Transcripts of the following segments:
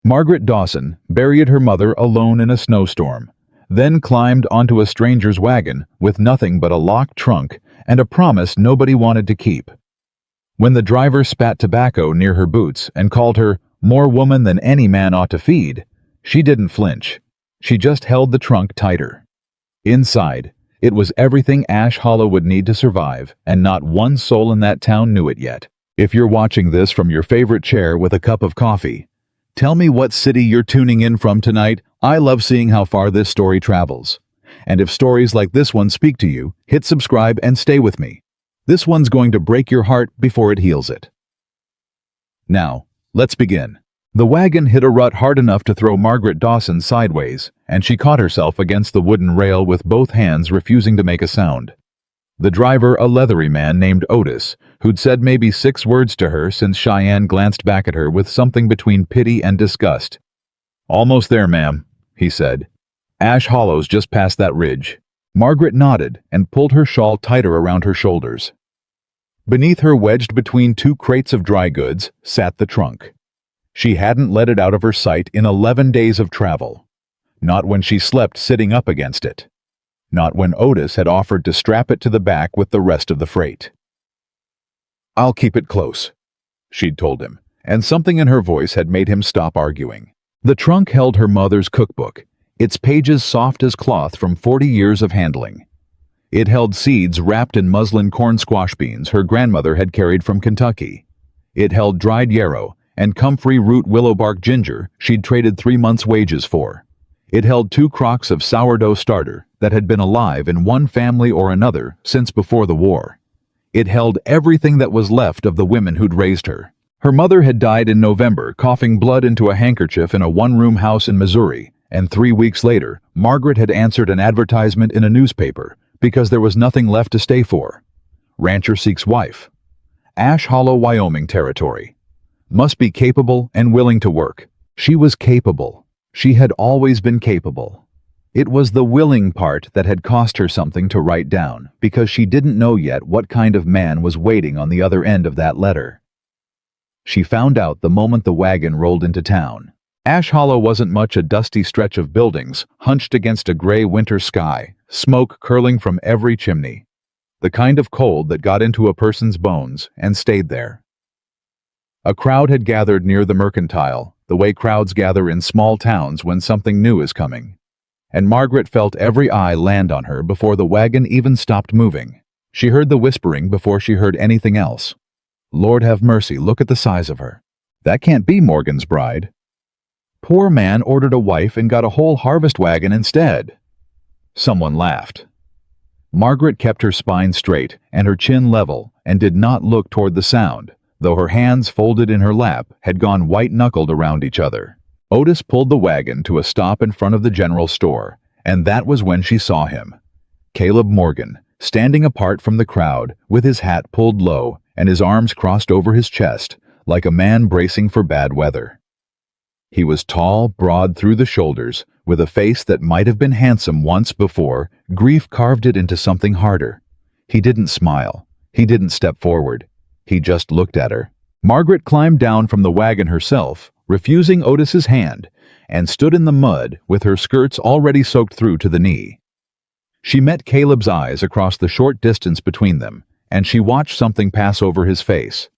Margaret Dawson buried her mother alone in a snowstorm, then climbed onto a stranger's wagon with nothing but a locked trunk and a promise nobody wanted to keep. When the driver spat tobacco near her boots and called her more woman than any man ought to feed, she didn't flinch. She just held the trunk tighter. Inside, it was everything Ash Hollow would need to survive, and not one soul in that town knew it yet. If you're watching this from your favorite chair with a cup of coffee, tell me what city you're tuning in from tonight. I love seeing how far this story travels. And if stories like this one speak to you, hit subscribe and stay with me. This one's going to break your heart before it heals it. Now, let's begin. The wagon hit a rut hard enough to throw Margaret Dawson sideways, and she caught herself against the wooden rail with both hands, refusing to make a sound. The driver, a leathery man named Otis, who'd said maybe 6 words to her since Cheyenne glanced back at her with something between pity and disgust. "Almost there, ma'am," he said. "Ash Hollow's just past that ridge." Margaret nodded and pulled her shawl tighter around her shoulders. Beneath her, wedged between 2 crates of dry goods, sat the trunk. She hadn't let it out of her sight in 11 days of travel. Not when she slept sitting up against it. Not when Otis had offered to strap it to the back with the rest of the freight. "I'll keep it close," she'd told him, and something in her voice had made him stop arguing. The trunk held her mother's cookbook, its pages soft as cloth from 40 years of handling. It held seeds wrapped in muslin corn squash beans her grandmother had carried from Kentucky. It held dried yarrow and comfrey root willowbark ginger she'd traded 3 months' wages for. It held 2 crocks of sourdough starter that had been alive in one family or another since before the war. It held everything that was left of the women who'd raised her. Her mother had died in November, coughing blood into a handkerchief in a one-room house in Missouri, and 3 weeks later, Margaret had answered an advertisement in a newspaper because there was nothing left to stay for. Rancher seeks wife. Ash Hollow, Wyoming territory. Must be capable and willing to work. She was capable. She had always been capable. It was the willing part that had cost her something to write down, because she didn't know yet what kind of man was waiting on the other end of that letter. She found out the moment the wagon rolled into town. Ash Hollow wasn't much a dusty stretch of buildings, hunched against a gray winter sky, smoke curling from every chimney. The kind of cold that got into a person's bones and stayed there. A crowd had gathered near the mercantile, the way crowds gather in small towns when something new is coming. And Margaret felt every eye land on her before the wagon even stopped moving. She heard the whispering before she heard anything else. "Lord have mercy, look at the size of her. That can't be Morgan's bride. Poor man ordered a wife and got a whole harvest wagon instead." Someone laughed. Margaret kept her spine straight and her chin level and did not look toward the sound, though her hands folded in her lap had gone white-knuckled around each other. Otis pulled the wagon to a stop in front of the general store, and that was when she saw him. Caleb Morgan, standing apart from the crowd, with his hat pulled low and his arms crossed over his chest, like a man bracing for bad weather. He was tall, broad through the shoulders, with a face that might have been handsome once before. Grief carved it into something harder. He didn't smile. He didn't step forward. He just looked at her. Margaret climbed down from the wagon herself, refusing Otis's hand, and stood in the mud with her skirts already soaked through to the knee. She met Caleb's eyes across the short distance between them, and she watched something pass over his face.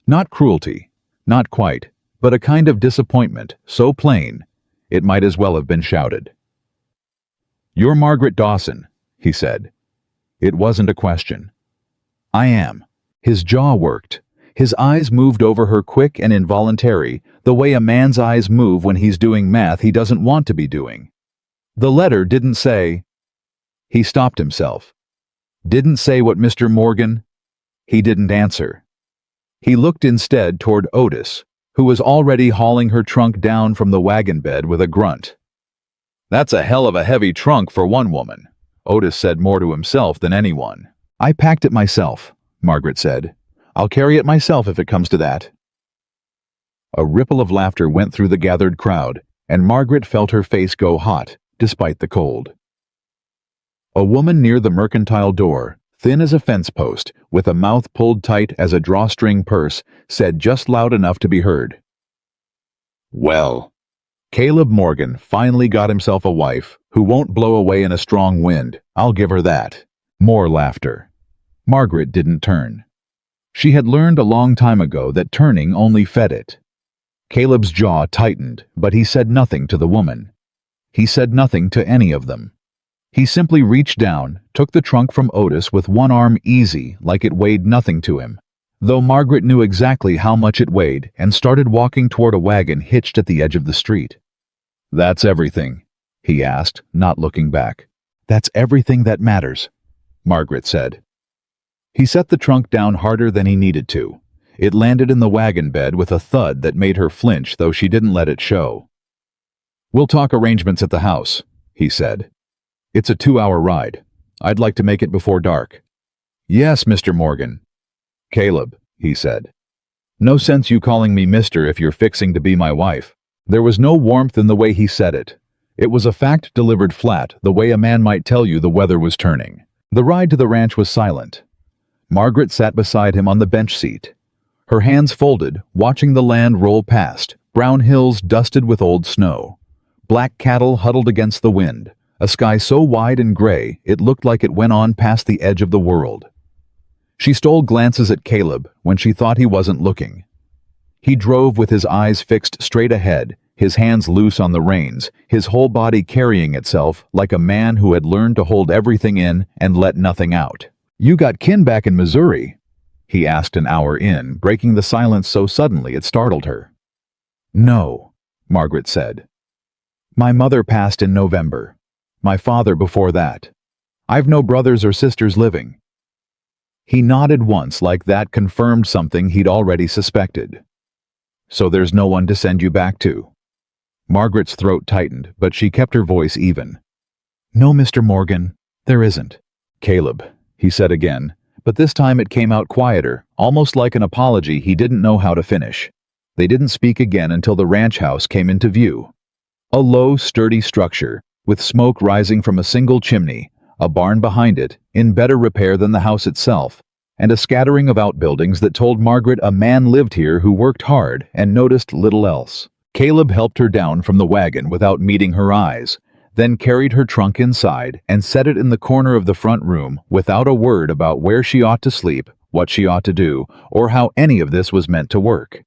Not cruelty, not quite, but a kind of disappointment, so plain, it might as well have been shouted. "You're Margaret Dawson," he said. It wasn't a question. "I am." His jaw worked. His eyes moved over her quick and involuntary, the way a man's eyes move when he's doing math he doesn't want to be doing. The letter didn't say... He stopped himself. Didn't say what Mr. Morgan... He didn't answer. He looked instead toward Otis, who was already hauling her trunk down from the wagon bed with a grunt. "That's a hell of a heavy trunk for one woman," Otis said more to himself than anyone. "I packed it myself," Margaret said. "I'll carry it myself if it comes to that." A ripple of laughter went through the gathered crowd, and Margaret felt her face go hot, despite the cold. A woman near the mercantile door, thin as a fence post, with a mouth pulled tight as a drawstring purse, said just loud enough to be heard, "Well, Caleb Morgan finally got himself a wife who won't blow away in a strong wind. I'll give her that. More laughter. Margaret didn't turn. She had learned a long time ago that turning only fed it. Caleb's jaw tightened, but he said nothing to the woman. He said nothing to any of them. He simply reached down, took the trunk from Otis with one arm easy, like it weighed nothing to him, though Margaret knew exactly how much it weighed, and started walking toward a wagon hitched at the edge of the street. "That's everything?" he asked, not looking back. "That's everything that matters," Margaret said. He set the trunk down harder than he needed to. It landed in the wagon bed with a thud that made her flinch, though she didn't let it show. "We'll talk arrangements at the house," he said. "It's a 2-hour ride. I'd like to make it before dark." "Yes, Mr. Morgan." "Caleb," he said. "No sense you calling me mister if you're fixing to be my wife." There was no warmth in the way he said it. It was a fact delivered flat, the way a man might tell you the weather was turning. The ride to the ranch was silent. Margaret sat beside him on the bench seat, her hands folded, watching the land roll past, brown hills dusted with old snow, black cattle huddled against the wind, a sky so wide and gray it looked like it went on past the edge of the world. She stole glances at Caleb when she thought he wasn't looking. He drove with his eyes fixed straight ahead, his hands loose on the reins, his whole body carrying itself like a man who had learned to hold everything in and let nothing out. "You got kin back in Missouri?" he asked an hour in, breaking the silence so suddenly it startled her. "No," Margaret said. "My mother passed in November. My father before that. I've no brothers or sisters living." He nodded once, like that confirmed something he'd already suspected. "So there's no one to send you back to?" Margaret's throat tightened, but she kept her voice even. "No, Mr. Morgan, there isn't." "Caleb," he said again, but this time it came out quieter, almost like an apology he didn't know how to finish. They didn't speak again until the ranch house came into view. A low, sturdy structure, with smoke rising from a single chimney, a barn behind it, in better repair than the house itself, and a scattering of outbuildings that told Margaret a man lived here who worked hard and noticed little else. Caleb helped her down from the wagon without meeting her eyes, then carried her trunk inside and set it in the corner of the front room without a word about where she ought to sleep, what she ought to do, or how any of this was meant to work.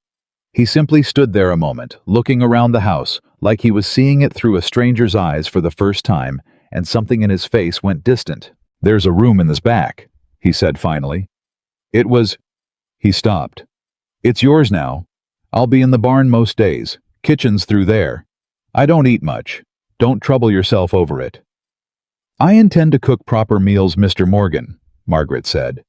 He simply stood there a moment, looking around the house, like he was seeing it through a stranger's eyes for the first time, and something in his face went distant. "There's a room in this back," he said finally. It was... He stopped. "It's yours now. I'll be in the barn most days. Kitchen's through there. I don't eat much. Don't trouble yourself over it." "I intend to cook proper meals, Mr. Morgan," Margaret said,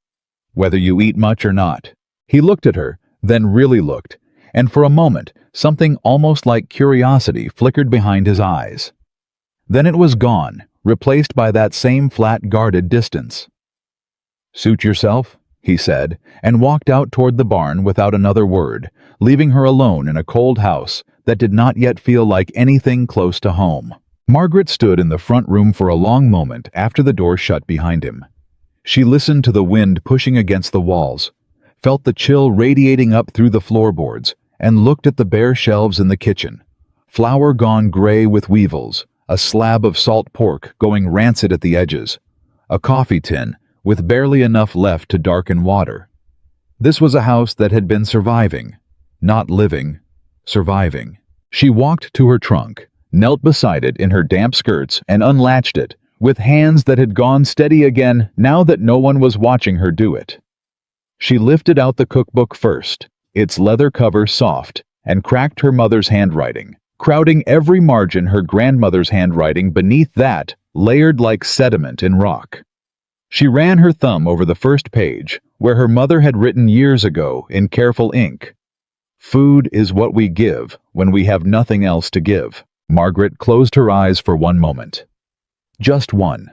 "whether you eat much or not." He looked at her, then really looked, and for a moment, something almost like curiosity flickered behind his eyes. Then it was gone, replaced by that same flat, guarded distance. "Suit yourself," he said, and walked out toward the barn without another word, leaving her alone in a cold house that did not yet feel like anything close to home. Margaret stood in the front room for a long moment after the door shut behind him. She listened to the wind pushing against the walls, felt the chill radiating up through the floorboards, and looked at the bare shelves in the kitchen. Flour gone gray with weevils, a slab of salt pork going rancid at the edges, a coffee tin with barely enough left to darken water. This was a house that had been surviving, not living, surviving. She walked to her trunk, knelt beside it in her damp skirts, and unlatched it, with hands that had gone steady again now that no one was watching her do it. She lifted out the cookbook first, its leather cover soft, and cracked her mother's handwriting, crowding every margin her grandmother's handwriting beneath that, layered like sediment in rock. She ran her thumb over the first page, where her mother had written years ago in careful ink, "Food is what we give when we have nothing else to give." Margaret closed her eyes for one moment. Just one.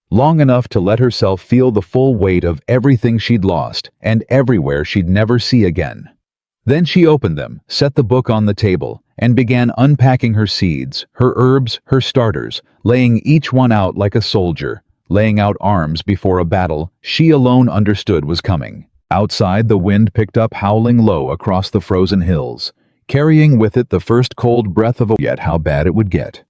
Long enough to let herself feel the full weight of everything she'd lost and everywhere she'd never see again. Then she opened them, set the book on the table, and began unpacking her seeds, her herbs, her starters, laying each one out like a soldier, laying out arms before a battle she alone understood was coming. Outside, the wind picked up howling low across the frozen hills, carrying with it the first cold breath of yet how bad it would get.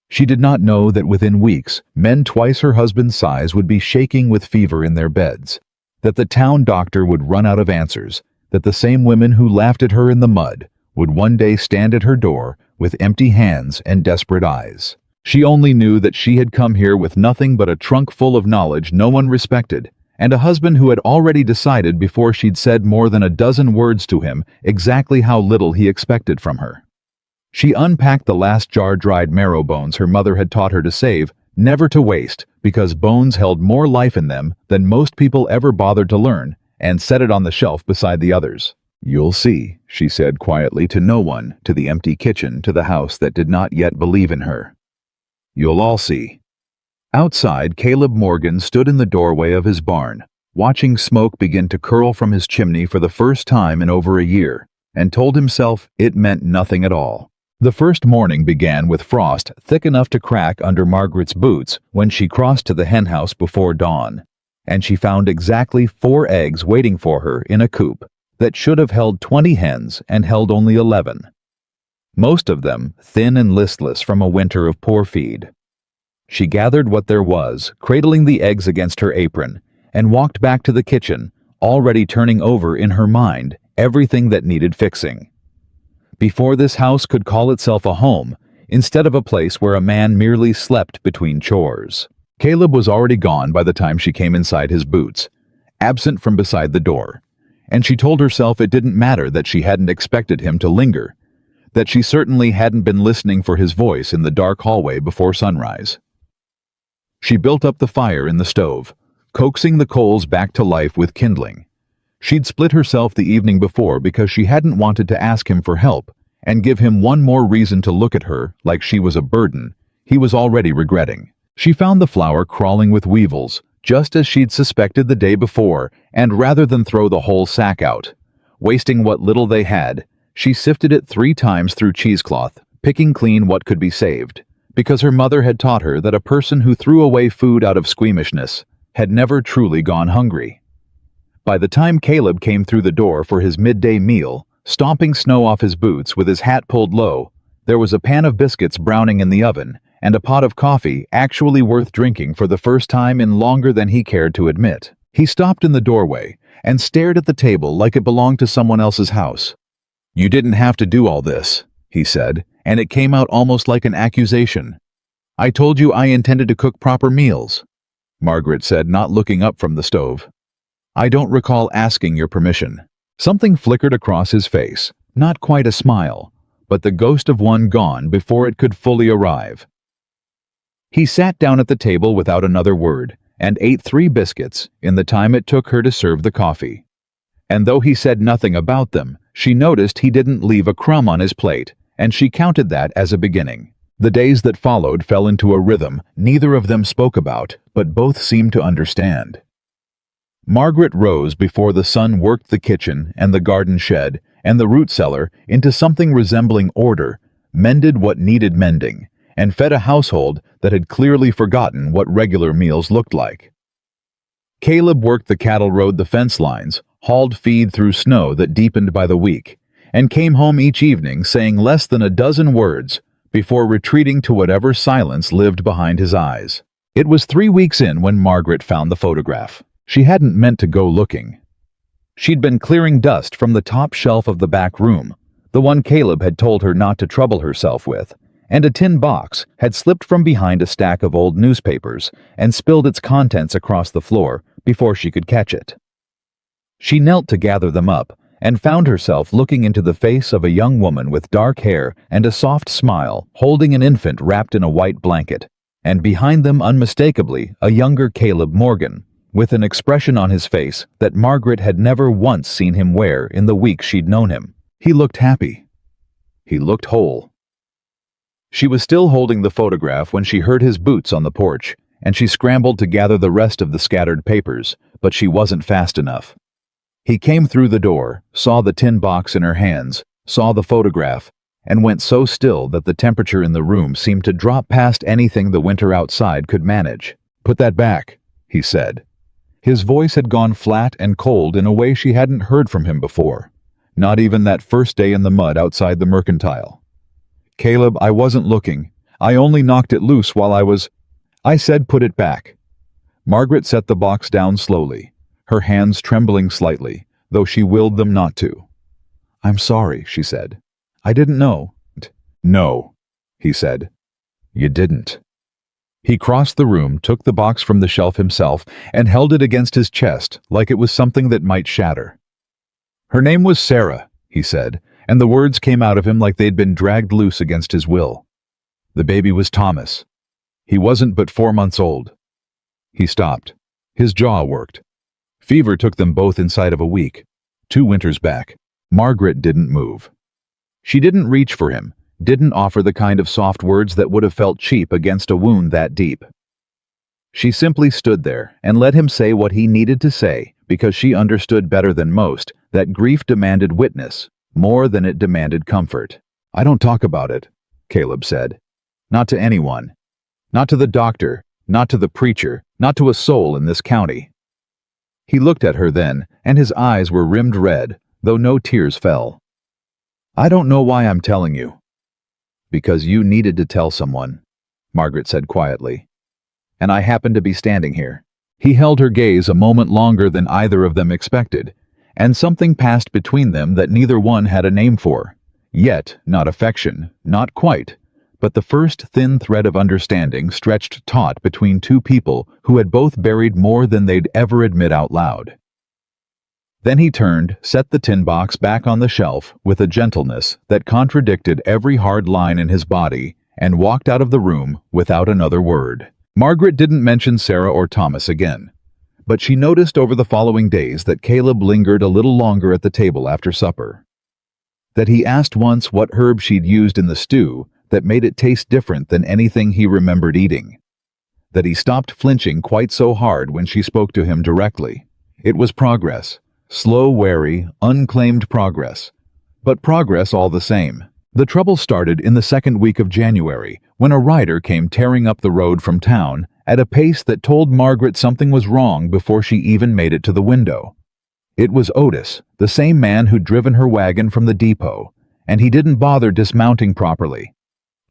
She did not know that within weeks, men twice her husband's size would be shaking with fever in their beds, that the town doctor would run out of answers, that the same women who laughed at her in the mud would one day stand at her door with empty hands and desperate eyes. She only knew that she had come here with nothing but a trunk full of knowledge no one respected, and a husband who had already decided before she'd said more than a dozen words to him exactly how little he expected from her. She unpacked the last jar-dried marrow bones her mother had taught her to save, never to waste, because bones held more life in them than most people ever bothered to learn, and set it on the shelf beside the others. "You'll see," she said quietly to no one, to the empty kitchen, to the house that did not yet believe in her. "You'll all see." Outside, Caleb Morgan stood in the doorway of his barn, watching smoke begin to curl from his chimney for the first time in over a year, and told himself it meant nothing at all. The first morning began with frost thick enough to crack under Margaret's boots when she crossed to the henhouse before dawn, and she found exactly 4 eggs waiting for her in a coop that should have held 20 hens and held only 11. Most of them thin and listless from a winter of poor feed. She gathered what there was, cradling the eggs against her apron, and walked back to the kitchen, already turning over in her mind everything that needed fixing. Before this house could call itself a home, instead of a place where a man merely slept between chores. Caleb was already gone by the time she came inside his boots, absent from beside the door, and she told herself it didn't matter that she hadn't expected him to linger, that she certainly hadn't been listening for his voice in the dark hallway before sunrise. She built up the fire in the stove, coaxing the coals back to life with kindling. She'd split herself the evening before because she hadn't wanted to ask him for help and give him one more reason to look at her like she was a burden he was already regretting. She found the flour crawling with weevils, just as she'd suspected the day before, and rather than throw the whole sack out, wasting what little they had, she sifted it 3 times through cheesecloth, picking clean what could be saved, because her mother had taught her that a person who threw away food out of squeamishness had never truly gone hungry. By the time Caleb came through the door for his midday meal, stomping snow off his boots with his hat pulled low, there was a pan of biscuits browning in the oven and a pot of coffee actually worth drinking for the first time in longer than he cared to admit. He stopped in the doorway and stared at the table like it belonged to someone else's house. "You didn't have to do all this," he said, and it came out almost like an accusation. "I told you I intended to cook proper meals," Margaret said, not looking up from the stove. "I don't recall asking your permission." Something flickered across his face, not quite a smile, but the ghost of one gone before it could fully arrive. He sat down at the table without another word, and ate 3 biscuits in the time it took her to serve the coffee. And though he said nothing about them, she noticed he didn't leave a crumb on his plate, and she counted that as a beginning. The days that followed fell into a rhythm neither of them spoke about, but both seemed to understand. Margaret rose before the sun worked the kitchen and the garden shed and the root cellar into something resembling order, mended what needed mending, and fed a household that had clearly forgotten what regular meals looked like. Caleb worked the cattle road the fence lines, hauled feed through snow that deepened by the week, and came home each evening saying less than a dozen words before retreating to whatever silence lived behind his eyes. It was 3 weeks in when Margaret found the photograph. She hadn't meant to go looking. She'd been clearing dust from the top shelf of the back room, the one Caleb had told her not to trouble herself with, and a tin box had slipped from behind a stack of old newspapers and spilled its contents across the floor before she could catch it. She knelt to gather them up and found herself looking into the face of a young woman with dark hair and a soft smile, holding an infant wrapped in a white blanket, and behind them unmistakably a younger Caleb Morgan, with an expression on his face that Margaret had never once seen him wear in the weeks she'd known him. He looked happy. He looked whole. She was still holding the photograph when she heard his boots on the porch, and she scrambled to gather the rest of the scattered papers, but she wasn't fast enough. He came through the door, saw the tin box in her hands, saw the photograph, and went so still that the temperature in the room seemed to drop past anything the winter outside could manage. "Put that back," he said. His voice had gone flat and cold in a way she hadn't heard from him before. Not even that first day in the mud outside the mercantile. Caleb, I wasn't looking. I only knocked it loose while I said put it back. Margaret set the box down slowly, her hands trembling slightly, though she willed them not to. I'm sorry, she said. I didn't know. No, he said. You didn't. He crossed the room, took the box from the shelf himself, and held it against his chest like it was something that might shatter. Her name was Sarah, he said, and the words came out of him like they'd been dragged loose against his will. The baby was Thomas. He wasn't but 4 months old. He stopped. His jaw worked. Fever took them both inside of a week. 2 winters back. Margaret didn't move. She didn't reach for him, didn't offer the kind of soft words that would have felt cheap against a wound that deep. She simply stood there and let him say what he needed to say because she understood better than most that grief demanded witness more than it demanded comfort. I don't talk about it, Caleb said. Not to anyone. Not to the doctor, not to the preacher, not to a soul in this county. He looked at her then, and his eyes were rimmed red, though no tears fell. I don't know why I'm telling you. Because you needed to tell someone, Margaret said quietly. And I happened to be standing here. He held her gaze a moment longer than either of them expected, and something passed between them that neither one had a name for. Yet, not affection, not quite, but the first thin thread of understanding stretched taut between 2 people who had both buried more than they'd ever admit out loud. Then he turned, set the tin box back on the shelf with a gentleness that contradicted every hard line in his body, and walked out of the room without another word. Margaret didn't mention Sarah or Thomas again, but she noticed over the following days that Caleb lingered a little longer at the table after supper. That he asked once what herb she'd used in the stew that made it taste different than anything he remembered eating. That he stopped flinching quite so hard when she spoke to him directly. It was progress. Slow, wary, unclaimed progress. But progress all the same. The trouble started in the second week of January, when a rider came tearing up the road from town at a pace that told Margaret something was wrong before she even made it to the window. It was Otis, the same man who'd driven her wagon from the depot, and he didn't bother dismounting properly.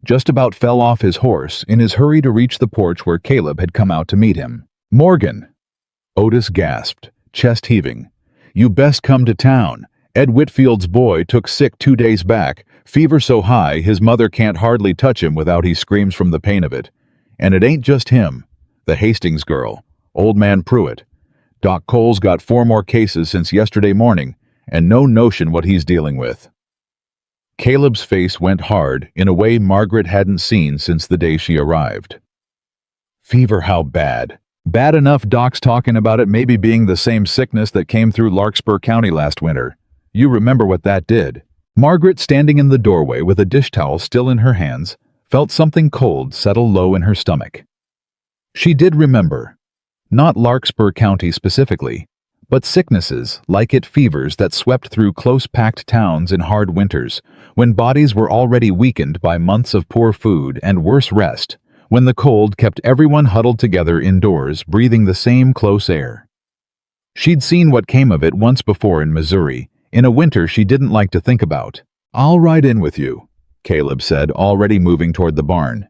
Just about fell off his horse in his hurry to reach the porch where Caleb had come out to meet him. Morgan! Otis gasped, chest heaving. You best come to town. Ed Whitfield's boy took sick 2 days back, fever so high his mother can't hardly touch him without he screams from the pain of it. And it ain't just him. The Hastings girl, old man Pruitt. Doc Cole's got 4 more cases since yesterday morning, and no notion what he's dealing with. Caleb's face went hard in a way Margaret hadn't seen since the day she arrived. Fever, how bad? Bad enough Doc's talking about it maybe being the same sickness that came through Larkspur County last winter. You remember what that did. Margaret, standing in the doorway with a dish towel still in her hands, felt something cold settle low in her stomach. She did remember. Not Larkspur County specifically, but sicknesses like it fevers that swept through close-packed towns in hard winters, when bodies were already weakened by months of poor food and worse rest, when the cold kept everyone huddled together indoors, breathing the same close air. She'd seen what came of it once before in Missouri, in a winter she didn't like to think about. I'll ride in with you, Caleb said, already moving toward the barn.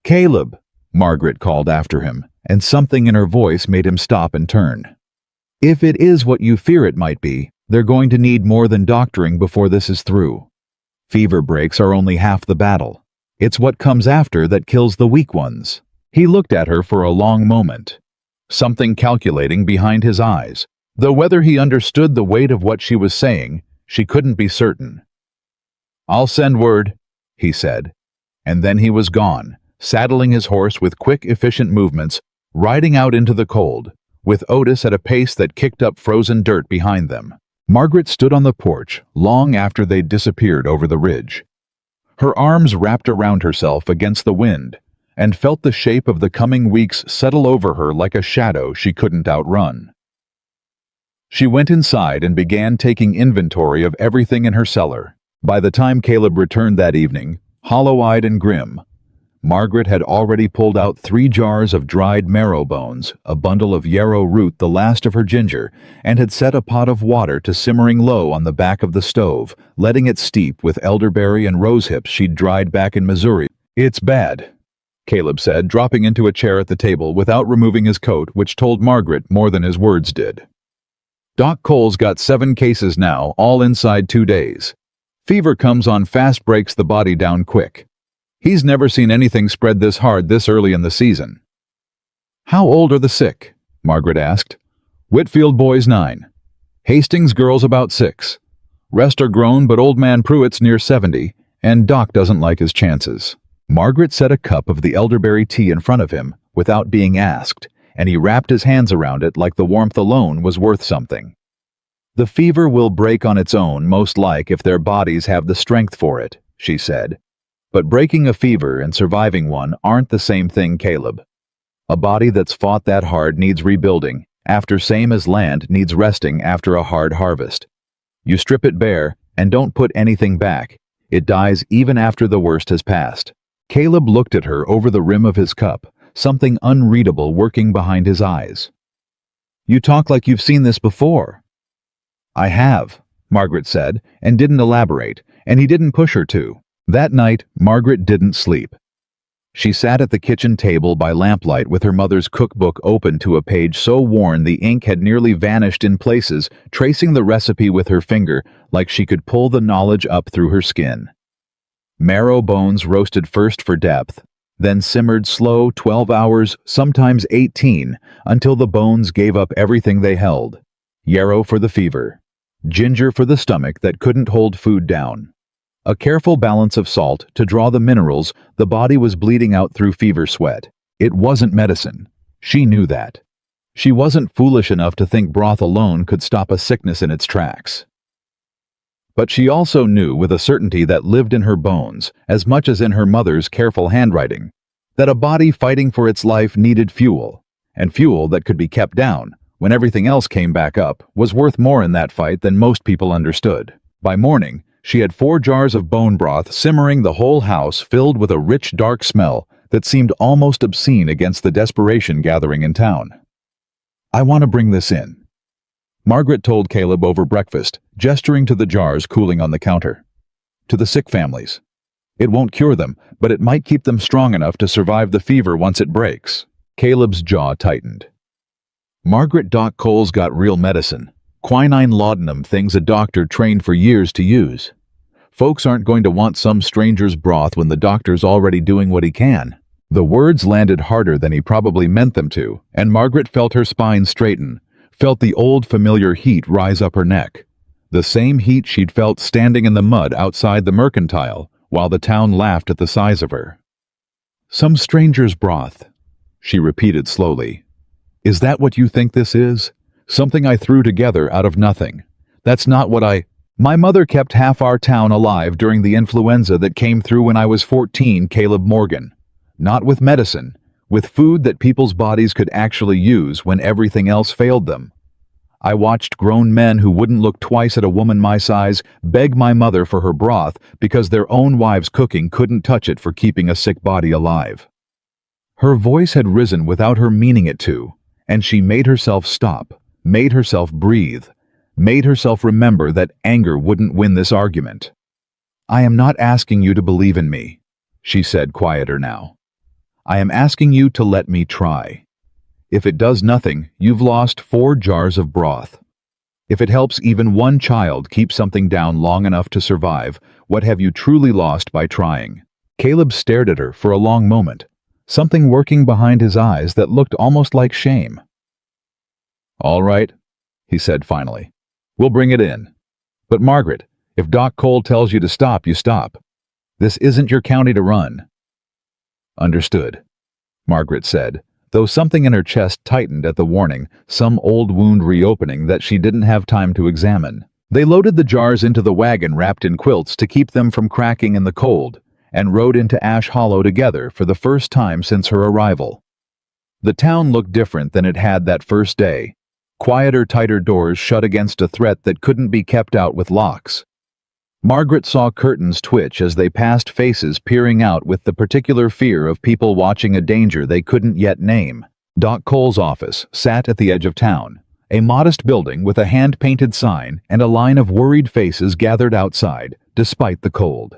Caleb, Margaret called after him, and something in her voice made him stop and turn. If it is what you fear it might be, they're going to need more than doctoring before this is through. Fever breaks are only half the battle. It's what comes after that kills the weak ones. He looked at her for a long moment, something calculating behind his eyes, though whether he understood the weight of what she was saying, she couldn't be certain. I'll send word, he said, and then he was gone, saddling his horse with quick, efficient movements, riding out into the cold, with Otis at a pace that kicked up frozen dirt behind them. Margaret stood on the porch long after they'd disappeared over the ridge. Her arms wrapped around herself against the wind, and felt the shape of the coming weeks settle over her like a shadow she couldn't outrun. She went inside and began taking inventory of everything in her cellar. By the time Caleb returned that evening, hollow-eyed and grim, Margaret had already pulled out 3 jars of dried marrow bones, a bundle of yarrow root, the last of her ginger, and had set a pot of water to simmering low on the back of the stove, letting it steep with elderberry and rose hips she'd dried back in Missouri. "It's bad," Caleb said, dropping into a chair at the table without removing his coat, which told Margaret more than his words did. "Doc Cole's got 7 cases now, all inside 2 days. Fever comes on fast, breaks the body down quick. He's never seen anything spread this hard this early in the season." "How old are the sick?" Margaret asked. "Whitfield boy's 9. Hastings girl's about 6. Rest are grown, but old man Pruitt's near 70, and Doc doesn't like his chances." Margaret set a cup of the elderberry tea in front of him without being asked, and he wrapped his hands around it like the warmth alone was worth something. "The fever will break on its own, most like, if their bodies have the strength for it," she said. "But breaking a fever and surviving one aren't the same thing, Caleb. A body that's fought that hard needs rebuilding, after same as land needs resting after a hard harvest. You strip it bare and don't put anything back, it dies even after the worst has passed." Caleb looked at her over the rim of his cup, something unreadable working behind his eyes. "You talk like you've seen this before." "I have," Margaret said, and didn't elaborate, and he didn't push her to. That night, Margaret didn't sleep. She sat at the kitchen table by lamplight with her mother's cookbook open to a page so worn the ink had nearly vanished in places, tracing the recipe with her finger like she could pull the knowledge up through her skin. Marrow bones roasted first for depth, then simmered slow 12 hours, sometimes 18, until the bones gave up everything they held. Yarrow for the fever. Ginger for the stomach that couldn't hold food down. A careful balance of salt to draw the minerals the body was bleeding out through fever sweat. It wasn't medicine. She knew that. She wasn't foolish enough to think broth alone could stop a sickness in its tracks. But she also knew with a certainty that lived in her bones, as much as in her mother's careful handwriting, that a body fighting for its life needed fuel, and fuel that could be kept down when everything else came back up was worth more in that fight than most people understood. By morning, she had 4 jars of bone broth simmering, the whole house filled with a rich, dark smell that seemed almost obscene against the desperation gathering in town. "I want to bring this in," Margaret told Caleb over breakfast, gesturing to the jars cooling on the counter. "To the sick families. It won't cure them, but it might keep them strong enough to survive the fever once it breaks." Caleb's jaw tightened. Margaret, "Doc Cole's got real medicine. Quinine laudanum, things a doctor trained for years to use. Folks aren't going to want some stranger's broth when the doctor's already doing what he can." The words landed harder than he probably meant them to, and Margaret felt her spine straighten, felt the old familiar heat rise up her neck. The same heat she'd felt standing in the mud outside the Mercantile, while the town laughed at the size of her. "Some stranger's broth," she repeated slowly. "Is that what you think this is? Something I threw together out of nothing. That's not what My mother kept half our town alive during the influenza that came through when I was 14, Caleb Morgan. Not with medicine, with food that people's bodies could actually use when everything else failed them. I watched grown men who wouldn't look twice at a woman my size beg my mother for her broth because their own wives' cooking couldn't touch it for keeping a sick body alive." Her voice had risen without her meaning it to, and she made herself stop, made herself breathe, made herself remember that anger wouldn't win this argument. "I am not asking you to believe in me," she said, quieter now. "I am asking you to let me try. If it does nothing, you've lost 4 jars of broth. If it helps even one child keep something down long enough to survive, what have you truly lost by trying?" Caleb stared at her for a long moment, something working behind his eyes that looked almost like shame. "All right," he said finally. "We'll bring it in. But Margaret, if Doc Cole tells you to stop, you stop. This isn't your county to run." "Understood," Margaret said, though something in her chest tightened at the warning, some old wound reopening that she didn't have time to examine. They loaded the jars into the wagon wrapped in quilts to keep them from cracking in the cold, and rode into Ash Hollow together for the first time since her arrival. The town looked different than it had that first day. Quieter, tighter doors shut against a threat that couldn't be kept out with locks. Margaret saw curtains twitch as they passed faces peering out with the particular fear of people watching a danger they couldn't yet name. Doc Cole's office sat at the edge of town, a modest building with a hand-painted sign and a line of worried faces gathered outside, despite the cold.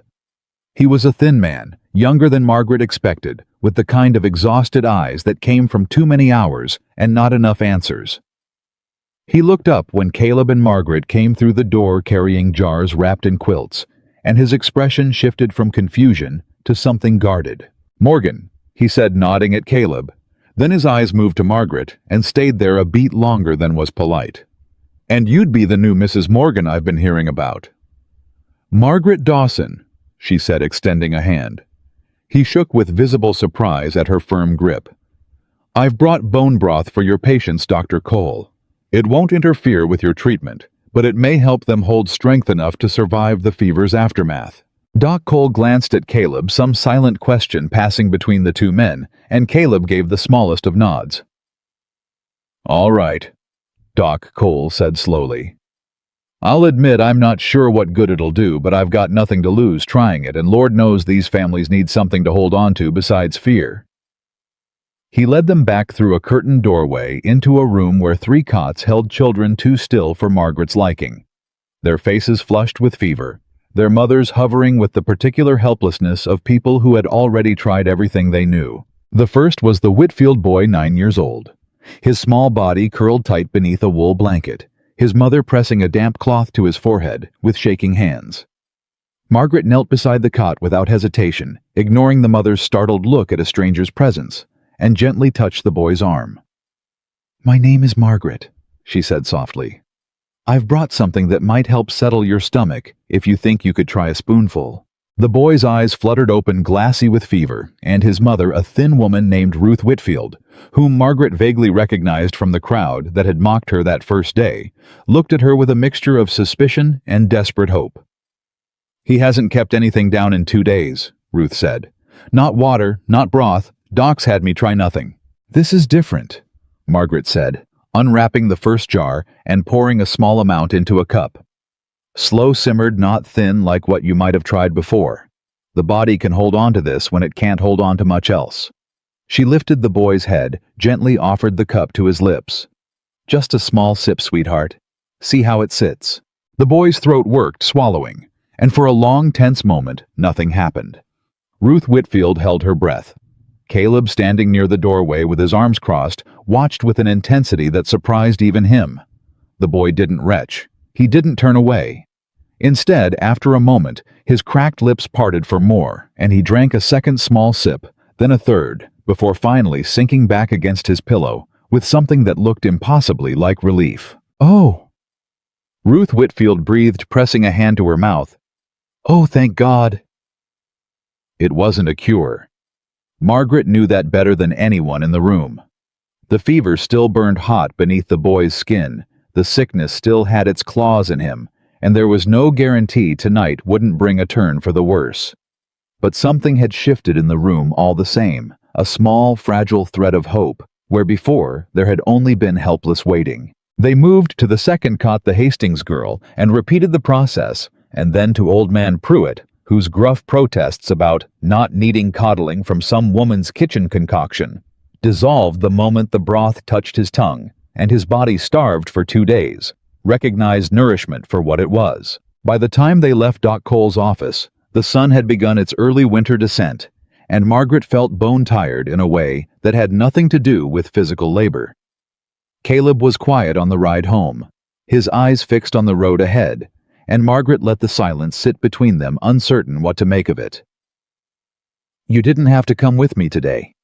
He was a thin man, younger than Margaret expected, with the kind of exhausted eyes that came from too many hours and not enough answers. He looked up when Caleb and Margaret came through the door carrying jars wrapped in quilts, and his expression shifted from confusion to something guarded. "Morgan," he said, nodding at Caleb. Then his eyes moved to Margaret and stayed there a beat longer than was polite. "And you'd be the new Mrs. Morgan I've been hearing about." "Margaret Dawson," she said, extending a hand. He shook with visible surprise at her firm grip. "I've brought bone broth for your patients, Dr. Cole. It won't interfere with your treatment, but it may help them hold strength enough to survive the fever's aftermath." Doc Cole glanced at Caleb, some silent question passing between the two men, and Caleb gave the smallest of nods. "All right," Doc Cole said slowly. "I'll admit I'm not sure what good it'll do, but I've got nothing to lose trying it, and Lord knows these families need something to hold on to besides fear." He led them back through a curtained doorway into a room where 3 cots held children too still for Margaret's liking, their faces flushed with fever, their mothers hovering with the particular helplessness of people who had already tried everything they knew. The first was the Whitfield boy, 9 years old, his small body curled tight beneath a wool blanket, his mother pressing a damp cloth to his forehead with shaking hands. Margaret knelt beside the cot without hesitation, ignoring the mother's startled look at a stranger's presence, and gently touched the boy's arm. "My name is Margaret," she said softly. "I've brought something that might help settle your stomach if you think you could try a spoonful." The boy's eyes fluttered open, glassy with fever, and his mother, a thin woman named Ruth Whitfield, whom Margaret vaguely recognized from the crowd that had mocked her that first day, looked at her with a mixture of suspicion and desperate hope. "He hasn't kept anything down in 2 days," Ruth said. "Not water, not broth. Doc's had me try nothing." "This is different," Margaret said, unwrapping the first jar and pouring a small amount into a cup. "Slow simmered, not thin like what you might have tried before. The body can hold on to this when it can't hold on to much else." She lifted the boy's head, gently offered the cup to his lips. "Just a small sip, sweetheart. See how it sits." The boy's throat worked, swallowing, and for a long, tense moment, nothing happened. Ruth Whitfield held her breath. Caleb, standing near the doorway with his arms crossed, watched with an intensity that surprised even him. The boy didn't retch. He didn't turn away. Instead, after a moment, his cracked lips parted for more, and he drank a second small sip, then a third, before finally sinking back against his pillow, with something that looked impossibly like relief. "Oh!" Ruth Whitfield breathed, pressing a hand to her mouth. "Oh, thank God!" It wasn't a cure. Margaret knew that better than anyone in the room. The fever still burned hot beneath the boy's skin, the sickness still had its claws in him, and there was no guarantee tonight wouldn't bring a turn for the worse. But something had shifted in the room all the same, a small, fragile thread of hope, where before there had only been helpless waiting. They moved to the second cot, the Hastings girl, and repeated the process, and then to old man Pruitt, whose gruff protests about not needing coddling from some woman's kitchen concoction dissolved the moment the broth touched his tongue, and his body, starved for 2 days, recognized nourishment for what it was. By the time they left Doc Cole's office, the sun had begun its early winter descent, and Margaret felt bone-tired in a way that had nothing to do with physical labor. Caleb was quiet on the ride home, his eyes fixed on the road ahead, and Margaret let the silence sit between them, uncertain what to make of it. "You didn't have to come with me today,"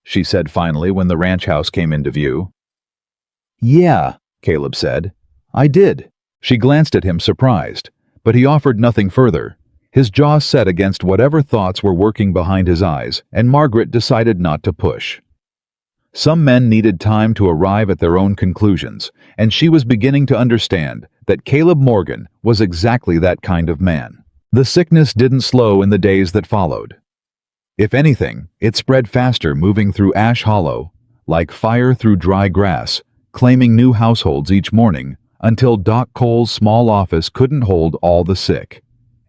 she said finally when the ranch house came into view. "Yeah," Caleb said. "I did." She glanced at him, surprised, but he offered nothing further. His jaw set against whatever thoughts were working behind his eyes, and Margaret decided not to push. Some men needed time to arrive at their own conclusions, and she was beginning to understand that Caleb Morgan was exactly that kind of man. The sickness didn't slow in the days that followed. If anything, it spread faster, moving through Ash Hollow, like fire through dry grass, claiming new households each morning, until Doc Cole's small office couldn't hold all the sick.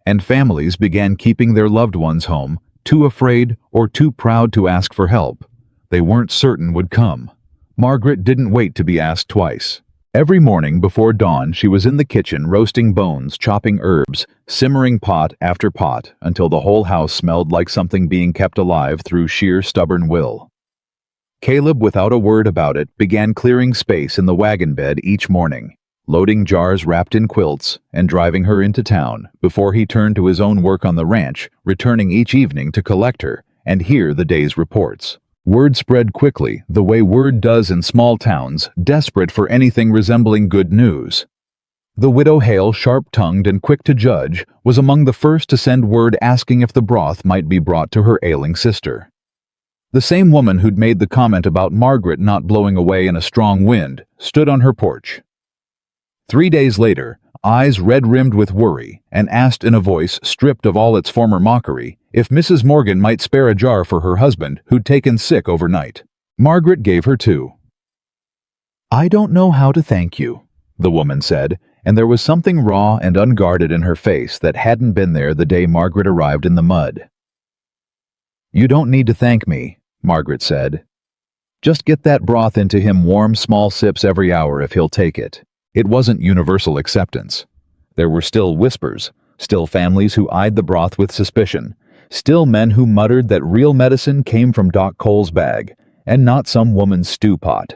and families began keeping their loved ones home, too afraid or too proud to ask for help they weren't certain would come. Margaret didn't wait to be asked twice. Every morning before dawn, she was in the kitchen roasting bones, chopping herbs, simmering pot after pot until the whole house smelled like something being kept alive through sheer stubborn will. Caleb, without a word about it, began clearing space in the wagon bed each morning, loading jars wrapped in quilts and driving her into town before he turned to his own work on the ranch, returning each evening to collect her and hear the day's reports. Word spread quickly, the way word does in small towns, desperate for anything resembling good news. The widow Hale, sharp-tongued and quick to judge, was among the first to send word asking if the broth might be brought to her ailing sister. The same woman who'd made the comment about Margaret not blowing away in a strong wind stood on her porch. 3 days later, eyes red-rimmed with worry, and asked in a voice stripped of all its former mockery if Mrs. Morgan might spare a jar for her husband who'd taken sick overnight. Margaret gave her 2. "I don't know how to thank you," the woman said, and there was something raw and unguarded in her face that hadn't been there the day Margaret arrived in the mud. "You don't need to thank me," Margaret said. "Just get that broth into him warm, small sips every hour if he'll take it." It wasn't universal acceptance. There were still whispers, still families who eyed the broth with suspicion, still men who muttered that real medicine came from Doc Cole's bag, and not some woman's stew pot.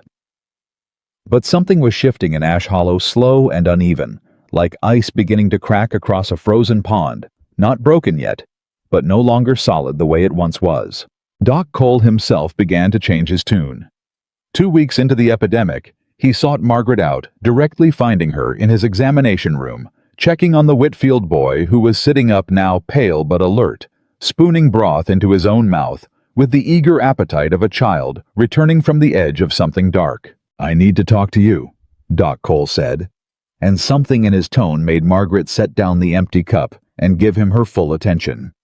But something was shifting in Ash Hollow, slow and uneven, like ice beginning to crack across a frozen pond, not broken yet, but no longer solid the way it once was. Doc Cole himself began to change his tune. 2 weeks into the epidemic, he sought Margaret out, directly finding her in his examination room, checking on the Whitfield boy who was sitting up now, pale but alert, spooning broth into his own mouth with the eager appetite of a child returning from the edge of something dark. "I need to talk to you," Doc Cole said, and something in his tone made Margaret set down the empty cup and give him her full attention.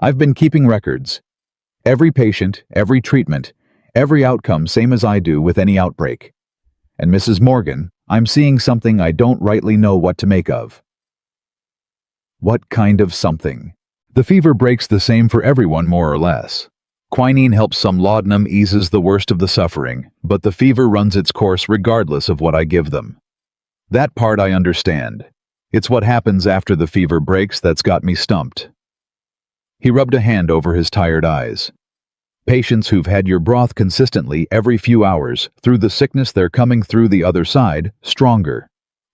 "I've been keeping records. Every patient, every treatment, every outcome, same as I do with any outbreak. And Mrs. Morgan, I'm seeing something I don't rightly know what to make of." "What kind of something?" "The fever breaks the same for everyone, more or less. Quinine helps some, laudanum eases the worst of the suffering, but the fever runs its course regardless of what I give them. That part I understand. It's what happens after the fever breaks that's got me stumped." He rubbed a hand over his tired eyes. "Patients who've had your broth consistently every few hours, through the sickness they're coming through the other side, stronger.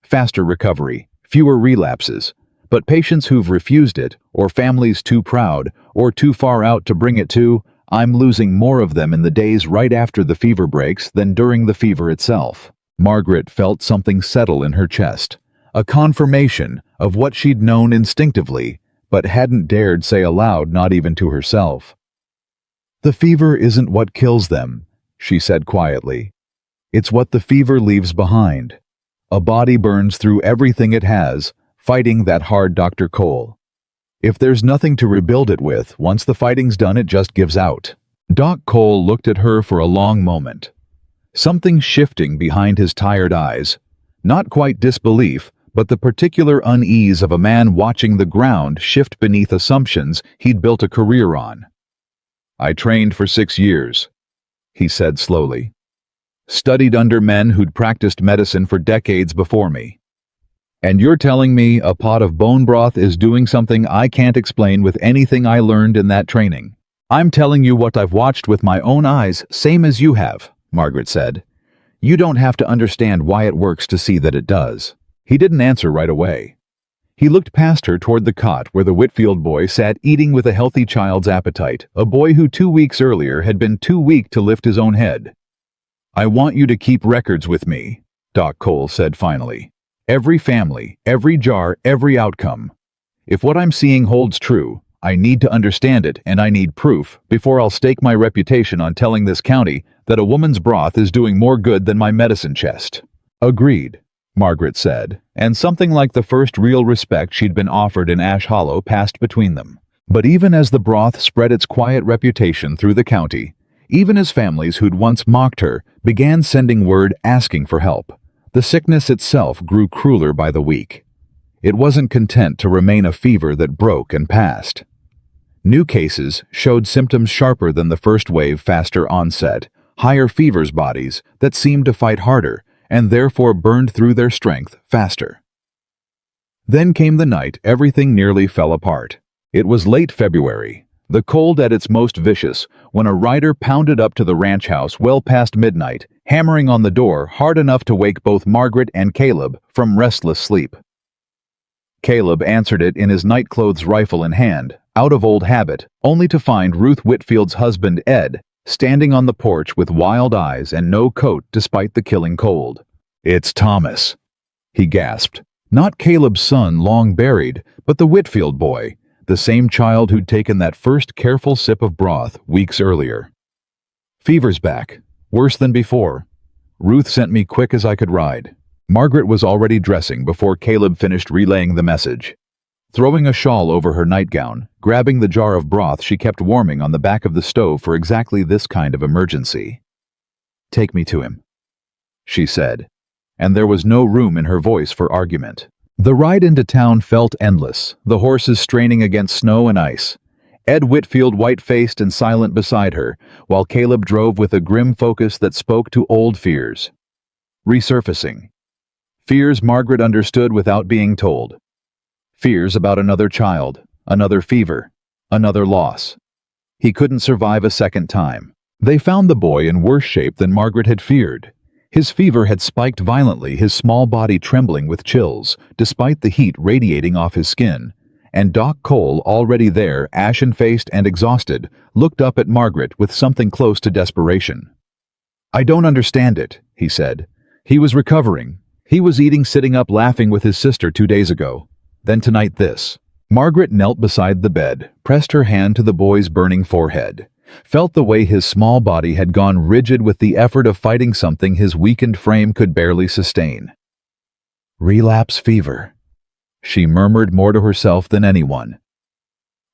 Faster recovery, fewer relapses. But patients who've refused it, or families too proud, or too far out to bring it to, I'm losing more of them in the days right after the fever breaks than during the fever itself." Margaret felt something settle in her chest, a confirmation of what she'd known instinctively, but hadn't dared say aloud, not even to herself. "The fever isn't what kills them," she said quietly. "It's what the fever leaves behind. A body burns through everything it has, fighting that hard, Dr. Cole. If there's nothing to rebuild it with, once the fighting's done, it just gives out." Doc Cole looked at her for a long moment. Something shifting behind his tired eyes. Not quite disbelief, but the particular unease of a man watching the ground shift beneath assumptions he'd built a career on. "I trained for 6 years, he said slowly. "Studied under men who'd practiced medicine for decades before me. And you're telling me a pot of bone broth is doing something I can't explain with anything I learned in that training?" "I'm telling you what I've watched with my own eyes, same as you have," Margaret said. "You don't have to understand why it works to see that it does." He didn't answer right away. He looked past her toward the cot where the Whitfield boy sat eating with a healthy child's appetite, a boy who 2 weeks earlier had been too weak to lift his own head. "I want you to keep records with me," Doc Cole said finally. "Every family, every jar, every outcome. If what I'm seeing holds true, I need to understand it, and I need proof before I'll stake my reputation on telling this county that a woman's broth is doing more good than my medicine chest." "Agreed," Margaret said, and something like the first real respect she'd been offered in Ash Hollow passed between them. But even as the broth spread its quiet reputation through the county, even as families who'd once mocked her began sending word asking for help, the sickness itself grew crueler by the week. It wasn't content to remain a fever that broke and passed. New cases showed symptoms sharper than the first wave, faster onset, higher fevers bodies that seemed to fight harder and therefore burned through their strength faster. Then came the night everything nearly fell apart. It was late February, the cold at its most vicious, when a rider pounded up to the ranch house well past midnight, hammering on the door hard enough to wake both Margaret and Caleb from restless sleep. Caleb answered it in his nightclothes, rifle in hand, out of old habit, only to find Ruth Whitfield's husband, Ed, standing on the porch with wild eyes and no coat despite the killing cold. "It's Thomas," he gasped. Not Caleb's son long buried, but the Whitfield boy, the same child who'd taken that first careful sip of broth weeks earlier. "Fever's back, worse than before. Ruth sent me quick as I could ride." Margaret was already dressing before Caleb finished relaying the message. Throwing a shawl over her nightgown, grabbing the jar of broth she kept warming on the back of the stove for exactly this kind of emergency. "Take me to him," she said, and there was no room in her voice for argument. The ride into town felt endless, the horses straining against snow and ice. Ed Whitfield white-faced and silent beside her, while Caleb drove with a grim focus that spoke to old fears. Resurfacing. Fears Margaret understood without being told. Fears about another child, another fever, another loss. He couldn't survive a second time. They found the boy in worse shape than Margaret had feared. His fever had spiked violently, his small body trembling with chills, despite the heat radiating off his skin. And Doc Cole, already there, ashen-faced and exhausted, looked up at Margaret with something close to desperation. "I don't understand it," he said. "He was recovering. He was eating, sitting up, laughing with his sister 2 days ago. Then tonight this." Margaret knelt beside the bed, pressed her hand to the boy's burning forehead, felt the way his small body had gone rigid with the effort of fighting something his weakened frame could barely sustain. "Relapse fever," she murmured more to herself than anyone.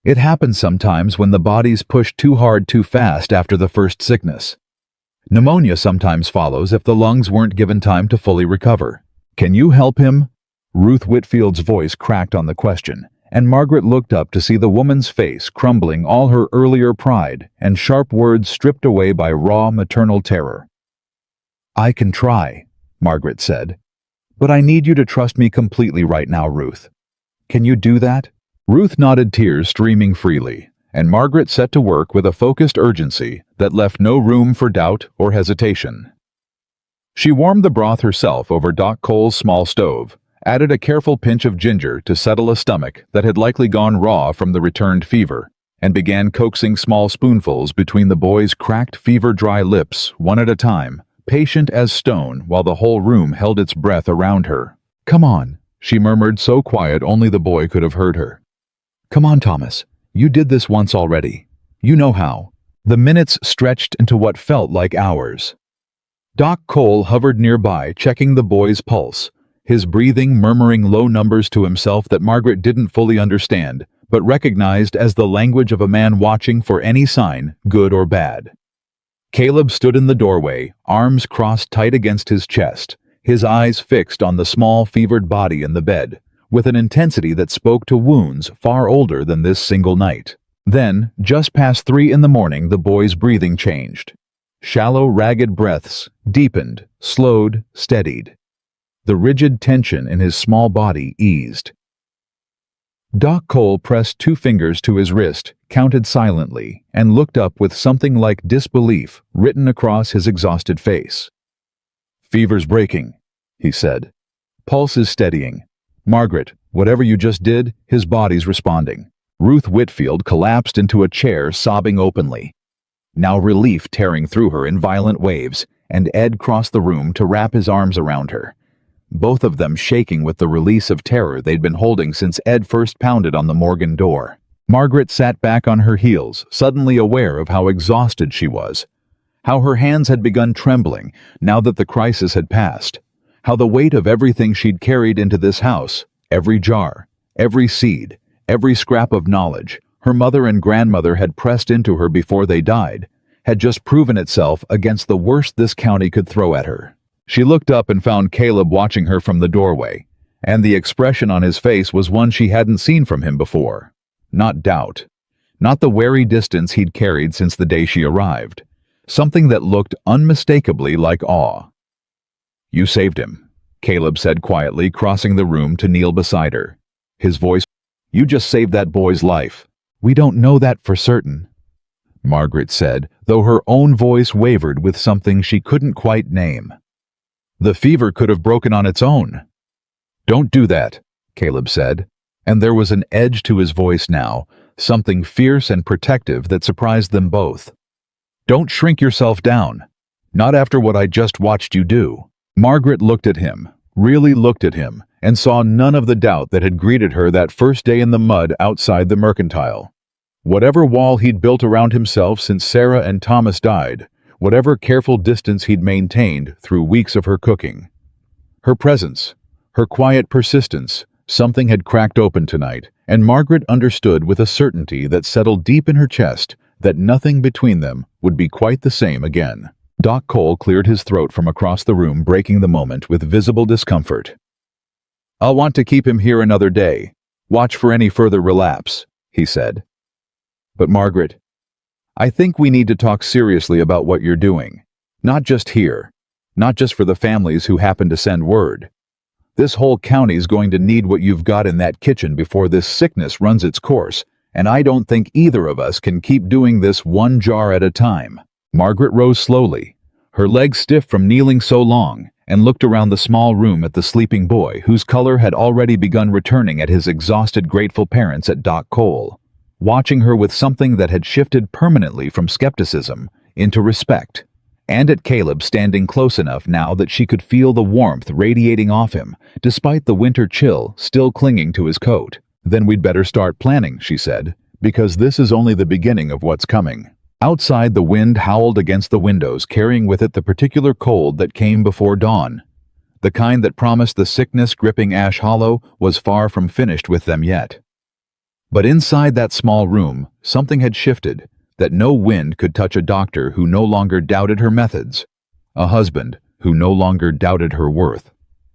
It happens sometimes when the body's pushed too hard too fast after the first sickness. Pneumonia sometimes follows if the lungs weren't given time to fully recover. "Can you help him?" Ruth Whitfield's voice cracked on the question, and Margaret looked up to see the woman's face crumbling, all her earlier pride and sharp words stripped away by raw maternal terror. "I can try," Margaret said. "But I need you to trust me completely right now, Ruth. Can you do that?" Ruth nodded, tears streaming freely, and Margaret set to work with a focused urgency that left no room for doubt or hesitation. She warmed the broth herself over Doc Cole's small stove, added a careful pinch of ginger to settle a stomach that had likely gone raw from the returned fever, and began coaxing small spoonfuls between the boy's cracked, fever-dry lips, one at a time, patient as stone while the whole room held its breath around her. "Come on," she murmured, so quiet only the boy could have heard her. "Come on, Thomas. You did this once already. You know how." The minutes stretched into what felt like hours. Doc Cole hovered nearby, checking the boy's pulse, his breathing murmuring low numbers to himself that Margaret didn't fully understand, but recognized as the language of a man watching for any sign, good or bad. Caleb stood in the doorway, arms crossed tight against his chest, his eyes fixed on the small, fevered body in the bed, with an intensity that spoke to wounds far older than this single night. Then, just past 3 in the morning, the boy's breathing changed. Shallow, ragged breaths deepened, slowed, steadied. The rigid tension in his small body eased. Doc Cole pressed 2 fingers to his wrist, counted silently, and looked up with something like disbelief written across his exhausted face. "Fever's breaking," he said. "Pulse is steadying. Margaret, whatever you just did, his body's responding." Ruth Whitfield collapsed into a chair, sobbing openly. Now relief tearing through her in violent waves, and Ed crossed the room to wrap his arms around her, both of them shaking with the release of terror they'd been holding since Ed first pounded on the Morgan door. Margaret sat back on her heels, suddenly aware of how exhausted she was, how her hands had begun trembling now that the crisis had passed, how the weight of everything she'd carried into this house, every jar, every seed, every scrap of knowledge her mother and grandmother had pressed into her before they died, had just proven itself against the worst this county could throw at her. She looked up and found Caleb watching her from the doorway, And the expression on his face was one she hadn't seen from him before. Not doubt. Not the wary distance he'd carried since the day she arrived. Something that looked unmistakably like awe. "You saved him," Caleb said quietly, crossing the room to kneel beside her. His voice, "You just saved that boy's life." "We don't know that for certain," Margaret said, though her own voice wavered with something she couldn't quite name. "The fever could have broken on its own." "Don't do that," Caleb said, and there was an edge to his voice now, something fierce and protective that surprised them both. "Don't shrink yourself down. Not after what I just watched you do." Margaret looked at him, really looked at him, and saw none of the doubt that had greeted her that first day in the mud outside the mercantile. Whatever wall he'd built around himself since Sarah and Thomas died, whatever careful distance he'd maintained through weeks of her cooking. Her presence, her quiet persistence, something had cracked open tonight, and Margaret understood with a certainty that settled deep in her chest that nothing between them would be quite the same again. Doc Cole cleared his throat from across the room, breaking the moment with visible discomfort. "I'll want to keep him here another day. Watch for any further relapse," he said. "But Margaret, I think we need to talk seriously about what you're doing. Not just here. Not just for the families who happen to send word. This whole county's going to need what you've got in that kitchen before this sickness runs its course, and I don't think either of us can keep doing this one jar at a time." Margaret rose slowly, her legs stiff from kneeling so long, and looked around the small room at the sleeping boy, whose color had already begun returning at his exhausted, grateful parents at Doc Cole, watching her with something that had shifted permanently from skepticism into respect, and at Caleb standing close enough now that she could feel the warmth radiating off him, despite the winter chill still clinging to his coat. "Then we'd better start planning," she said, "because this is only the beginning of what's coming." Outside, the wind howled against the windows, carrying with it the particular cold that came before dawn. The kind that promised the sickness gripping Ash Hollow was far from finished with them yet. But inside that small room, something had shifted, that no wind could touch. A doctor who no longer doubted her methods, a husband who no longer doubted her worth,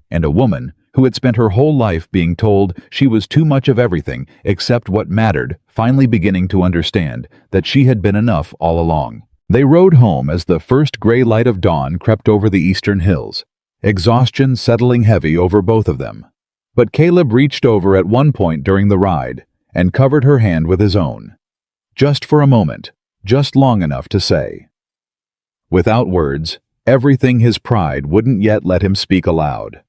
and a woman who had spent her whole life being told she was too much of everything except what mattered, finally beginning to understand that she had been enough all along. They rode home as the first gray light of dawn crept over the eastern hills, exhaustion settling heavy over both of them. But Caleb reached over at one point during the ride and covered her hand with his own. Just for a moment, just long enough to say, without words, everything his pride wouldn't yet let him speak aloud.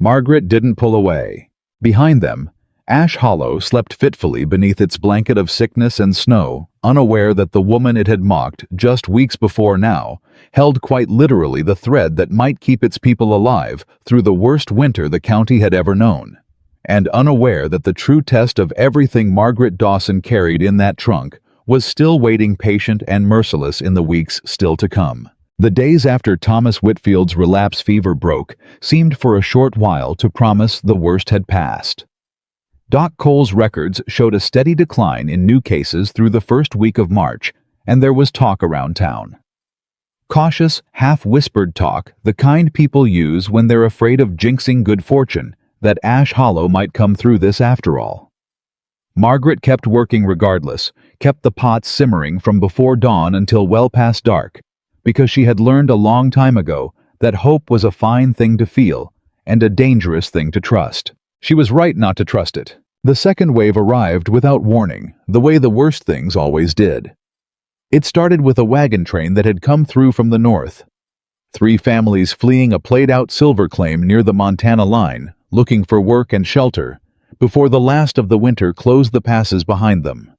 Margaret didn't pull away. Behind them, Ash Hollow slept fitfully beneath its blanket of sickness and snow, unaware that the woman it had mocked just weeks before now held quite literally the thread that might keep its people alive through the worst winter the county had ever known, and unaware that the true test of everything Margaret Dawson carried in that trunk was still waiting patient and merciless in the weeks still to come. The days after Thomas Whitfield's relapse fever broke seemed for a short while to promise the worst had passed. Doc Cole's records showed a steady decline in new cases through the first week of March, and there was talk around town. Cautious, half-whispered talk, the kind people use when they're afraid of jinxing good fortune, that Ash Hollow might come through this after all. Margaret kept working regardless, kept the pot simmering from before dawn until well past dark, because she had learned a long time ago that hope was a fine thing to feel and a dangerous thing to trust. She was right not to trust it. The second wave arrived without warning, the way the worst things always did. It started with a wagon train that had come through from the north. 3 families fleeing a played-out silver claim near the Montana line, looking for work and shelter, before the last of the winter closed the passes behind them.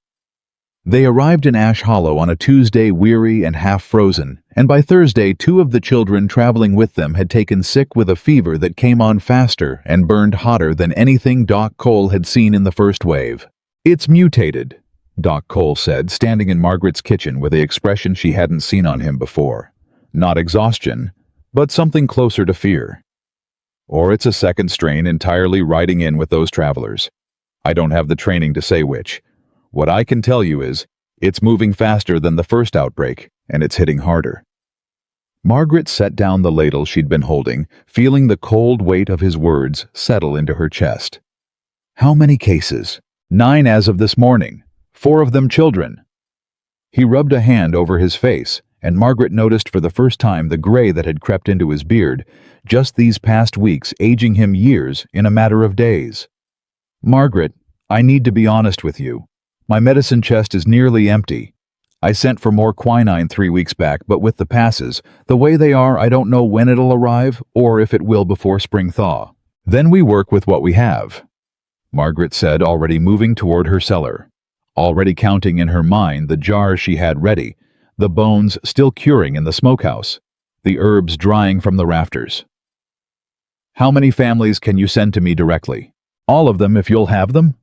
They arrived in Ash Hollow on a Tuesday, weary and half-frozen, and by Thursday 2 of the children traveling with them had taken sick with a fever that came on faster and burned hotter than anything Doc Cole had seen in the first wave. "It's mutated," Doc Cole said, standing in Margaret's kitchen with the expression she hadn't seen on him before. Not exhaustion, but something closer to fear. Or it's a second strain entirely riding in with those travelers. I don't have the training to say which. What I can tell you is, it's moving faster than the first outbreak, and it's hitting harder. Margaret set down the ladle she'd been holding, feeling the cold weight of his words settle into her chest. How many cases? 9 as of this morning. 4 of them children. He rubbed a hand over his face, and Margaret noticed for the first time the gray that had crept into his beard, just these past weeks aging him years in a matter of days. Margaret, I need to be honest with you. My medicine chest is nearly empty. I sent for more quinine 3 weeks back, but with the passes, the way they are, I don't know when it'll arrive or if it will before spring thaw. Then we work with what we have, Margaret said, already moving toward her cellar, already counting in her mind the jars she had ready, the bones still curing in the smokehouse, the herbs drying from the rafters. How many families can you send to me directly? All of them if you'll have them?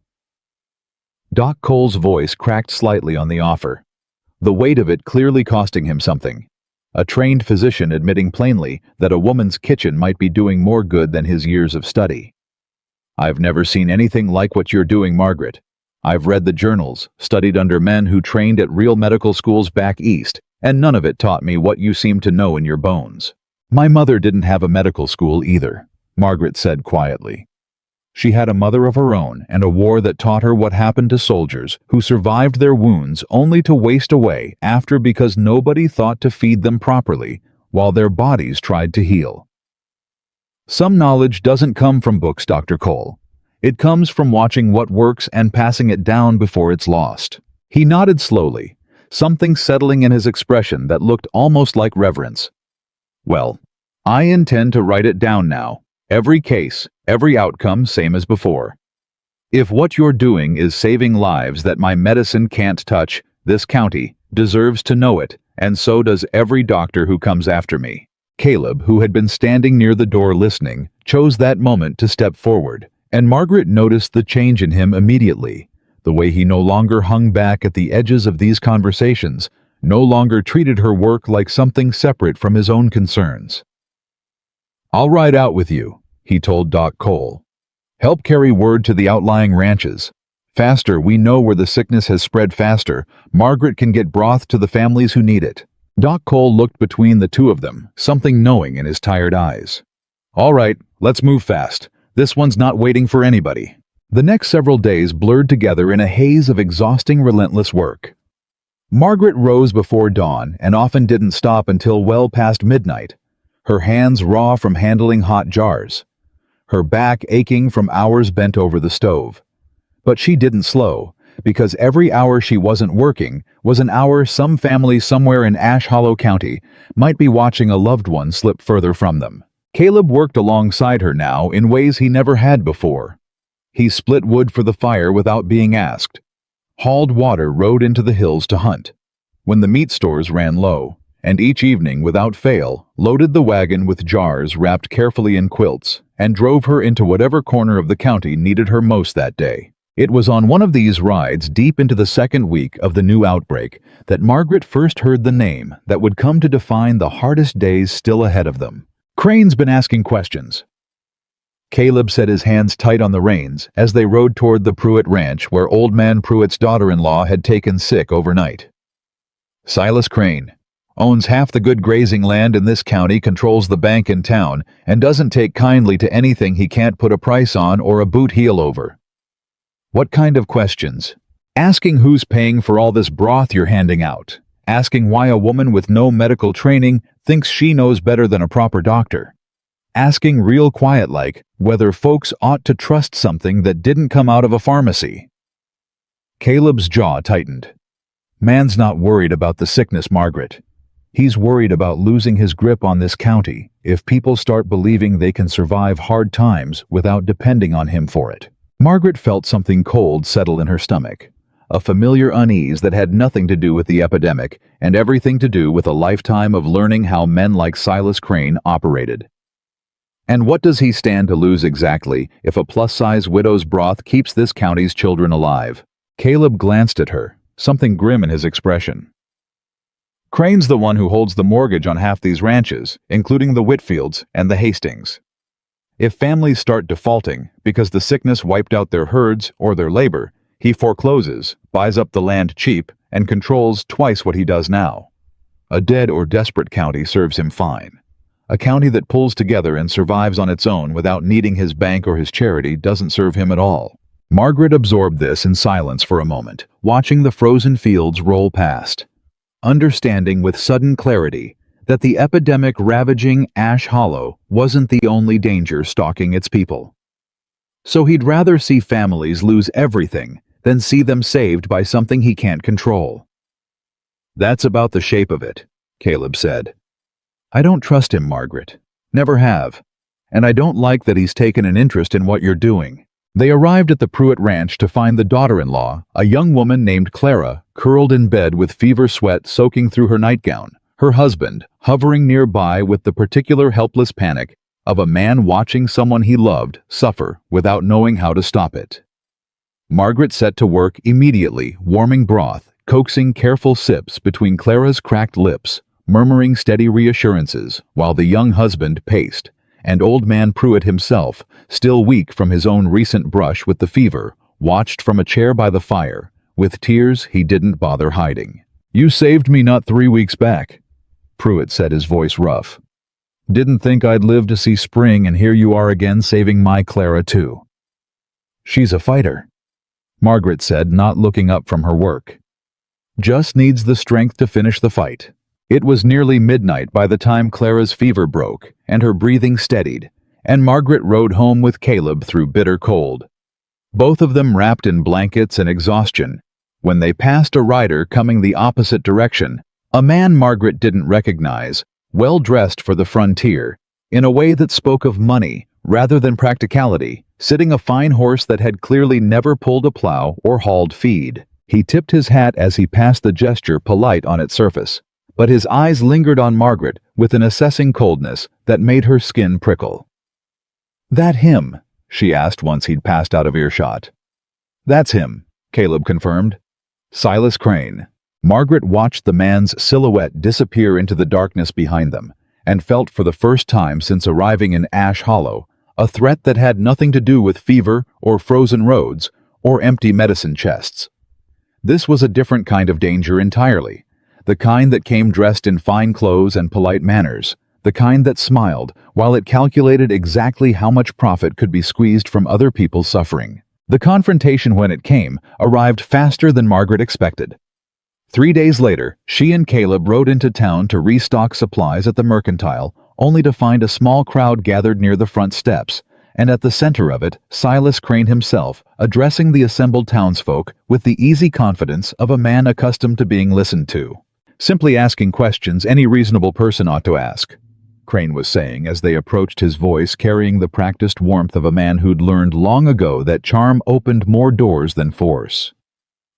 Doc Cole's voice cracked slightly on the offer, the weight of it clearly costing him something. A trained physician admitting plainly that a woman's kitchen might be doing more good than his years of study. I've never seen anything like what you're doing, Margaret. I've read the journals, studied under men who trained at real medical schools back east, and none of it taught me what you seem to know in your bones. My mother didn't have a medical school either, Margaret said quietly. She had a mother of her own and a war that taught her what happened to soldiers who survived their wounds only to waste away after because nobody thought to feed them properly while their bodies tried to heal. Some knowledge doesn't come from books, Dr. Cole. It comes from watching what works and passing it down before it's lost. He nodded slowly, something settling in his expression that looked almost like reverence. Well, I intend to write it down now. Every case, every outcome, same as before. If what you're doing is saving lives that my medicine can't touch, this county deserves to know it, and so does every doctor who comes after me. Caleb, who had been standing near the door listening, chose that moment to step forward, and Margaret noticed the change in him immediately, the way he no longer hung back at the edges of these conversations, no longer treated her work like something separate from his own concerns. I'll ride out with you, he told Doc Cole. Help carry word to the outlying ranches. Faster we know where the sickness has spread faster, Margaret can get broth to the families who need it. Doc Cole looked between the two of them, something knowing in his tired eyes. All right, let's move fast. This one's not waiting for anybody. The next several days blurred together in a haze of exhausting, relentless work. Margaret rose before dawn and often didn't stop until well past midnight, her hands raw from handling hot jars, her back aching from hours bent over the stove. But she didn't slow, because every hour she wasn't working was an hour some family somewhere in Ash Hollow County might be watching a loved one slip further from them. Caleb worked alongside her now in ways he never had before. He split wood for the fire without being asked, hauled water, rode into the hills to hunt when the meat stores ran low, and each evening, without fail, loaded the wagon with jars wrapped carefully in quilts and drove her into whatever corner of the county needed her most that day. It was on one of these rides, deep into the second week of the new outbreak, that Margaret first heard the name that would come to define the hardest days still ahead of them. Crane's been asking questions. Caleb set his hands tight on the reins as they rode toward the Pruitt Ranch, where Old Man Pruitt's daughter-in-law had taken sick overnight. Silas Crane owns half the good grazing land in this county, controls the bank in town, and doesn't take kindly to anything he can't put a price on or a boot heel over. What kind of questions? Asking who's paying for all this broth you're handing out. Asking why a woman with no medical training thinks she knows better than a proper doctor. Asking real quiet like whether folks ought to trust something that didn't come out of a pharmacy. Caleb's jaw tightened. Man's not worried about the sickness, Margaret. He's worried about losing his grip on this county if people start believing they can survive hard times without depending on him for it. Margaret felt something cold settle in her stomach, a familiar unease that had nothing to do with the epidemic and everything to do with a lifetime of learning how men like Silas Crane operated. And what does he stand to lose exactly if a plus-size widow's broth keeps this county's children alive? Caleb glanced at her, something grim in his expression. Crane's the one who holds the mortgage on half these ranches, including the Whitfields and the Hastings. If families start defaulting because the sickness wiped out their herds or their labor, he forecloses, buys up the land cheap, and controls twice what he does now. A dead or desperate county serves him fine. A county that pulls together and survives on its own without needing his bank or his charity doesn't serve him at all. Margaret absorbed this in silence for a moment, watching the frozen fields roll past, understanding with sudden clarity that the epidemic ravaging Ash Hollow wasn't the only danger stalking its people. So he'd rather see families lose everything than see them saved by something he can't control. "That's about the shape of it," Caleb said. "I don't trust him, Margaret. Never have. And I don't like that he's taken an interest in what you're doing." They arrived at the Pruitt Ranch to find the daughter-in-law, a young woman named Clara, curled in bed with fever sweat soaking through her nightgown, her husband hovering nearby with the particular helpless panic of a man watching someone he loved suffer without knowing how to stop it. Margaret set to work immediately, warming broth, coaxing careful sips between Clara's cracked lips, murmuring steady reassurances while the young husband paced, and old man Pruitt himself, still weak from his own recent brush with the fever, watched from a chair by the fire, with tears he didn't bother hiding. "You saved me not 3 weeks back," Pruitt said, his voice rough. "Didn't think I'd live to see spring, and here you are again saving my Clara too." "She's a fighter," Margaret said, not looking up from her work. "Just needs the strength to finish the fight." It was nearly midnight by the time Clara's fever broke and her breathing steadied, and Margaret rode home with Caleb through bitter cold. Both of them wrapped in blankets and exhaustion. When they passed a rider coming the opposite direction, a man Margaret didn't recognize, well-dressed for the frontier, in a way that spoke of money rather than practicality, sitting a fine horse that had clearly never pulled a plow or hauled feed. He tipped his hat as he passed, the gesture polite on its surface, but his eyes lingered on Margaret with an assessing coldness that made her skin prickle. "That him?" she asked once he'd passed out of earshot. "That's him," Caleb confirmed. "Silas Crane." Margaret watched the man's silhouette disappear into the darkness behind them, and felt for the first time since arriving in Ash Hollow a threat that had nothing to do with fever or frozen roads or empty medicine chests. This was a different kind of danger entirely. The kind that came dressed in fine clothes and polite manners, the kind that smiled while it calculated exactly how much profit could be squeezed from other people's suffering. The confrontation, when it came, arrived faster than Margaret expected. 3 days later, she and Caleb rode into town to restock supplies at the Mercantile, only to find a small crowd gathered near the front steps, and at the center of it, Silas Crane himself, addressing the assembled townsfolk with the easy confidence of a man accustomed to being listened to. "Simply asking questions any reasonable person ought to ask," Crane was saying as they approached, his voice carrying the practiced warmth of a man who'd learned long ago that charm opened more doors than force.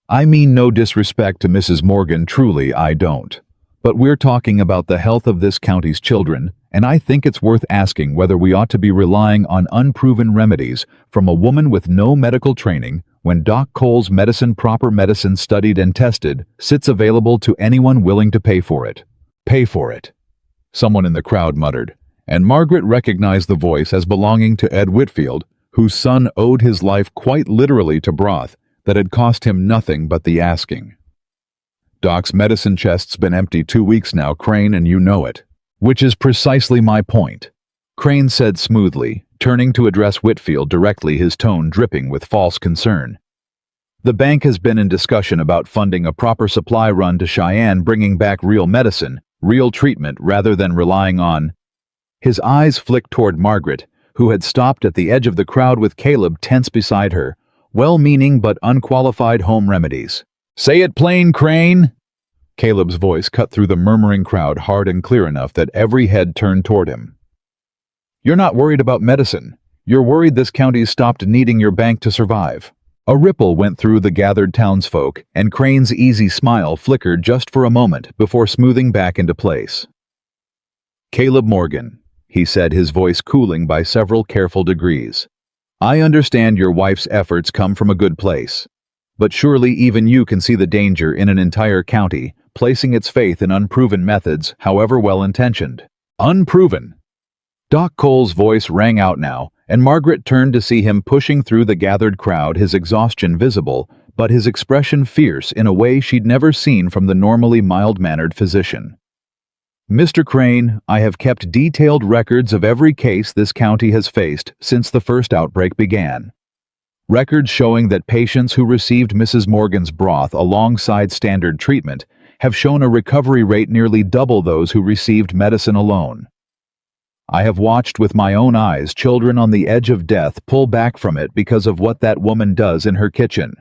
"I mean no disrespect to Mrs. Morgan, truly I don't. But we're talking about the health of this county's children, and I think it's worth asking whether we ought to be relying on unproven remedies from a woman with no medical training when Doc Cole's medicine, proper medicine studied and tested, sits available to anyone willing to pay for it." "Pay for it," someone in the crowd muttered, and Margaret recognized the voice as belonging to Ed Whitfield, whose son owed his life quite literally to broth that had cost him nothing but the asking. "Doc's medicine chest's been empty 2 weeks now, Crane, and you know it." "Which is precisely my point," Crane said smoothly, turning to address Whitfield directly, his tone dripping with false concern. "The bank has been in discussion about funding a proper supply run to Cheyenne, bringing back real medicine, real treatment, rather than relying on—" His eyes flicked toward Margaret, who had stopped at the edge of the crowd with Caleb tense beside her, well-meaning but unqualified home remedies. "Say it plain, Crane!" Caleb's voice cut through the murmuring crowd hard and clear enough that every head turned toward him. "You're not worried about medicine. You're worried this county's stopped needing your bank to survive." A ripple went through the gathered townsfolk, and Crane's easy smile flickered just for a moment before smoothing back into place. "Caleb Morgan," he said, his voice cooling by several careful degrees. "I understand your wife's efforts come from a good place. But surely even you can see the danger in an entire county placing its faith in unproven methods, however well-intentioned." "Unproven!" Doc Cole's voice rang out now, and Margaret turned to see him pushing through the gathered crowd, his exhaustion visible, but his expression fierce in a way she'd never seen from the normally mild-mannered physician. Mr. Crane, I have kept detailed records of every case this county has faced since the first outbreak began. Records showing that patients who received Mrs. Morgan's broth alongside standard treatment have shown a recovery rate nearly double those who received medicine alone. I have watched with my own eyes children on the edge of death pull back from it because of what that woman does in her kitchen.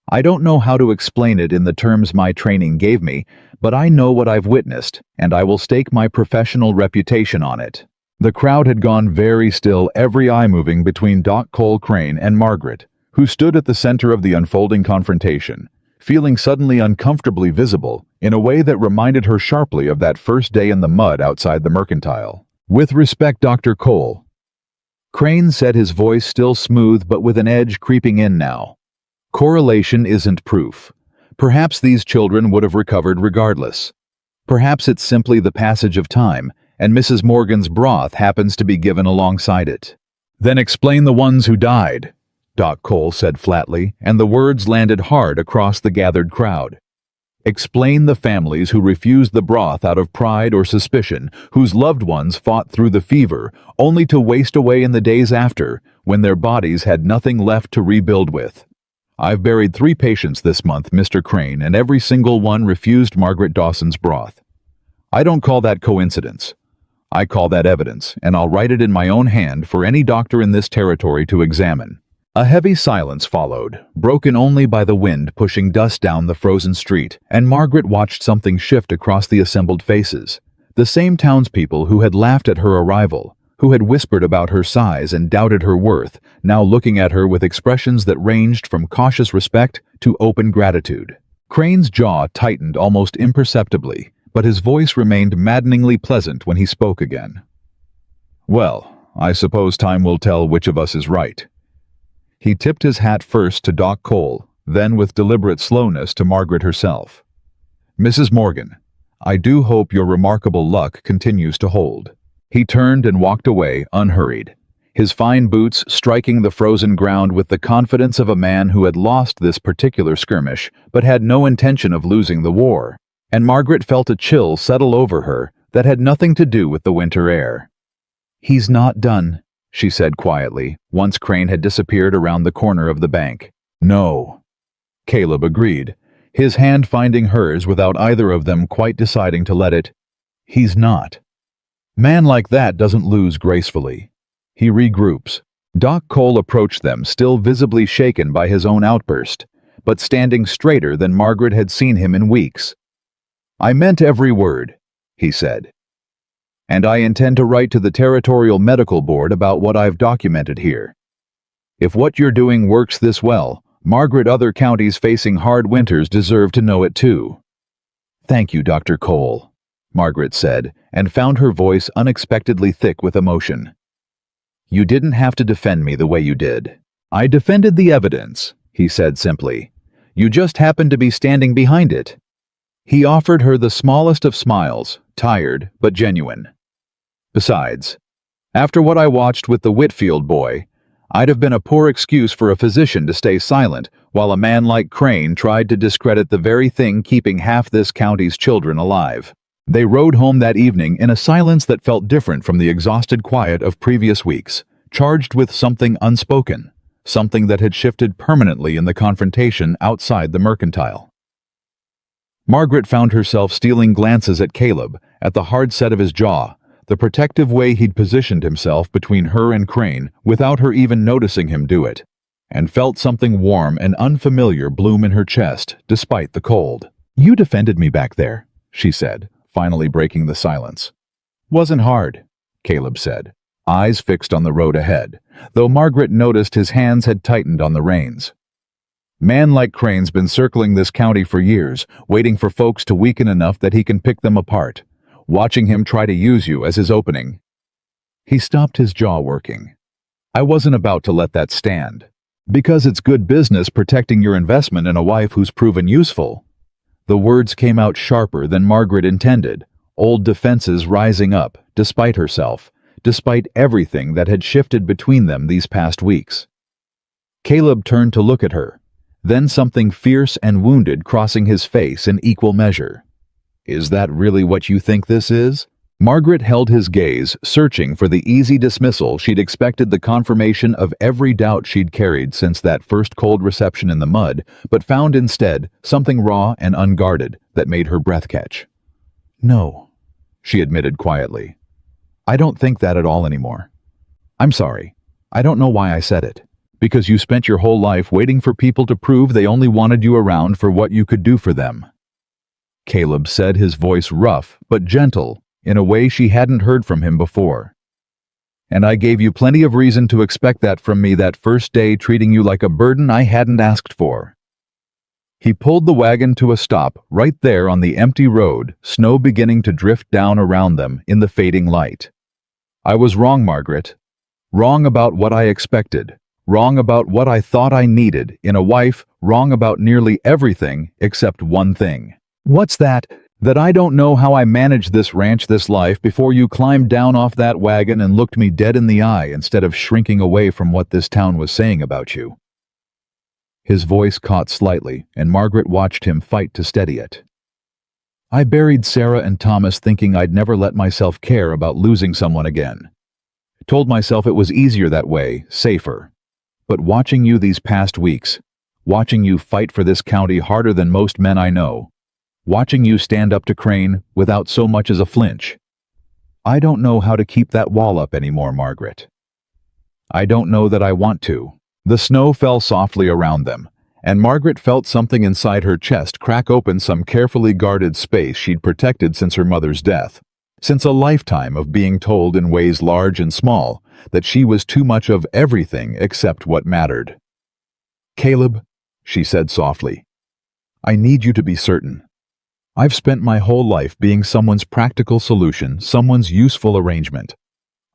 I don't know how to explain it in the terms my training gave me, but I know what I've witnessed, and I will stake my professional reputation on it. The crowd had gone very still, every eye moving between Doc Cole Crane and Margaret, who stood at the center of the unfolding confrontation, feeling suddenly uncomfortably visible in a way that reminded her sharply of that first day in the mud outside the mercantile. With respect, Dr. Cole. Crane said, his voice still smooth but with an edge creeping in now. Correlation isn't proof. Perhaps these children would have recovered regardless. Perhaps it's simply the passage of time, and Mrs. Morgan's broth happens to be given alongside it. Then explain the ones who died, Doc Cole said flatly, and the words landed hard across the gathered crowd. Explain the families who refused the broth out of pride or suspicion, whose loved ones fought through the fever, only to waste away in the days after, when their bodies had nothing left to rebuild with. I've buried 3 patients this month, Mr. Crane, and every single one refused Margaret Dawson's broth. I don't call that coincidence. I call that evidence, and I'll write it in my own hand for any doctor in this territory to examine. A heavy silence followed, broken only by the wind pushing dust down the frozen street, and Margaret watched something shift across the assembled faces. The same townspeople who had laughed at her arrival, who had whispered about her size and doubted her worth, now looking at her with expressions that ranged from cautious respect to open gratitude. Crane's jaw tightened almost imperceptibly, but his voice remained maddeningly pleasant when he spoke again. Well, I suppose time will tell which of us is right. He tipped his hat first to Doc Cole, then with deliberate slowness to Margaret herself. Mrs. Morgan, I do hope your remarkable luck continues to hold. He turned and walked away, unhurried, his fine boots striking the frozen ground with the confidence of a man who had lost this particular skirmish, but had no intention of losing the war. And Margaret felt a chill settle over her that had nothing to do with the winter air. He's not done, she said quietly, once Crane had disappeared around the corner of the bank. No, Caleb agreed, his hand finding hers without either of them quite deciding to let it. He's not. Man like that doesn't lose gracefully. He regroups. Doc Cole approached them, still visibly shaken by his own outburst, but standing straighter than Margaret had seen him in weeks. I meant every word, he said. And I intend to write to the Territorial Medical Board about what I've documented here. If what you're doing works this well, Margaret, other counties facing hard winters deserve to know it too. Thank you, Dr. Cole, Margaret said, and found her voice unexpectedly thick with emotion. You didn't have to defend me the way you did. I defended the evidence, he said simply. You just happened to be standing behind it. He offered her the smallest of smiles, tired but genuine. Besides, after what I watched with the Whitfield boy, I'd have been a poor excuse for a physician to stay silent while a man like Crane tried to discredit the very thing keeping half this county's children alive. They rode home that evening in a silence that felt different from the exhausted quiet of previous weeks, charged with something unspoken, something that had shifted permanently in the confrontation outside the mercantile. Margaret found herself stealing glances at Caleb, at the hard set of his jaw, the protective way he'd positioned himself between her and Crane without her even noticing him do it, and felt something warm and unfamiliar bloom in her chest, despite the cold. You defended me back there, she said, finally breaking the silence. Wasn't hard, Caleb said, eyes fixed on the road ahead, though Margaret noticed his hands had tightened on the reins. Man like Crane's been circling this county for years, waiting for folks to weaken enough that he can pick them apart, watching him try to use you as his opening. He stopped, his jaw working. I wasn't about to let that stand. Because it's good business protecting your investment in a wife who's proven useful. The words came out sharper than Margaret intended, old defenses rising up, despite herself, despite everything that had shifted between them these past weeks. Caleb turned to look at her, then something fierce and wounded crossing his face in equal measure. Is that really what you think this is? Margaret held his gaze, searching for the easy dismissal she'd expected, the confirmation of every doubt she'd carried since that first cold reception in the mud, but found instead something raw and unguarded that made her breath catch. "No," she admitted quietly. "I don't think that at all anymore. I'm sorry. I don't know why I said it. Because you spent your whole life waiting for people to prove they only wanted you around for what you could do for them." Caleb said, his voice rough but gentle, in a way she hadn't heard from him before. "And I gave you plenty of reason to expect that from me that first day, treating you like a burden I hadn't asked for." He pulled the wagon to a stop right there on the empty road, snow beginning to drift down around them in the fading light. "I was wrong, Margaret. Wrong about what I expected. Wrong about what I thought I needed in a wife. Wrong about nearly everything except one thing." "What's that?" "That I don't know how I managed this ranch, this life, before you climbed down off that wagon and looked me dead in the eye instead of shrinking away from what this town was saying about you." His voice caught slightly, and Margaret watched him fight to steady it. "I buried Sarah and Thomas thinking I'd never let myself care about losing someone again. Told myself it was easier that way, safer. But watching you these past weeks, watching you fight for this county harder than most men I know, watching you stand up to Crane without so much as a flinch, I don't know how to keep that wall up anymore, Margaret. I don't know that I want to." The snow fell softly around them, and Margaret felt something inside her chest crack open, some carefully guarded space she'd protected since her mother's death, since a lifetime of being told in ways large and small that she was too much of everything except what mattered. "Caleb," she said softly, "I need you to be certain. I've spent my whole life being someone's practical solution, someone's useful arrangement.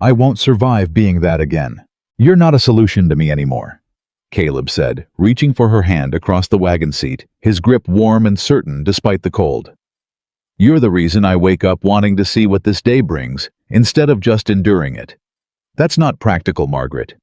I won't survive being that again." "You're not a solution to me anymore," Caleb said, reaching for her hand across the wagon seat, his grip warm and certain despite the cold. "You're the reason I wake up wanting to see what this day brings, instead of just enduring it. That's not practical, Margaret.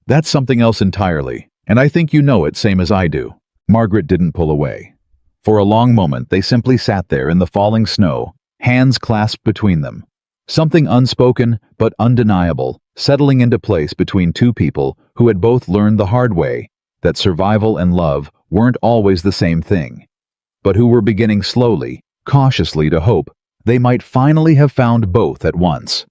That's something else entirely, and I think you know it same as I do." Margaret didn't pull away. For a long moment they simply sat there in the falling snow, hands clasped between them. Something unspoken but undeniable settling into place between two people who had both learned the hard way that survival and love weren't always the same thing, but who were beginning slowly, cautiously to hope they might finally have found both at once.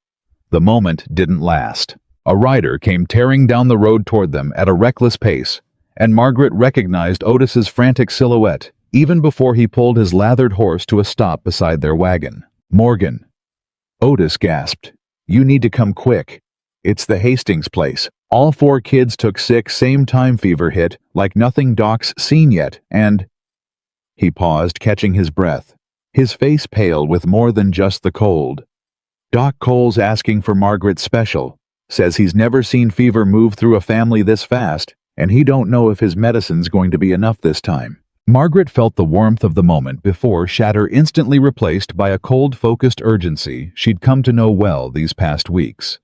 The moment didn't last. A rider came tearing down the road toward them at a reckless pace, and Margaret recognized Otis's frantic silhouette even before he pulled his lathered horse to a stop beside their wagon. "Morgan," Otis gasped. "You need to come quick. It's the Hastings place. All 4 kids took sick, same time fever hit, like nothing Doc's seen yet, and—" He paused, catching his breath, his face pale with more than just the cold. "Doc Cole's asking for Margaret's special. Says he's never seen fever move through a family this fast, and he don't know if his medicine's going to be enough this time." Margaret felt the warmth of the moment before shatter, instantly replaced by a cold, focused urgency she'd come to know well these past weeks.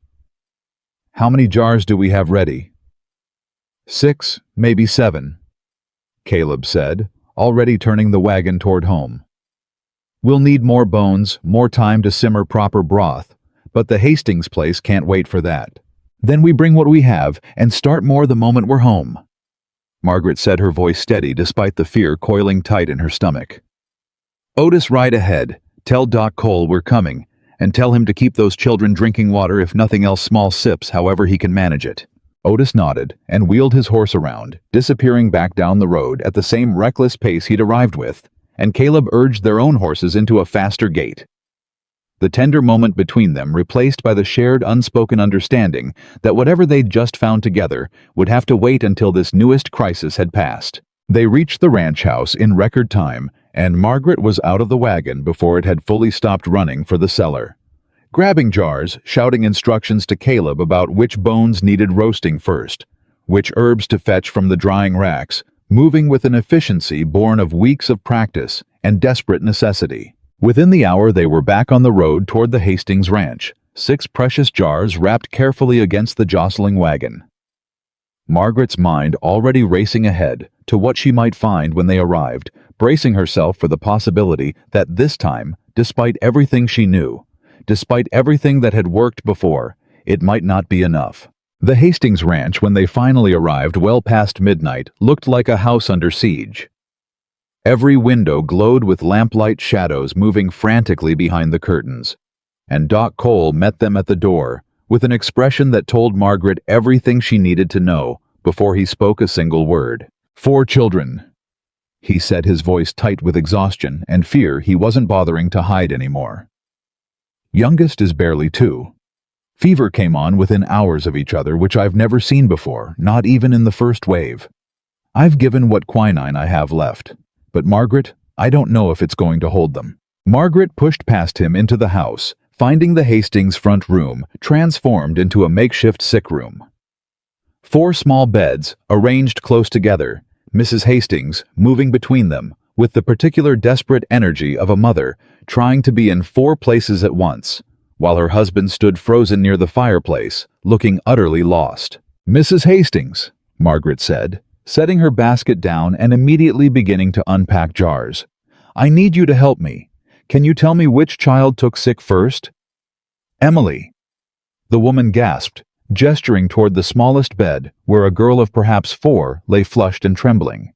"How many jars do we have ready?" 6, maybe 7, Caleb said, already turning the wagon toward home. "We'll need more bones, more time to simmer proper broth, but the Hastings place can't wait for that. Then we bring what we have and start more the moment we're home." Margaret said, her voice steady despite the fear coiling tight in her stomach. "Otis, ride ahead. Tell Doc Cole we're coming, and tell him to keep those children drinking water, if nothing else, small sips, however he can manage it." Otis nodded and wheeled his horse around, disappearing back down the road at the same reckless pace he'd arrived with, and Caleb urged their own horses into a faster gait. The tender moment between them replaced by the shared unspoken understanding that whatever they'd just found together would have to wait until this newest crisis had passed. They reached the ranch house in record time, and Margaret was out of the wagon before it had fully stopped running for the cellar. Grabbing jars, shouting instructions to Caleb about which bones needed roasting first, which herbs to fetch from the drying racks, moving with an efficiency born of weeks of practice and desperate necessity. Within the hour they were back on the road toward the Hastings ranch, 6 precious jars wrapped carefully against the jostling wagon. Margaret's mind already racing ahead to what she might find when they arrived, bracing herself for the possibility that this time Despite everything she knew, despite everything that had worked before, it might not be enough. The Hastings ranch, when they finally arrived well past midnight, looked like a house under siege. Every window glowed with lamplight shadows moving frantically behind the curtains, and Doc Cole met them at the door with an expression that told Margaret everything she needed to know before he spoke a single word. 4 children, he said, his voice tight with exhaustion and fear he wasn't bothering to hide anymore. Youngest is barely 2. Fever came on within hours of each other, which I've never seen before, not even in the first wave. I've given what quinine I have left, but Margaret, I don't know if it's going to hold them. Margaret pushed past him into the house, finding the Hastings front room transformed into a makeshift sick room. 4 small beds, arranged close together, Mrs. Hastings moving between them, with the particular desperate energy of a mother trying to be in 4 places at once, while her husband stood frozen near the fireplace, looking utterly lost. "Mrs. Hastings," Margaret said, setting her basket down and immediately beginning to unpack jars. "I need you to help me. Can you tell me which child took sick first?" "Emily," the woman gasped, gesturing toward the smallest bed, where a girl of perhaps 4 lay flushed and trembling.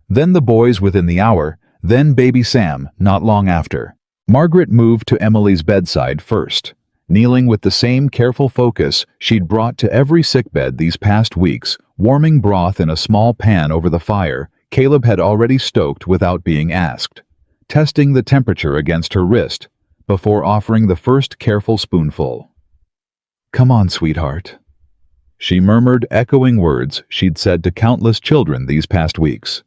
Then the boys within the hour, then baby Sam not long after. Margaret moved to Emily's bedside first, kneeling with the same careful focus she'd brought to every sickbed these past weeks, warming broth in a small pan over the fire Caleb had already stoked without being asked, testing the temperature against her wrist before offering the first careful spoonful. "Come on, sweetheart," she murmured, echoing words she'd said to countless children these past weeks.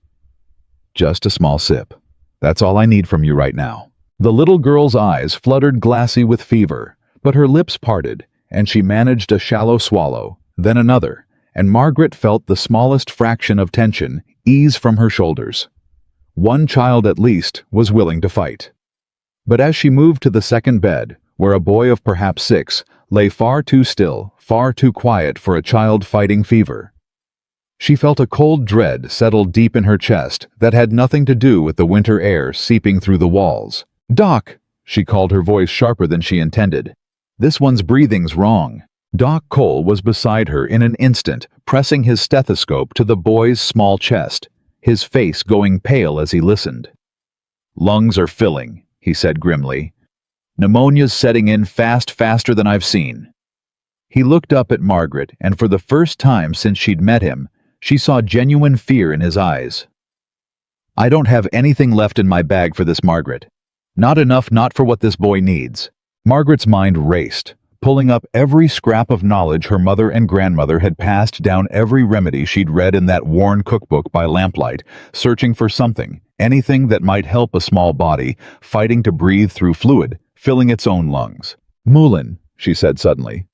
"Just a small sip. That's all I need from you right now." The little girl's eyes fluttered glassy with fever, but her lips parted, and she managed a shallow swallow, then another, and Margaret felt the smallest fraction of tension ease from her shoulders. One child at least was willing to fight. But as she moved to the second bed, where a boy of perhaps 6 lay far too still, far too quiet for a child fighting fever, she felt a cold dread settle deep in her chest that had nothing to do with the winter air seeping through the walls. "Doc," she called, her voice sharper than she intended. "This one's breathing's wrong." Doc Cole was beside her in an instant, pressing his stethoscope to the boy's small chest, his face going pale as he listened. "Lungs are filling," he said grimly. "Pneumonia's setting in faster than I've seen." He looked up at Margaret, and for the first time since she'd met him, she saw genuine fear in his eyes. "I don't have anything left in my bag for this, Margaret. Not enough, not for what this boy needs." Margaret's mind raced, pulling up every scrap of knowledge her mother and grandmother had passed down, every remedy she'd read in that worn cookbook by lamplight, searching for something, anything that might help a small body, fighting to breathe through fluid, filling its own lungs. "Mullein," she said suddenly.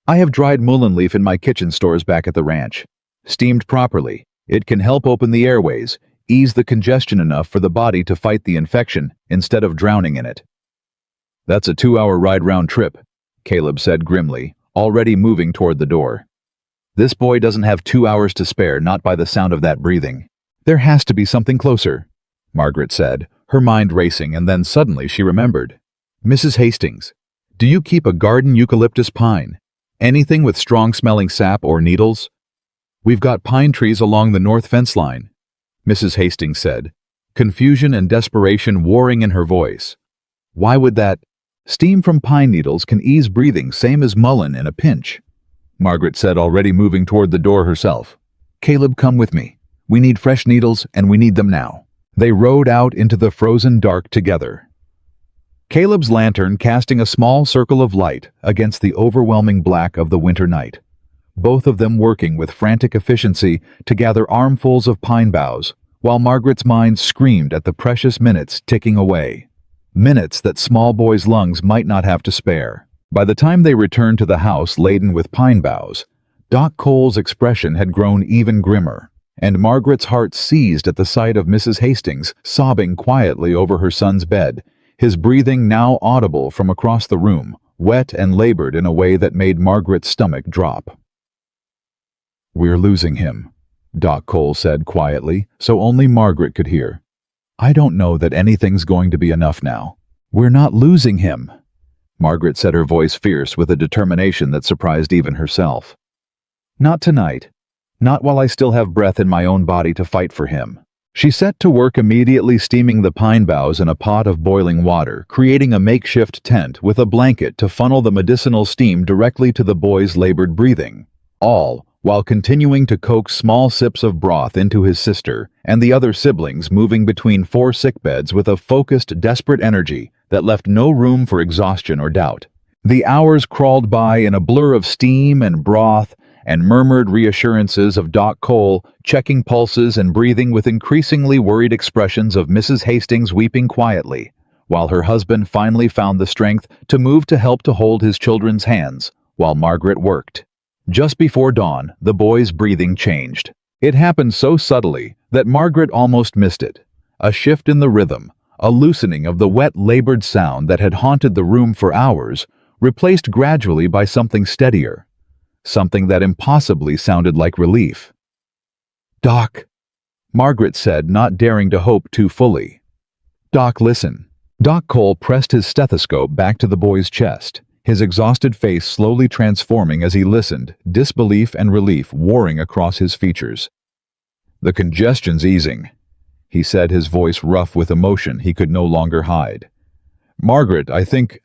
"I have dried mullein leaf in my kitchen stores back at the ranch. Steamed properly, it can help open the airways, ease the congestion enough for the body to fight the infection instead of drowning in it." "That's a 2-hour ride round trip," Caleb said grimly, already moving toward the door. "This boy doesn't have 2 hours to spare, not by the sound of that breathing." "There has to be something closer," Margaret said, her mind racing, and then suddenly she remembered. "Mrs. Hastings, do you keep a garden eucalyptus pine? Anything with strong-smelling sap or needles?" "We've got pine trees along the north fence line," Mrs. Hastings said, confusion and desperation warring in her voice. "Why would that—" "Steam from pine needles can ease breathing, same as mullein in a pinch," Margaret said, already moving toward the door herself. "Caleb, come with me. We need fresh needles, and we need them now." They rode out into the frozen dark together, Caleb's lantern casting a small circle of light against the overwhelming black of the winter night, both of them working with frantic efficiency to gather armfuls of pine boughs, while Margaret's mind screamed at the precious minutes ticking away. Minutes that small boy's lungs might not have to spare. By the time they returned to the house laden with pine boughs, Doc Cole's expression had grown even grimmer, and Margaret's heart seized at the sight of Mrs. Hastings sobbing quietly over her son's bed, his breathing now audible from across the room, wet and labored in a way that made Margaret's stomach drop. "We're losing him," Doc Cole said quietly, so only Margaret could hear. "I don't know that anything's going to be enough now. "We're not losing him," Margaret said, her voice fierce with a determination that surprised even herself. "Not tonight. Not while I still have breath in my own body to fight for him." She set to work immediately steaming the pine boughs in a pot of boiling water, creating a makeshift tent with a blanket to funnel the medicinal steam directly to the boy's labored breathing, all while continuing to coax small sips of broth into his sister and the other siblings, moving between 4 sickbeds with a focused, desperate energy that left no room for exhaustion or doubt. The hours crawled by in a blur of steam and broth and murmured reassurances of Doc Cole checking pulses and breathing with increasingly worried expressions of Mrs. Hastings weeping quietly, while her husband finally found the strength to move to help to hold his children's hands while Margaret worked. Just before dawn, the boy's breathing changed. It happened so subtly that Margaret almost missed it. A shift in the rhythm, a loosening of the wet, labored sound that had haunted the room for hours, replaced gradually by something steadier, something that impossibly sounded like relief. "Doc," Margaret said, not daring to hope too fully. "Doc, listen." Doc Cole pressed his stethoscope back to the boy's chest, his exhausted face slowly transforming as he listened, disbelief and relief warring across his features. "The congestion's easing," he said, his voice rough with emotion he could no longer hide. "Margaret, I think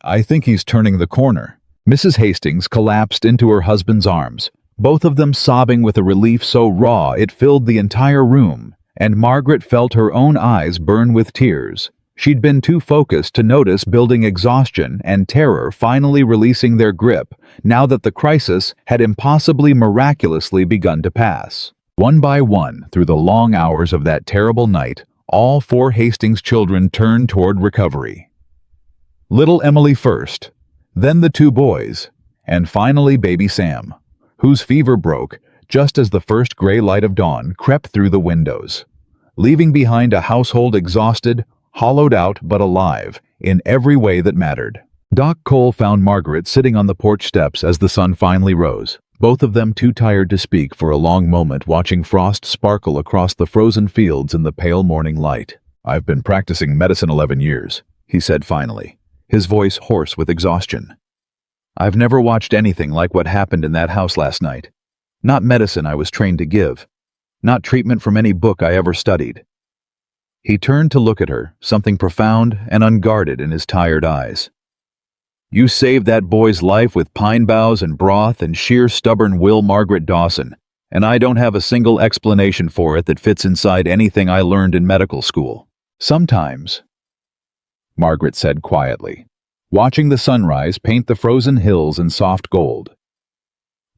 he's turning the corner." Mrs. Hastings collapsed into her husband's arms, both of them sobbing with a relief so raw it filled the entire room, and Margaret felt her own eyes burn with tears. She'd been too focused to notice building exhaustion and terror finally releasing their grip now that the crisis had impossibly miraculously begun to pass. One by one, through the long hours of that terrible night, all 4 Hastings children turned toward recovery. Little Emily first, then the 2 boys, and finally baby Sam, whose fever broke just as the first gray light of dawn crept through the windows, leaving behind a household exhausted, hollowed out but alive in every way that mattered. Doc Cole found Margaret sitting on the porch steps as the sun finally rose, both of them too tired to speak for a long moment, watching frost sparkle across the frozen fields in the pale morning light. "I've been practicing medicine 11 years, he said finally, his voice hoarse with exhaustion. "I've never watched anything like what happened in that house last night. Not medicine I was trained to give. Not treatment from any book I ever studied." He turned to look at her, something profound and unguarded in his tired eyes. "You saved that boy's life with pine boughs and broth and sheer stubborn will, Margaret Dawson, and I don't have a single explanation for it that fits inside anything I learned in medical school. Sometimes," Margaret said quietly, watching the sunrise paint the frozen hills in soft gold,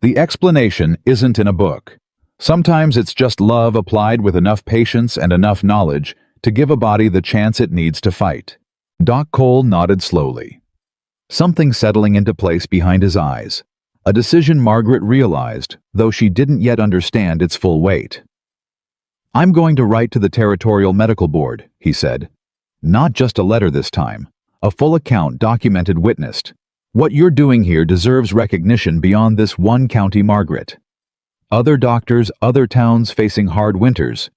"the explanation isn't in a book. Sometimes it's just love applied with enough patience and enough knowledge to give a body the chance it needs to fight." Doc Cole nodded slowly, something settling into place behind his eyes, a decision Margaret realized, though she didn't yet understand its full weight. "I'm going to write to the Territorial Medical Board," he said. "Not just a letter this time, a full account documented witnessed. What you're doing here deserves recognition beyond this one county, Margaret. Other doctors, other towns facing hard winters,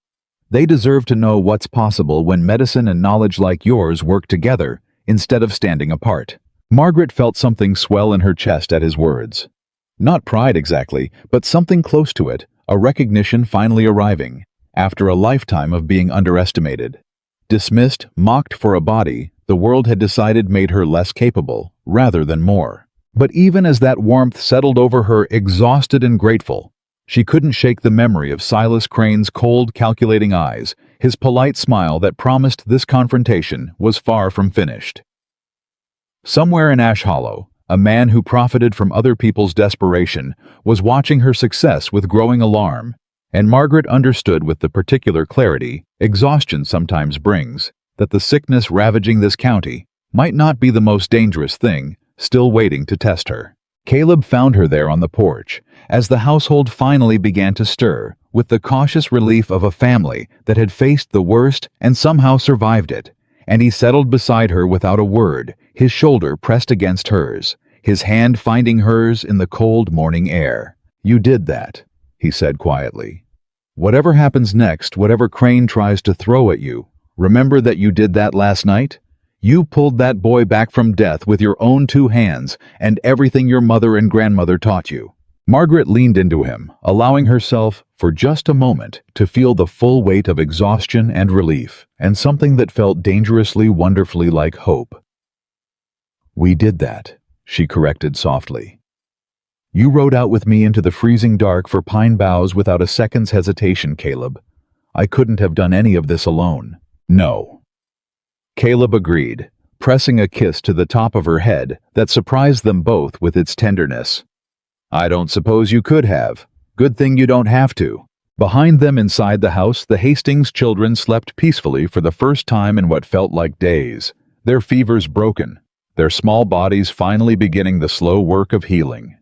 they deserve to know what's possible when medicine and knowledge like yours work together instead of standing apart." Margaret felt something swell in her chest at his words. Not pride exactly, but something close to it, a recognition finally arriving, after a lifetime of being underestimated. Dismissed, mocked for a body the world had decided made her less capable, rather than more. But even as that warmth settled over her, exhausted and grateful, she couldn't shake the memory of Silas Crane's cold, calculating eyes, his polite smile that promised this confrontation was far from finished. Somewhere in Ash Hollow, a man who profited from other people's desperation was watching her success with growing alarm, and Margaret understood with the particular clarity exhaustion sometimes brings that the sickness ravaging this county might not be the most dangerous thing still waiting to test her. Caleb found her there on the porch, as the household finally began to stir, with the cautious relief of a family that had faced the worst and somehow survived it, and he settled beside her without a word, his shoulder pressed against hers, his hand finding hers in the cold morning air. "You did that," he said quietly. "Whatever happens next, whatever Crane tries to throw at you, remember that you did that last night? You pulled that boy back from death with your own two hands and everything your mother and grandmother taught you." Margaret leaned into him, allowing herself, for just a moment, to feel the full weight of exhaustion and relief, and something that felt dangerously, wonderfully like hope. "We did that," she corrected softly. "You rode out with me into the freezing dark for pine boughs without a second's hesitation, Caleb. I couldn't have done any of this alone." "No." Caleb agreed, pressing a kiss to the top of her head that surprised them both with its tenderness. "I don't suppose you could have. Good thing you don't have to." Behind them inside the house, the Hastings children slept peacefully for the first time in what felt like days, their fevers broken, their small bodies finally beginning the slow work of healing.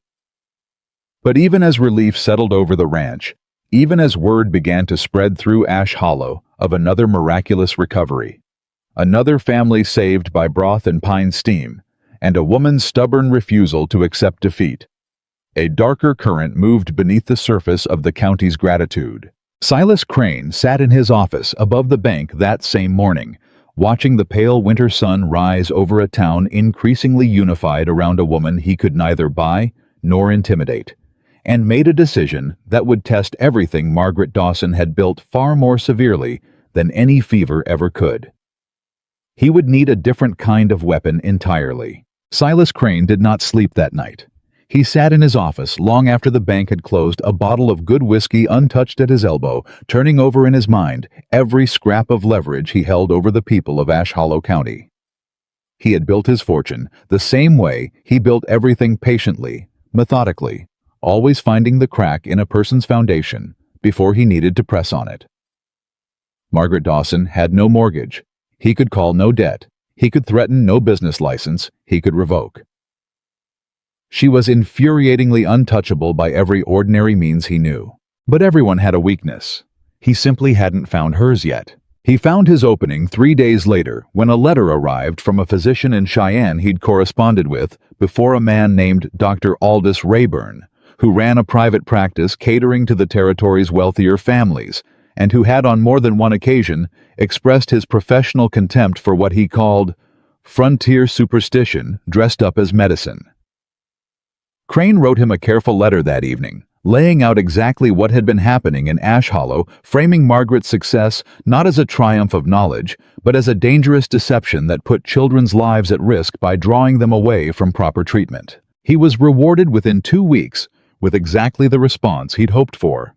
But even as relief settled over the ranch, even as word began to spread through Ash Hollow of another miraculous recovery, another family saved by broth and pine steam, and a woman's stubborn refusal to accept defeat, a darker current moved beneath the surface of the county's gratitude. Silas Crane sat in his office above the bank that same morning, watching the pale winter sun rise over a town increasingly unified around a woman he could neither buy nor intimidate, and made a decision that would test everything Margaret Dawson had built far more severely than any fever ever could. He would need a different kind of weapon entirely. Silas Crane did not sleep that night. He sat in his office long after the bank had closed, a bottle of good whiskey untouched at his elbow, turning over in his mind every scrap of leverage he held over the people of Ash Hollow County. He had built his fortune the same way he built everything, patiently, methodically, always finding the crack in a person's foundation before he needed to press on it. Margaret Dawson had no mortgage. He could call no debt. He could threaten no business license. He could revoke. She was infuriatingly untouchable by every ordinary means he knew. But everyone had a weakness. He simply hadn't found hers yet. He found his opening 3 days later when a letter arrived from a physician in Cheyenne he'd corresponded with before, a man named Dr. Aldous Rayburn, who ran a private practice catering to the territory's wealthier families, and who had on more than one occasion expressed his professional contempt for what he called frontier superstition dressed up as medicine. Crane wrote him a careful letter that evening, laying out exactly what had been happening in Ash Hollow, framing Margaret's success not as a triumph of knowledge, but as a dangerous deception that put children's lives at risk by drawing them away from proper treatment. He was rewarded within 2 weeks with exactly the response he'd hoped for.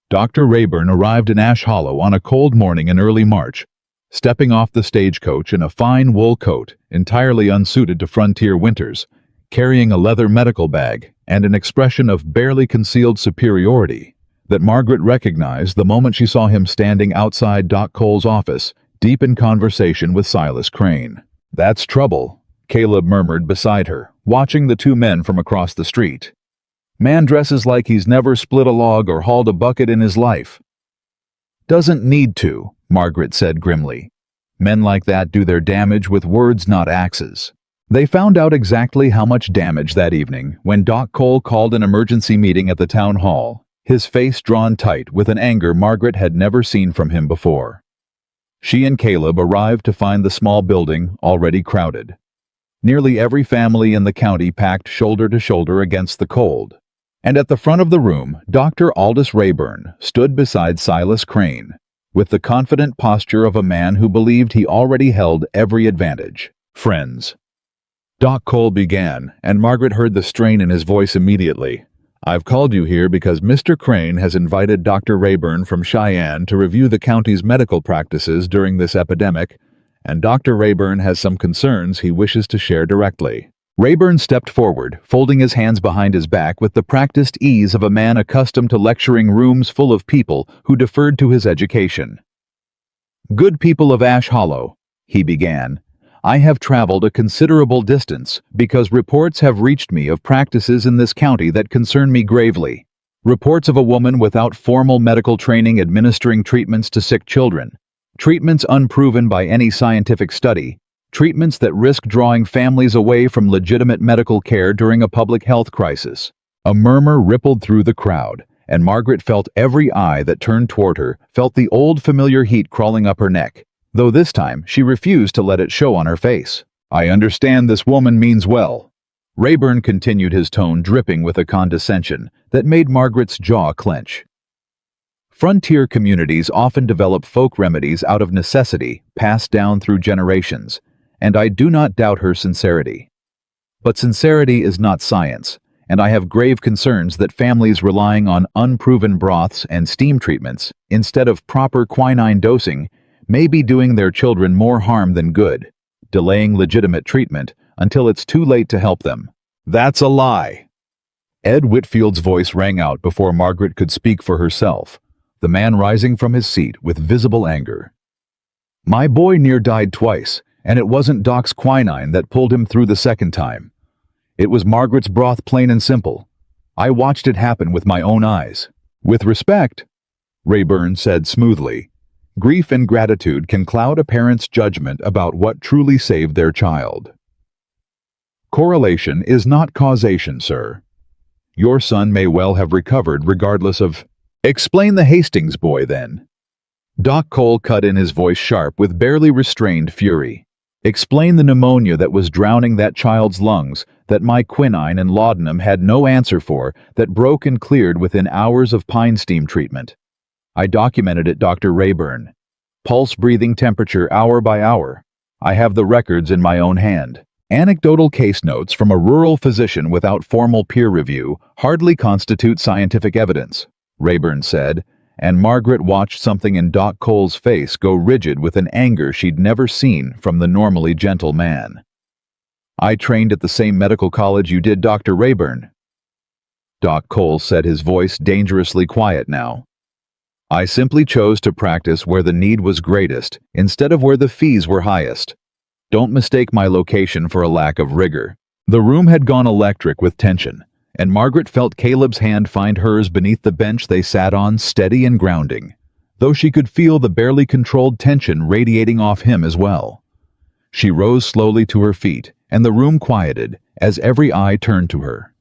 Dr. Rayburn arrived in Ash Hollow on a cold morning in early March, stepping off the stagecoach in a fine wool coat entirely unsuited to frontier winters, carrying a leather medical bag and an expression of barely concealed superiority that Margaret recognized the moment she saw him standing outside Doc Cole's office, deep in conversation with Silas Crane. "That's trouble," Caleb murmured beside her, watching the two men from across the street. "Man dresses like he's never split a log or hauled a bucket in his life." "Doesn't need to," Margaret said grimly. "Men like that do their damage with words, not axes." They found out exactly how much damage that evening when Doc Cole called an emergency meeting at the town hall, his face drawn tight with an anger Margaret had never seen from him before. She and Caleb arrived to find the small building already crowded. Nearly every family in the county packed shoulder to shoulder against the cold. And at the front of the room, Dr. Aldous Rayburn stood beside Silas Crane, with the confident posture of a man who believed he already held every advantage. "Friends," Doc Cole began, and Margaret heard the strain in his voice immediately. "I've called you here because Mr. Crane has invited Dr. Rayburn from Cheyenne to review the county's medical practices during this epidemic, and Dr. Rayburn has some concerns he wishes to share directly." Rayburn stepped forward, folding his hands behind his back with the practiced ease of a man accustomed to lecturing rooms full of people who deferred to his education. "Good people of Ash Hollow," he began, "I have traveled a considerable distance because reports have reached me of practices in this county that concern me gravely. Reports of a woman without formal medical training administering treatments to sick children, treatments unproven by any scientific study, treatments that risk drawing families away from legitimate medical care during a public health crisis." A murmur rippled through the crowd, and Margaret felt every eye that turned toward her, felt the old familiar heat crawling up her neck. though this time she refused to let it show on her face. "I understand this woman means well." Rayburn continued, his tone dripping with a condescension that made Margaret's jaw clench. Frontier communities often develop folk remedies out of necessity, passed down through generations, and I do not doubt her sincerity. But sincerity is not science, and I have grave concerns that families relying on unproven broths and steam treatments instead of proper quinine dosing may be doing their children more harm than good, delaying legitimate treatment until it's too late to help them. "That's a lie." Ed Whitfield's voice rang out before Margaret could speak for herself, the man rising from his seat with visible anger. "My boy near died twice, and it wasn't Doc's quinine that pulled him through the second time. It was Margaret's broth, plain and simple. I watched it happen with my own eyes." "With respect," Rayburn said smoothly, "grief and gratitude can cloud a parent's judgment about what truly saved their child. Correlation is not causation, sir. Your son may well have recovered regardless of—" "Explain the Hastings boy, then." Doc Cole cut in, his voice sharp with barely restrained fury. "Explain the pneumonia that was drowning that child's lungs, that my quinine and laudanum had no answer for, that broke and cleared within hours of pine steam treatment. I documented it, Dr. Rayburn. Pulse, breathing, temperature, hour by hour. I have the records in my own hand. Anecdotal case notes from a rural physician without formal peer review hardly constitute scientific evidence," Rayburn said, and Margaret watched something in Doc Cole's face go rigid with an anger she'd never seen from the normally gentle man. "I trained at the same medical college you did, Dr. Rayburn." Doc Cole said, his voice dangerously quiet now. "I simply chose to practice where the need was greatest instead of where the fees were highest. Don't mistake my location for a lack of rigor." The room had gone electric with tension, and Margaret felt Caleb's hand find hers beneath the bench they sat on, steady and grounding, though she could feel the barely controlled tension radiating off him as well. She rose slowly to her feet, and the room quieted as every eye turned to her.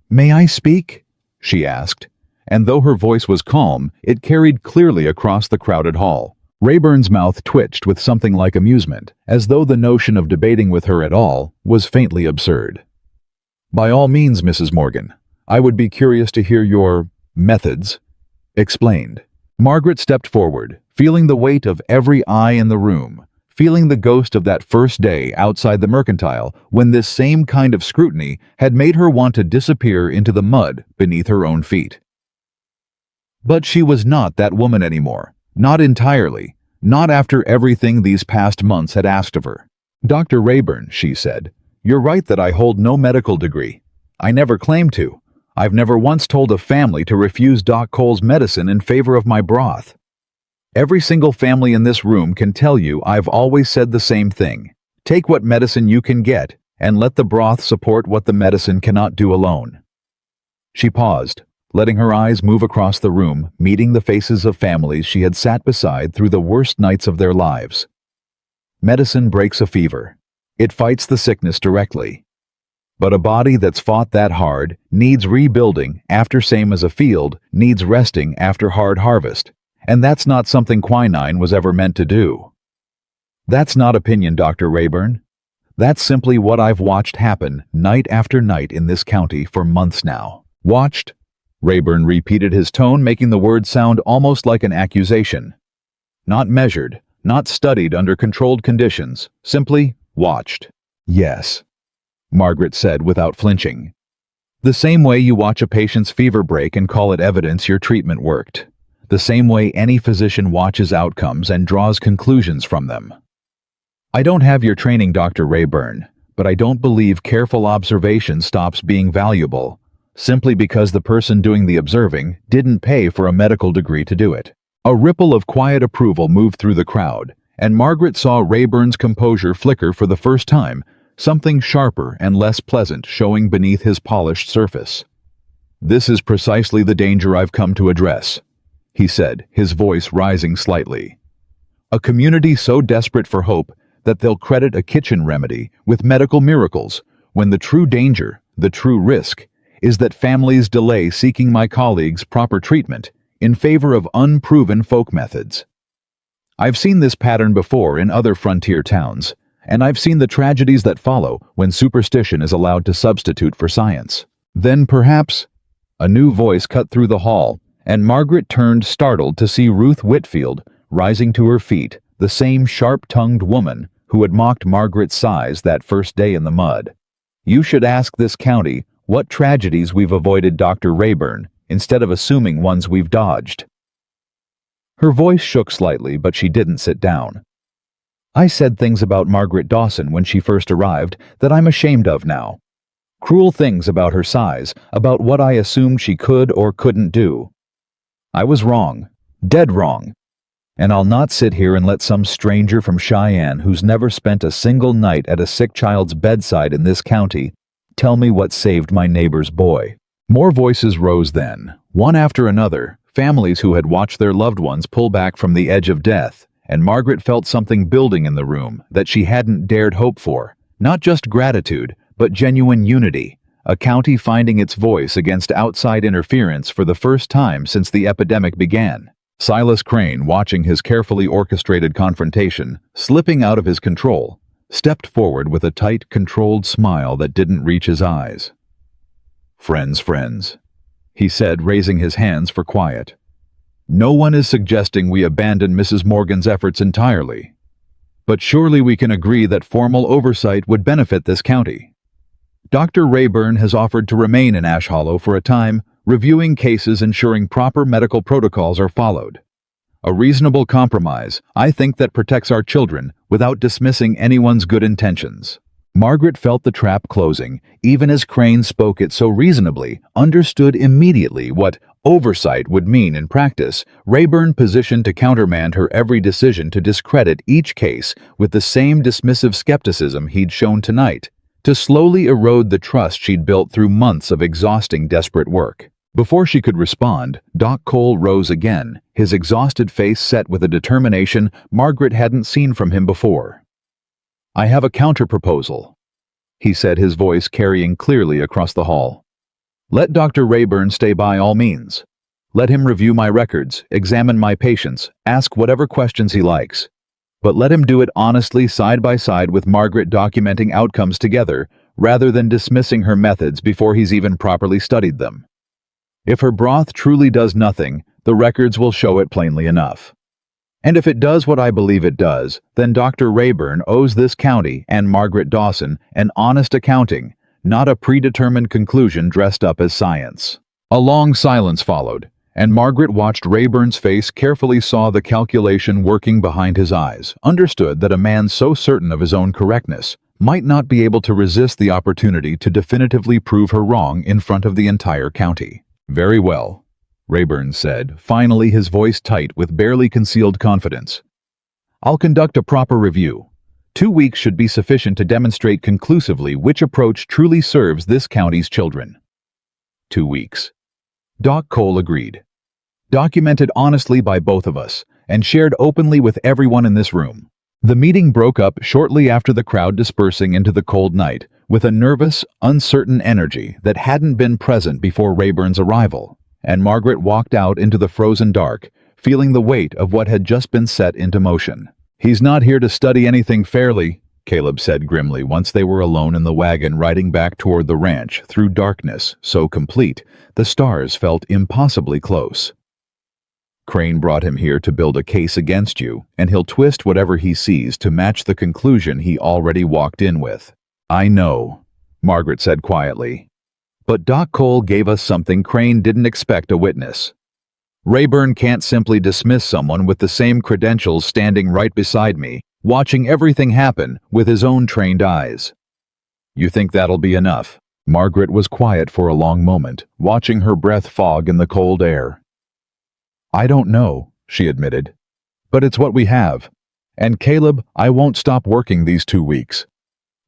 "May I speak?" she asked, and though her voice was calm, it carried clearly across the crowded hall. Rayburn's mouth twitched with something like amusement, as though the notion of debating with her at all was faintly absurd. "By all means, Mrs. Morgan. I would be curious to hear your methods explained." Margaret stepped forward, feeling the weight of every eye in the room, feeling the ghost of that first day outside the mercantile when this same kind of scrutiny had made her want to disappear into the mud beneath her own feet. But she was not that woman anymore. Not entirely, not after everything these past months had asked of her. "Dr. Rayburn," she said, "you're right that I hold no medical degree. I never claimed to. I've never once told a family to refuse Doc Cole's medicine in favor of my broth. Every single family in this room can tell you I've always said the same thing. Take what medicine you can get, and let the broth support what the medicine cannot do alone." She paused, letting her eyes move across the room, meeting the faces of families she had sat beside through the worst nights of their lives. Medicine breaks a fever. It fights the sickness directly. But a body that's fought that hard needs rebuilding after, same as a field needs resting after hard harvest, and that's not something quinine was ever meant to do. That's not opinion, Dr. Rayburn. That's simply what I've watched happen night after night in this county for months now. Watched? Rayburn repeated, his tone making the word sound almost like an accusation. Not measured, not studied under controlled conditions, simply watched. "Yes," Margaret said without flinching. "The same way you watch a patient's fever break and call it evidence your treatment worked. The same way any physician watches outcomes and draws conclusions from them. I don't have your training, Dr. Rayburn, but I don't believe careful observation stops being valuable simply because the person doing the observing didn't pay for a medical degree to do it." A ripple of quiet approval moved through the crowd, and Margaret saw Rayburn's composure flicker for the first time, something sharper and less pleasant showing beneath his polished surface. "This is precisely the danger I've come to address," he said, his voice rising slightly. "A community so desperate for hope that they'll credit a kitchen remedy with medical miracles, when the true danger, the true risk, is that families delay seeking my colleagues' proper treatment in favor of unproven folk methods." I've seen this pattern before in other frontier towns, and I've seen the tragedies that follow when superstition is allowed to substitute for science. Then perhaps a new voice cut through the hall, and Margaret turned startled to see Ruth Whitfield rising to her feet, the same sharp-tongued woman who had mocked Margaret's size that first day in the mud. You should ask this county what tragedies we've avoided, Dr. Rayburn, instead of assuming ones we've dodged. Her voice shook slightly, but she didn't sit down. I said things about Margaret Dawson when she first arrived that I'm ashamed of now. Cruel things about her size, about what I assumed she could or couldn't do. I was wrong, dead wrong. And I'll not sit here and let some stranger from Cheyenne who's never spent a single night at a sick child's bedside in this county tell me what saved my neighbor's boy. More voices rose then, one after another, families who had watched their loved ones pull back from the edge of death, and Margaret felt something building in the room that she hadn't dared hope for. Not just gratitude, but genuine unity, a county finding its voice against outside interference for the first time since the epidemic began. Silas Crane, watching his carefully orchestrated confrontation, slipping out of his control, stepped forward with a tight, controlled smile that didn't reach his eyes. Friends, he said, raising his hands for quiet. No one is suggesting we abandon Mrs. Morgan's efforts entirely. But surely we can agree that formal oversight would benefit this county. Dr. Rayburn has offered to remain in Ash Hollow for a time, reviewing cases, ensuring proper medical protocols are followed. A reasonable compromise, I think, that protects our children without dismissing anyone's good intentions. Margaret felt the trap closing, even as Crane spoke it so reasonably, understood immediately what oversight would mean in practice. Rayburn positioned to countermand her every decision to discredit each case with the same dismissive skepticism he'd shown tonight, to slowly erode the trust she'd built through months of exhausting, desperate work. Before she could respond, Doc Cole rose again, his exhausted face set with a determination Margaret hadn't seen from him before. I have a counter-proposal, he said, his voice carrying clearly across the hall. Let Dr. Rayburn stay by all means. Let him review my records, examine my patients, ask whatever questions he likes. But let him do it honestly, side by side with Margaret, documenting outcomes together, rather than dismissing her methods before he's even properly studied them. If her broth truly does nothing, the records will show it plainly enough. And if it does what I believe it does, then Dr. Rayburn owes this county and Margaret Dawson an honest accounting, not a predetermined conclusion dressed up as science. A long silence followed, and Margaret watched Rayburn's face, carefully saw the calculation working behind his eyes, understood that a man so certain of his own correctness might not be able to resist the opportunity to definitively prove her wrong in front of the entire county. Very well, Rayburn said, finally, his voice tight with barely concealed confidence. I'll conduct a proper review. 2 weeks should be sufficient to demonstrate conclusively which approach truly serves this county's children. 2 weeks. Doc Cole agreed. Documented honestly by both of us, and shared openly with everyone in this room. The meeting broke up shortly after the crowd dispersing into the cold night, with a nervous, uncertain energy that hadn't been present before Rayburn's arrival, and Margaret walked out into the frozen dark, feeling the weight of what had just been set into motion. He's not here to study anything fairly, Caleb said grimly once they were alone in the wagon riding back toward the ranch through darkness so complete the stars felt impossibly close. Crane brought him here to build a case against you, and he'll twist whatever he sees to match the conclusion he already walked in with. I know, Margaret said quietly. But Doc Cole gave us something Crane didn't expect to witness. Rayburn can't simply dismiss someone with the same credentials standing right beside me, watching everything happen with his own trained eyes. You think that'll be enough? Margaret was quiet for a long moment, watching her breath fog in the cold air. I don't know, she admitted. But it's what we have. And Caleb, I won't stop working these 2 weeks.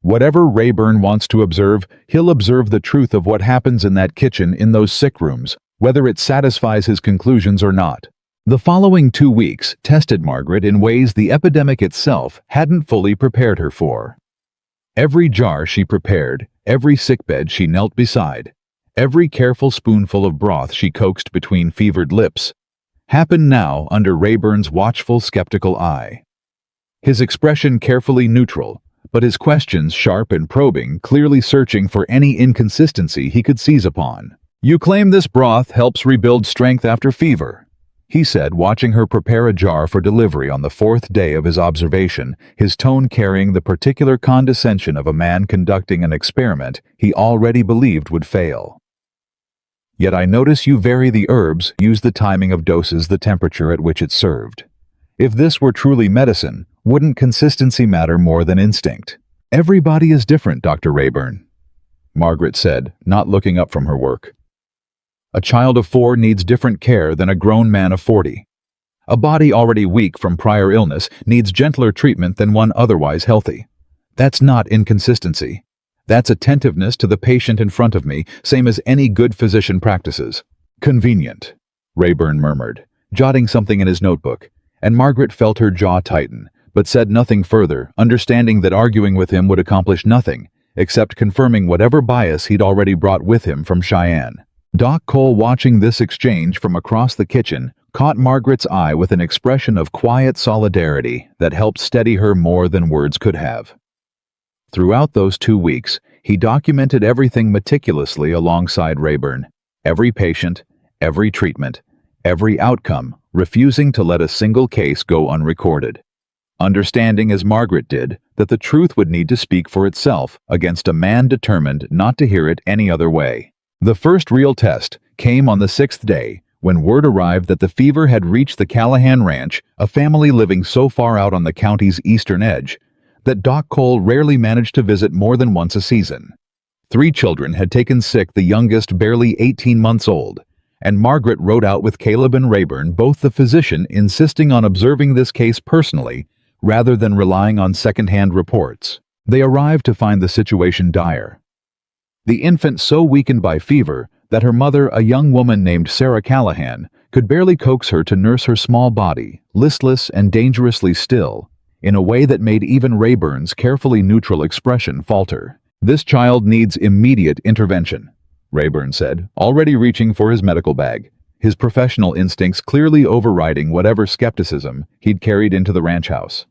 Whatever Rayburn wants to observe, he'll observe the truth of what happens in that kitchen, in those sick rooms, whether it satisfies his conclusions or not. The following 2 weeks tested Margaret in ways the epidemic itself hadn't fully prepared her for. Every jar she prepared, every sickbed she knelt beside, every careful spoonful of broth she coaxed between fevered lips, happened now under Rayburn's watchful, skeptical eye. His expression carefully neutral, but his questions sharp and probing, clearly searching for any inconsistency he could seize upon. "You claim this broth helps rebuild strength after fever," he said, watching her prepare a jar for delivery on the 4th day of his observation, his tone carrying the particular condescension of a man conducting an experiment he already believed would fail. "Yet I notice you vary the herbs, use the timing of doses, the temperature at which it's served. If this were truly medicine, wouldn't consistency matter more than instinct?" "Everybody is different, Dr. Rayburn," Margaret said, not looking up from her work. "A child of 4 needs different care than a grown man of 40. A body already weak from prior illness needs gentler treatment than one otherwise healthy. That's not inconsistency. That's attentiveness to the patient in front of me, same as any good physician practices." "Convenient," Rayburn murmured, jotting something in his notebook, and Margaret felt her jaw tighten, but said nothing further, understanding that arguing with him would accomplish nothing, except confirming whatever bias he'd already brought with him from Cheyenne. Doc Cole, watching this exchange from across the kitchen, caught Margaret's eye with an expression of quiet solidarity that helped steady her more than words could have. Throughout those 2 weeks, he documented everything meticulously alongside Rayburn, every patient, every treatment, every outcome, refusing to let a single case go unrecorded. Understanding, as Margaret did, that the truth would need to speak for itself against a man determined not to hear it any other way. The first real test came on the 6th day, when word arrived that the fever had reached the Callahan Ranch, a family living so far out on the county's eastern edge that Doc Cole rarely managed to visit more than once a season. 3 children had taken sick, the youngest barely 18 months old, and Margaret rode out with Caleb and Rayburn, both the physician insisting on observing this case personally rather than relying on second-hand reports. They arrived to find the situation dire. The infant so weakened by fever that her mother, a young woman named Sarah Callahan, could barely coax her to nurse her small body, listless and dangerously still, in a way that made even Rayburn's carefully neutral expression falter. "This child needs immediate intervention," Rayburn said, already reaching for his medical bag, his professional instincts clearly overriding whatever skepticism he'd carried into the ranch house.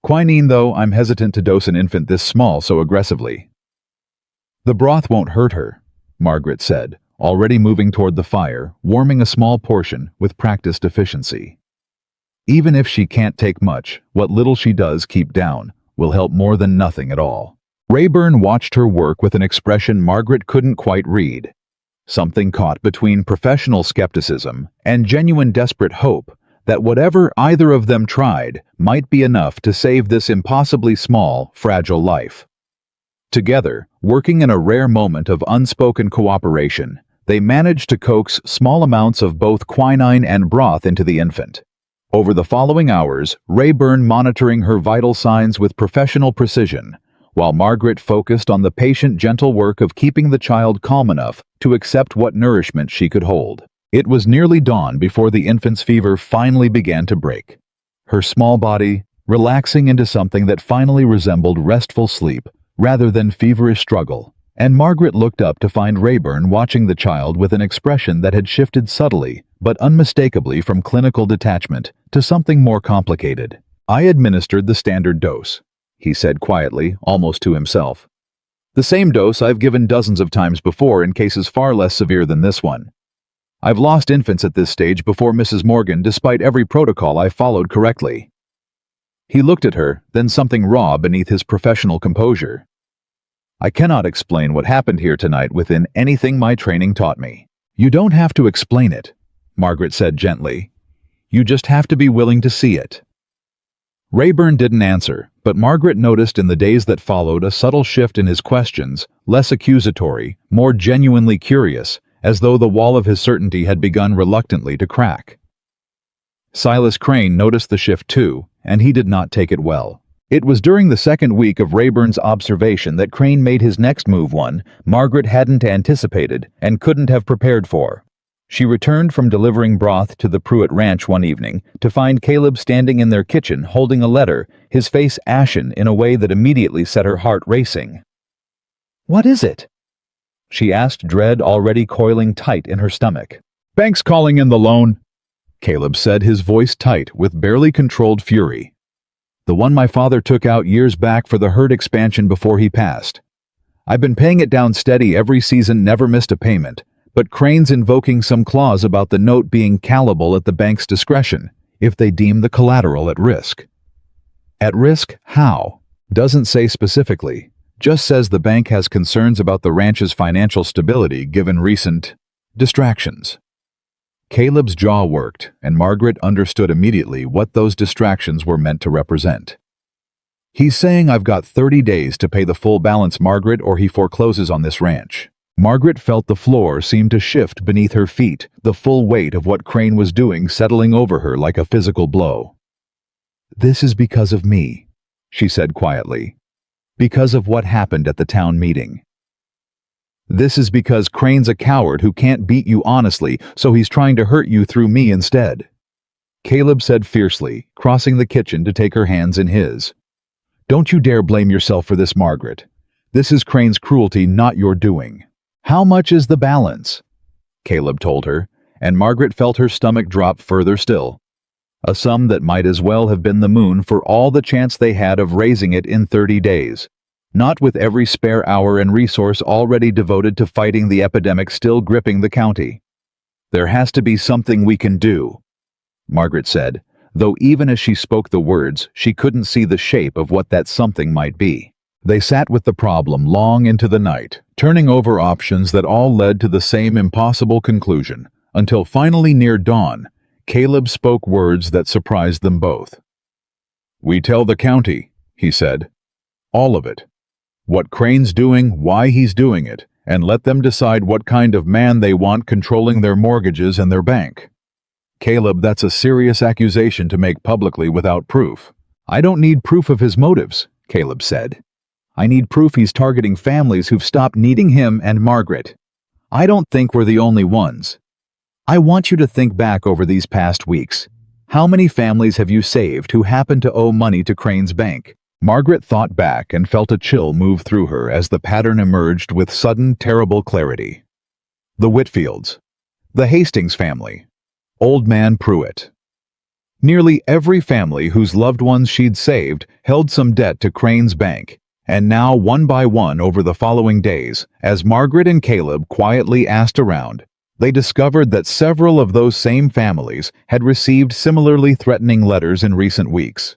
"Quinine, though, I'm hesitant to dose an infant this small so aggressively." "The broth won't hurt her," Margaret said, already moving toward the fire, warming a small portion with practiced efficiency. "Even if she can't take much, what little she does keep down will help more than nothing at all." Rayburn watched her work with an expression Margaret couldn't quite read. Something caught between professional skepticism and genuine desperate hope that whatever either of them tried might be enough to save this impossibly small, fragile life. Together, working in a rare moment of unspoken cooperation, they managed to coax small amounts of both quinine and broth into the infant. Over the following hours, Rayburn monitoring her vital signs with professional precision, while Margaret focused on the patient gentle work of keeping the child calm enough to accept what nourishment she could hold. It was nearly dawn before the infant's fever finally began to break, her small body relaxing into something that finally resembled restful sleep rather than feverish struggle, and Margaret looked up to find Rayburn watching the child with an expression that had shifted subtly but unmistakably from clinical detachment to something more complicated. "I administered the standard dose," he said quietly, almost to himself. "The same dose I've given dozens of times before in cases far less severe than this one. I've lost infants at this stage before Mrs. Morgan, despite every protocol I followed correctly." He looked at her, then something raw beneath his professional composure. "I cannot explain what happened here tonight within anything my training taught me." "You don't have to explain it," Margaret said gently. "You just have to be willing to see it." Rayburn didn't answer, but Margaret noticed in the days that followed a subtle shift in his questions, less accusatory, more genuinely curious, as though the wall of his certainty had begun reluctantly to crack. Silas Crane noticed the shift too, and he did not take it well. It was during the second week of Rayburn's observation that Crane made his next move, one Margaret hadn't anticipated and couldn't have prepared for. She returned from delivering broth to the Pruitt Ranch one evening to find Caleb standing in their kitchen holding a letter, his face ashen in a way that immediately set her heart racing. "What is it?" she asked, dread already coiling tight in her stomach. "Bank's calling in the loan," Caleb said, his voice tight with barely controlled fury. The one my father took out years back for the herd expansion before he passed. I've been paying it down steady every season, never missed a payment, but Crane's invoking some clause about the note being callable at the bank's discretion if they deem the collateral at risk. At risk how? Doesn't say specifically, just says the bank has concerns about the ranch's financial stability given recent distractions. Caleb's jaw worked, and Margaret understood immediately what those distractions were meant to represent. He's saying I've got 30 days to pay the full balance, Margaret, or he forecloses on this ranch. Margaret felt the floor seem to shift beneath her feet, the full weight of what Crane was doing settling over her like a physical blow. This is because of me, she said quietly. Because of what happened at the town meeting. This is because Crane's a coward who can't beat you honestly, so he's trying to hurt you through me instead. Caleb said fiercely, crossing the kitchen to take her hands in his. Don't you dare blame yourself for this, Margaret. This is Crane's cruelty, not your doing. How much is the balance? Caleb told her, and Margaret felt her stomach drop further still. A sum that might as well have been the moon for all the chance they had of raising it in 30 days. Not with every spare hour and resource already devoted to fighting the epidemic still gripping the county. There has to be something we can do, Margaret said, though even as she spoke the words, she couldn't see the shape of what that something might be. They sat with the problem long into the night, turning over options that all led to the same impossible conclusion, until finally near dawn, Caleb spoke words that surprised them both. We tell the county, he said. All of it. What Crane's doing, why he's doing it, and let them decide what kind of man they want controlling their mortgages and their bank. Caleb, that's a serious accusation to make publicly without proof. I don't need proof of his motives, Caleb said. I need proof he's targeting families who've stopped needing him and Margaret. I don't think we're the only ones. I want you to think back over these past weeks. How many families have you saved who happen to owe money to Crane's bank? Margaret thought back and felt a chill move through her as the pattern emerged with sudden, terrible clarity. The Whitfields. The Hastings family. Old Man Pruitt. Nearly every family whose loved ones she'd saved held some debt to Crane's bank, and now one by one over the following days, as Margaret and Caleb quietly asked around, they discovered that several of those same families had received similarly threatening letters in recent weeks.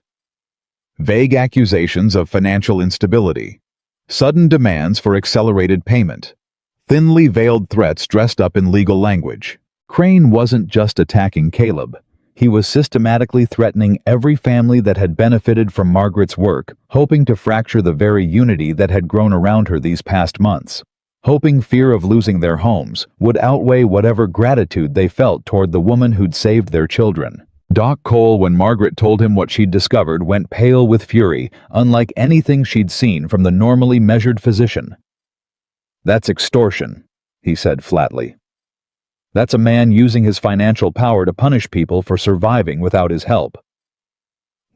Vague accusations of financial instability, sudden demands for accelerated payment, thinly veiled threats dressed up in legal language. Crane wasn't just attacking Caleb. He was systematically threatening every family that had benefited from Margaret's work, hoping to fracture the very unity that had grown around her these past months, hoping fear of losing their homes would outweigh whatever gratitude they felt toward the woman who'd saved their children. Doc Cole, when Margaret told him what she'd discovered, went pale with fury, unlike anything she'd seen from the normally measured physician. That's extortion, he said flatly. That's a man using his financial power to punish people for surviving without his help.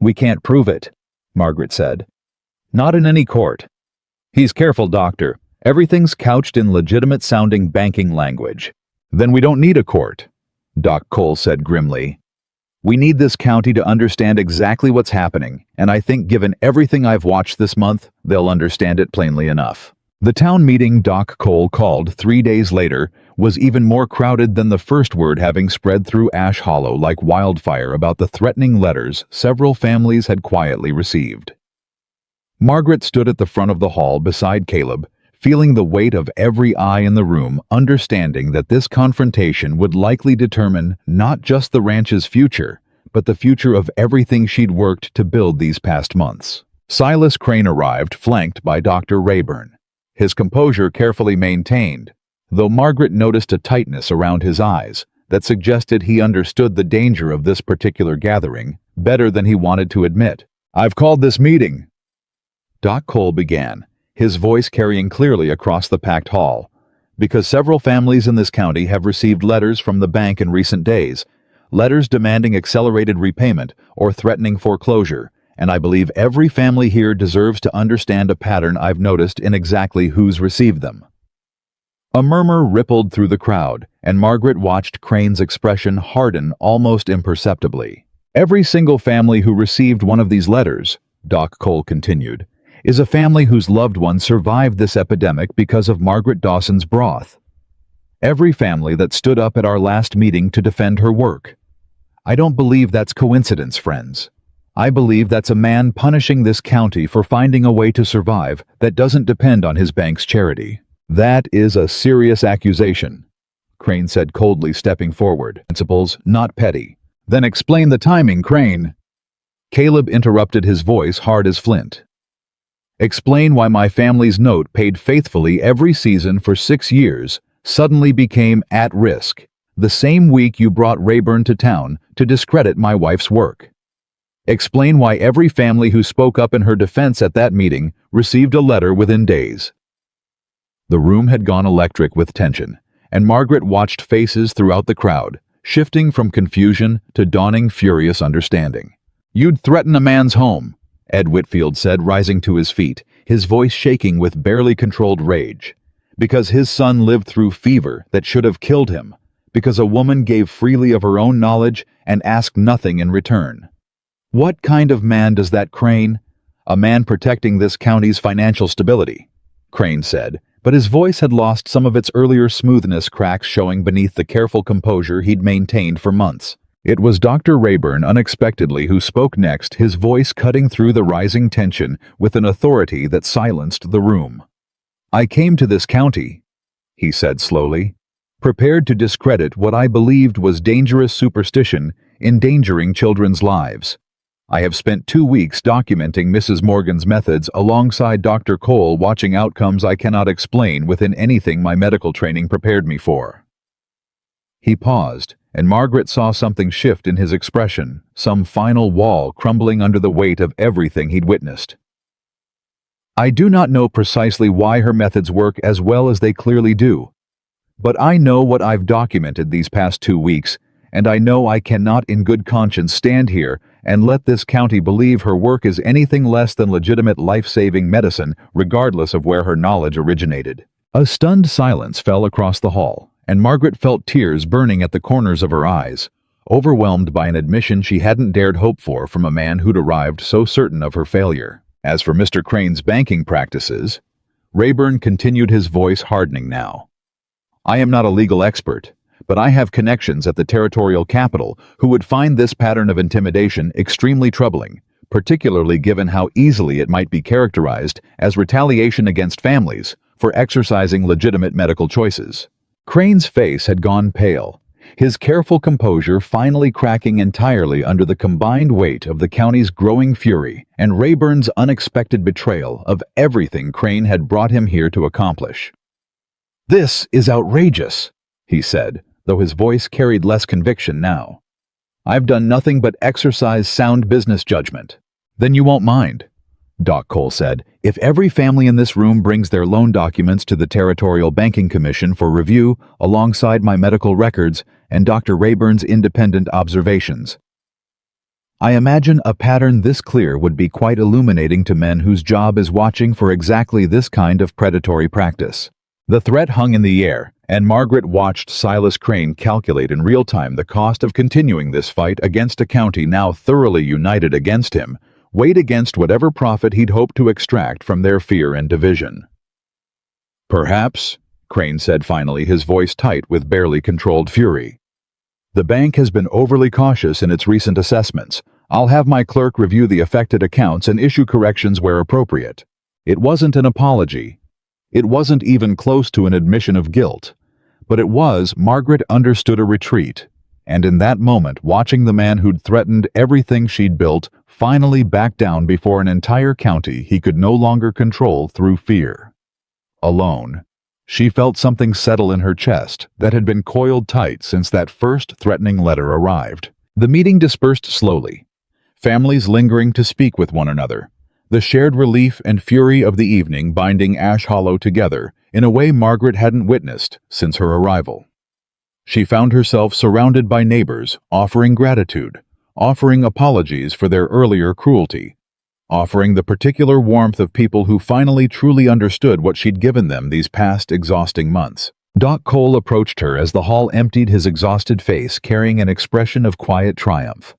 We can't prove it, Margaret said. Not in any court. He's careful, doctor. Everything's couched in legitimate-sounding banking language. Then we don't need a court, Doc Cole said grimly. We need this county to understand exactly what's happening, and I think given everything I've watched this month, they'll understand it plainly enough. The town meeting Doc Cole called 3 days later was even more crowded than the first word having spread through Ash Hollow like wildfire about the threatening letters several families had quietly received. Margaret stood at the front of the hall beside Caleb, feeling the weight of every eye in the room, understanding that this confrontation would likely determine not just the ranch's future, but the future of everything she'd worked to build these past months. Silas Crane arrived, flanked by Dr. Rayburn, his composure carefully maintained, though Margaret noticed a tightness around his eyes that suggested he understood the danger of this particular gathering better than he wanted to admit. I've called this meeting. Doc Cole began, his voice carrying clearly across the packed hall, because several families in this county have received letters from the bank in recent days, letters demanding accelerated repayment or threatening foreclosure, and I believe every family here deserves to understand a pattern I've noticed in exactly who's received them. A murmur rippled through the crowd, and Margaret watched Crane's expression harden almost imperceptibly. Every single family who received one of these letters, Doc Cole continued, is a family whose loved one survived this epidemic because of Margaret Dawson's broth. Every family that stood up at our last meeting to defend her work. I don't believe that's coincidence, friends. I believe that's a man punishing this county for finding a way to survive that doesn't depend on his bank's charity. That is a serious accusation, Crane said coldly, stepping forward. Principles, not petty. Then explain the timing, Crane. Caleb interrupted, his voice hard as flint. Explain why my family's note, paid faithfully every season for 6 years, suddenly became at risk the same week you brought Rayburn to town to discredit my wife's work. Explain why every family who spoke up in her defense at that meeting received a letter within days. The room had gone electric with tension, and Margaret watched faces throughout the crowd, shifting from confusion to dawning furious understanding. You'd threaten a man's home, Ed Whitfield said, rising to his feet, his voice shaking with barely controlled rage. Because his son lived through fever that should have killed him, because a woman gave freely of her own knowledge and asked nothing in return. What kind of man does that, Crane? A man protecting this county's financial stability, Crane said, but his voice had lost some of its earlier smoothness, cracks showing beneath the careful composure he'd maintained for months. It was Dr. Rayburn unexpectedly who spoke next, his voice cutting through the rising tension with an authority that silenced the room. I came to this county, he said slowly, prepared to discredit what I believed was dangerous superstition endangering children's lives. I have spent 2 weeks documenting Mrs. Morgan's methods alongside Dr. Cole, watching outcomes I cannot explain within anything my medical training prepared me for. He paused, and Margaret saw something shift in his expression, some final wall crumbling under the weight of everything he'd witnessed. I do not know precisely why her methods work as well as they clearly do, but I know what I've documented these past 2 weeks, and I know I cannot in good conscience stand here and let this county believe her work is anything less than legitimate life-saving medicine, regardless of where her knowledge originated. A stunned silence fell across the hall, and Margaret felt tears burning at the corners of her eyes, overwhelmed by an admission she hadn't dared hope for from a man who'd arrived so certain of her failure. As for Mr. Crane's banking practices, Rayburn continued, his voice hardening now. I am not a legal expert, but I have connections at the territorial capital who would find this pattern of intimidation extremely troubling, particularly given how easily it might be characterized as retaliation against families for exercising legitimate medical choices. Crane's face had gone pale, his careful composure finally cracking entirely under the combined weight of the county's growing fury and Rayburn's unexpected betrayal of everything Crane had brought him here to accomplish. This is outrageous, he said, though his voice carried less conviction now. I've done nothing but exercise sound business judgment. Then you won't mind, Doc Cole said, if every family in this room brings their loan documents to the Territorial Banking Commission for review alongside my medical records and Dr. Rayburn's independent observations. I imagine a pattern this clear would be quite illuminating to men whose job is watching for exactly this kind of predatory practice. The threat hung in the air, and Margaret watched Silas Crane calculate in real time the cost of continuing this fight against a county now thoroughly united against him, weighed against whatever profit he'd hoped to extract from their fear and division. Perhaps, Crane said finally, his voice tight with barely controlled fury. The bank has been overly cautious in its recent assessments. I'll have my clerk review the affected accounts and issue corrections where appropriate. It wasn't an apology. It wasn't even close to an admission of guilt. But it was, Margaret understood, a retreat. And in that moment, watching the man who'd threatened everything she'd built finally back down before an entire county he could no longer control through fear. Alone, she felt something settle in her chest that had been coiled tight since that first threatening letter arrived. The meeting dispersed slowly, families lingering to speak with one another, the shared relief and fury of the evening binding Ash Hollow together in a way Margaret hadn't witnessed since her arrival. She found herself surrounded by neighbors offering gratitude, offering apologies for their earlier cruelty, offering the particular warmth of people who finally truly understood what she'd given them these past exhausting months. Doc Cole approached her as the hall emptied, his exhausted face carrying an expression of quiet triumph.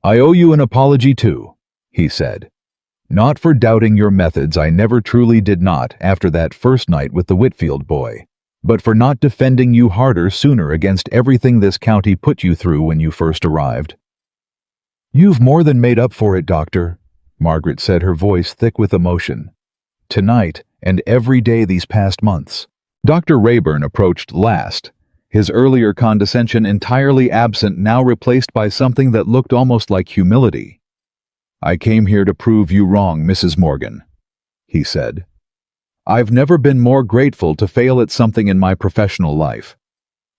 "I owe you an apology too," he said. "Not for doubting your methods, I never truly did not after that first night with the Whitfield boy, but for not defending you harder sooner against everything this county put you through when you first arrived." "You've more than made up for it, Doctor," Margaret said, her voice thick with emotion. "Tonight and every day these past months." Dr. Rayburn approached last, his earlier condescension entirely absent, now replaced by something that looked almost like humility. "I came here to prove you wrong, Mrs. Morgan," he said. "I've never been more grateful to fail at something in my professional life.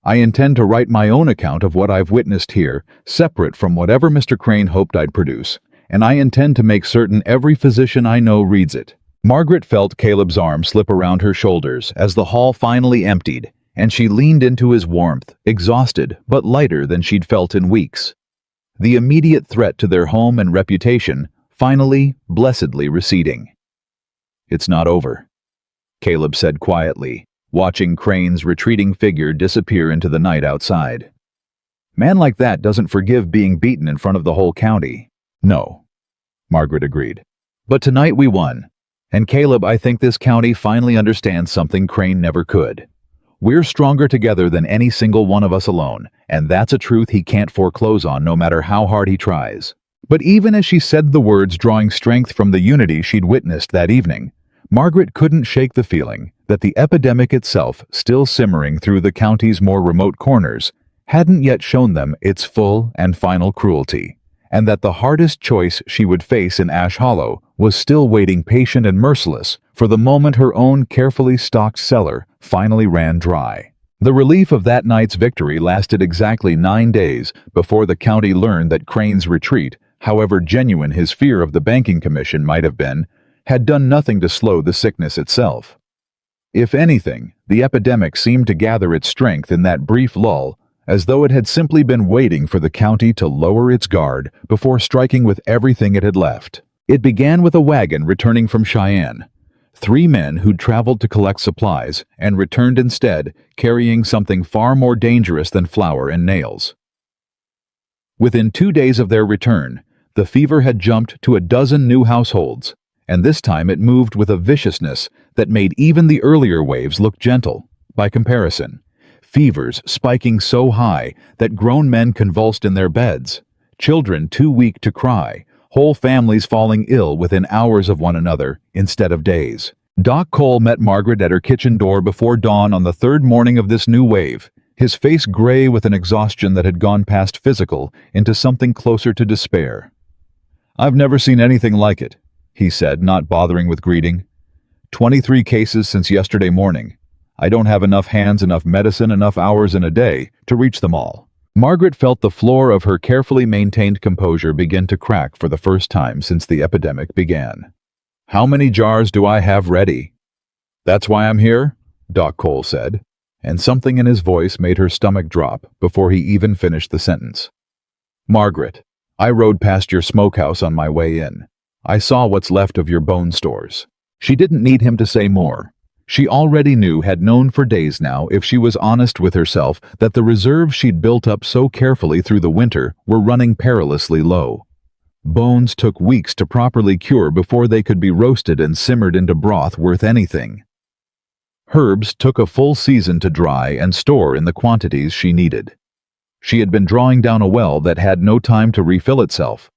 I intend to write my own account of what I've witnessed here, separate from whatever Mr. Crane hoped I'd produce, and I intend to make certain every physician I know reads it." Margaret felt Caleb's arm slip around her shoulders as the hall finally emptied, and she leaned into his warmth, exhausted but lighter than she'd felt in weeks. The immediate threat to their home and reputation finally, blessedly receding. "It's not over," Caleb said quietly, watching Crane's retreating figure disappear into the night outside. "Man like that doesn't forgive being beaten in front of the whole county." "No," Margaret agreed. "But tonight we won. And Caleb, I think this county finally understands something Crane never could. We're stronger together than any single one of us alone, and that's a truth he can't foreclose on no matter how hard he tries." But even as she said the words, drawing strength from the unity she'd witnessed that evening, Margaret couldn't shake the feeling that the epidemic itself, still simmering through the county's more remote corners, hadn't yet shown them its full and final cruelty, and that the hardest choice she would face in Ash Hollow was still waiting, patient and merciless, for the moment her own carefully stocked cellar finally ran dry. The relief of that night's victory lasted exactly 9 days before the county learned that Crane's retreat, however genuine his fear of the banking commission might have been, had done nothing to slow the sickness itself. If anything, the epidemic seemed to gather its strength in that brief lull, as though it had simply been waiting for the county to lower its guard before striking with everything it had left. It began with a wagon returning from Cheyenne. 3 men who'd traveled to collect supplies and returned instead carrying something far more dangerous than flour and nails. Within 2 days of their return, the fever had jumped to a dozen new households, and this time it moved with a viciousness that made even the earlier waves look gentle, by comparison. Fevers spiking so high that grown men convulsed in their beds, children too weak to cry, whole families falling ill within hours of one another instead of days. Doc Cole met Margaret at her kitchen door before dawn on the 3rd morning of this new wave, his face gray with an exhaustion that had gone past physical into something closer to despair. "I've never seen anything like it," he said, not bothering with greeting. 23 cases since yesterday morning. I don't have enough hands, enough medicine, enough hours in a day to reach them all." Margaret felt the floor of her carefully maintained composure begin to crack for the first time since the epidemic began. "How many jars do I have ready?" "That's why I'm here," Doc Cole said, and something in his voice made her stomach drop before he even finished the sentence. "Margaret, I rode past your smokehouse on my way in. I saw what's left of your bone stores." She didn't need him to say more. She already knew, had known for days now, if she was honest with herself, that the reserves she'd built up so carefully through the winter were running perilously low. Bones took weeks to properly cure before they could be roasted and simmered into broth worth anything. Herbs took a full season to dry and store in the quantities she needed. She had been drawing down a well that had no time to refill itself.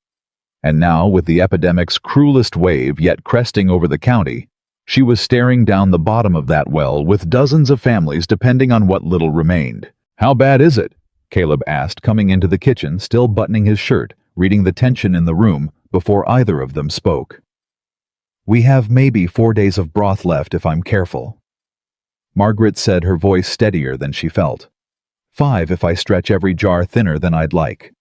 And now, with the epidemic's cruelest wave yet cresting over the county, she was staring down the bottom of that well with dozens of families depending on what little remained. "How bad is it?" Caleb asked, coming into the kitchen, still buttoning his shirt, reading the tension in the room before either of them spoke. "We have maybe 4 days of broth left if I'm careful," Margaret said, her voice steadier than she felt. 5 if I stretch every jar thinner than I'd like."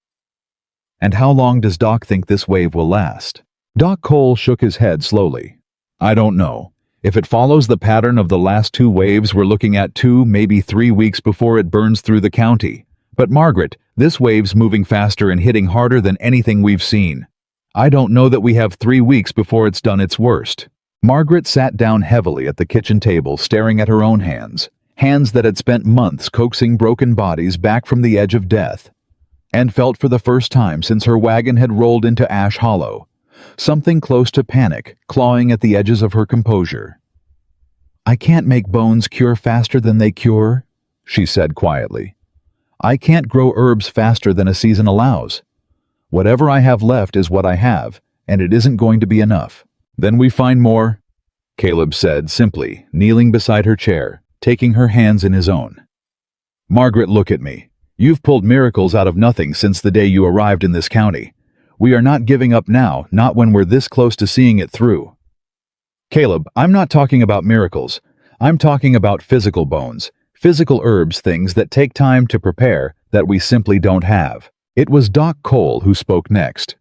"And how long does Doc think this wave will last?" Doc Cole shook his head slowly. "I don't know. If it follows the pattern of the last 2 waves, we're looking at 2, maybe 3 weeks before it burns through the county. But Margaret, this wave's moving faster and hitting harder than anything we've seen. I don't know that we have 3 weeks before it's done its worst." Margaret sat down heavily at the kitchen table, staring at her own hands, hands that had spent months coaxing broken bodies back from the edge of death, and felt for the first time since her wagon had rolled into Ash Hollow, something close to panic clawing at the edges of her composure. "I can't make bones cure faster than they cure," she said quietly. "I can't grow herbs faster than a season allows. Whatever I have left is what I have, and it isn't going to be enough." "Then we find more," Caleb said simply, kneeling beside her chair, taking her hands in his own. "Margaret, look at me. You've pulled miracles out of nothing since the day you arrived in this county. We are not giving up now, not when we're this close to seeing it through." "Caleb, I'm not talking about miracles. I'm talking about physical bones, physical herbs, things that take time to prepare that we simply don't have." It was Doc Cole who spoke next,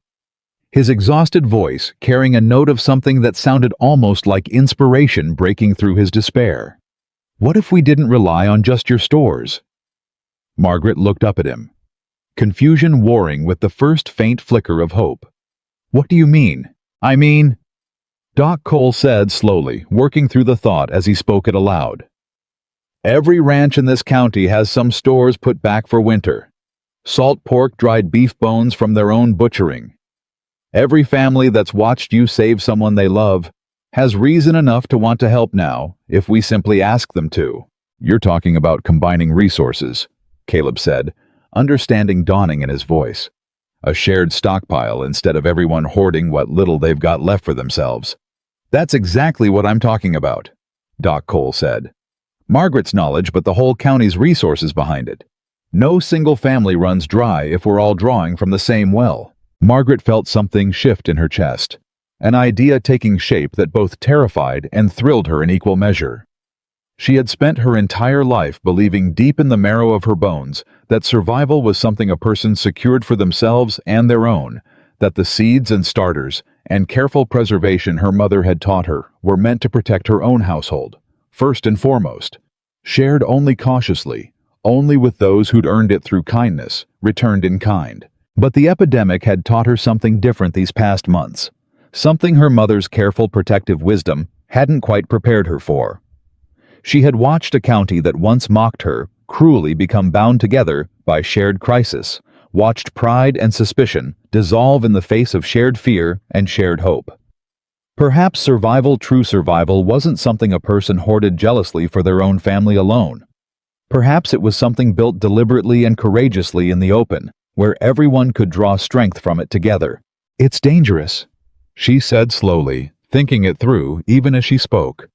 his exhausted voice carrying a note of something that sounded almost like inspiration breaking through his despair. "What if we didn't rely on just your stores?" Margaret looked up at him, confusion warring with the first faint flicker of hope. "What do you mean?" "I mean," Doc Cole said slowly, working through the thought as he spoke it aloud, "every ranch in this county has some stores put back for winter. Salt pork, dried beef bones from their own butchering. Every family that's watched you save someone they love has reason enough to want to help now, if we simply ask them to." "You're talking about combining resources," Caleb said, understanding dawning in his voice. "A shared stockpile instead of everyone hoarding what little they've got left for themselves." "That's exactly what I'm talking about," Doc Cole said. "Margaret's knowledge, but the whole county's resources behind it. No single family runs dry if we're all drawing from the same well." Margaret felt something shift in her chest, an idea taking shape that both terrified and thrilled her in equal measure. She had spent her entire life believing deep in the marrow of her bones that survival was something a person secured for themselves and their own, that the seeds and starters and careful preservation her mother had taught her were meant to protect her own household, first and foremost, shared only cautiously, only with those who'd earned it through kindness, returned in kind. But the epidemic had taught her something different these past months, something her mother's careful protective wisdom hadn't quite prepared her for. She had watched a county that once mocked her cruelly become bound together by shared crisis, watched pride and suspicion dissolve in the face of shared fear and shared hope. Perhaps survival, true survival, wasn't something a person hoarded jealously for their own family alone. Perhaps it was something built deliberately and courageously in the open, where everyone could draw strength from it together. "It's dangerous," she said slowly, thinking it through even as she spoke.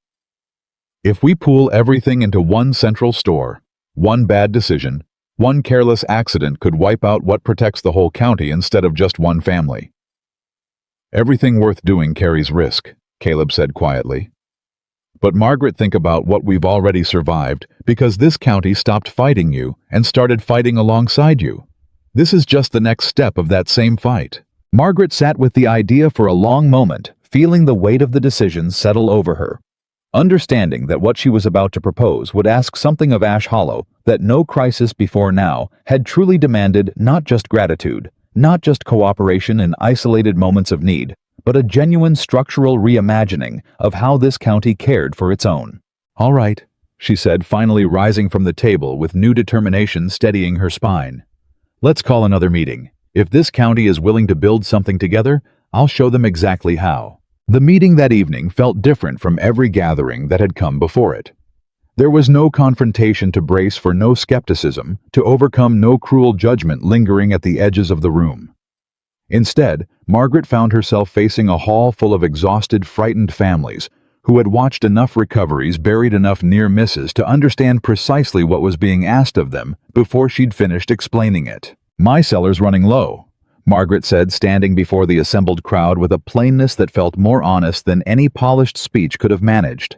"If we pool everything into one central store, one bad decision, one careless accident could wipe out what protects the whole county instead of just one family." "Everything worth doing carries risk," Caleb said quietly. "But Margaret, think about what we've already survived because this county stopped fighting you and started fighting alongside you. This is just the next step of that same fight." Margaret sat with the idea for a long moment, feeling the weight of the decision settle over her, understanding that what she was about to propose would ask something of Ash Hollow that no crisis before now had truly demanded, not just gratitude, not just cooperation in isolated moments of need, but a genuine structural reimagining of how this county cared for its own. "All right," she said, finally rising from the table with new determination steadying her spine. "Let's call another meeting. If this county is willing to build something together, I'll show them exactly how." The meeting that evening felt different from every gathering that had come before it. There was no confrontation to brace for, no skepticism to overcome, no cruel judgment lingering at the edges of the room. Instead, Margaret found herself facing a hall full of exhausted, frightened families who had watched enough recoveries, buried enough near misses to understand precisely what was being asked of them before she'd finished explaining it. "My cellar's running low," Margaret said, standing before the assembled crowd with a plainness that felt more honest than any polished speech could have managed.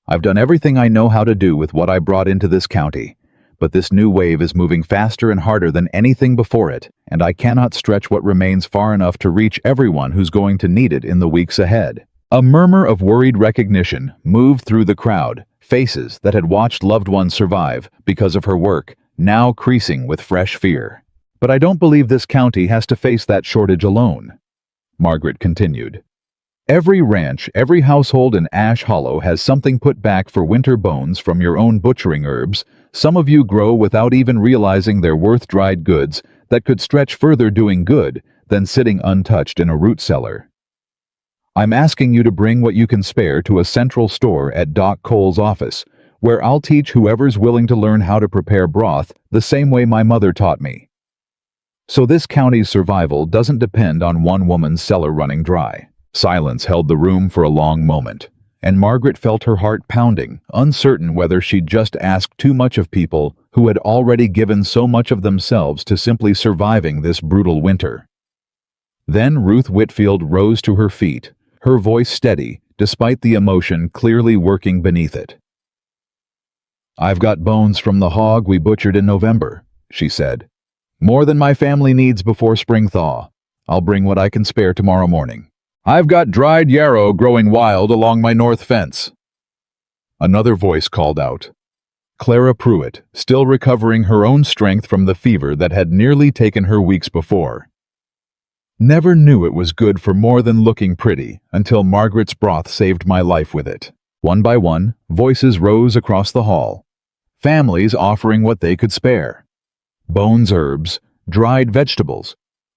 "I've done everything I know how to do with what I brought into this county, but this new wave is moving faster and harder than anything before it, and I cannot stretch what remains far enough to reach everyone who's going to need it in the weeks ahead." A murmur of worried recognition moved through the crowd, faces that had watched loved ones survive because of her work, now creasing with fresh fear. "But I don't believe this county has to face that shortage alone." Margaret continued. Every ranch, every household in Ash Hollow has something put back for winter bones from your own butchering herbs. Some of you grow without even realizing they're worth dried goods that could stretch further doing good than sitting untouched in a root cellar. I'm asking you to bring what you can spare to a central store at Doc Cole's office, where I'll teach whoever's willing to learn how to prepare broth the same way my mother taught me. So this county's survival doesn't depend on one woman's cellar running dry. Silence held the room for a long moment, and Margaret felt her heart pounding, uncertain whether she'd just asked too much of people who had already given so much of themselves to simply surviving this brutal winter. Then Ruth Whitfield rose to her feet, her voice steady, despite the emotion clearly working beneath it. "I've got bones from the hog we butchered in November," she said. "More than my family needs before spring thaw. I'll bring what I can spare tomorrow morning. I've got dried yarrow growing wild along my north fence." Another voice called out. Clara Pruitt, still recovering her own strength from the fever that had nearly taken her weeks before. "Never knew it was good for more than looking pretty until Margaret's broth saved my life with it." One by one, voices rose across the hall. Families offering what they could spare. Bones, herbs, dried vegetables,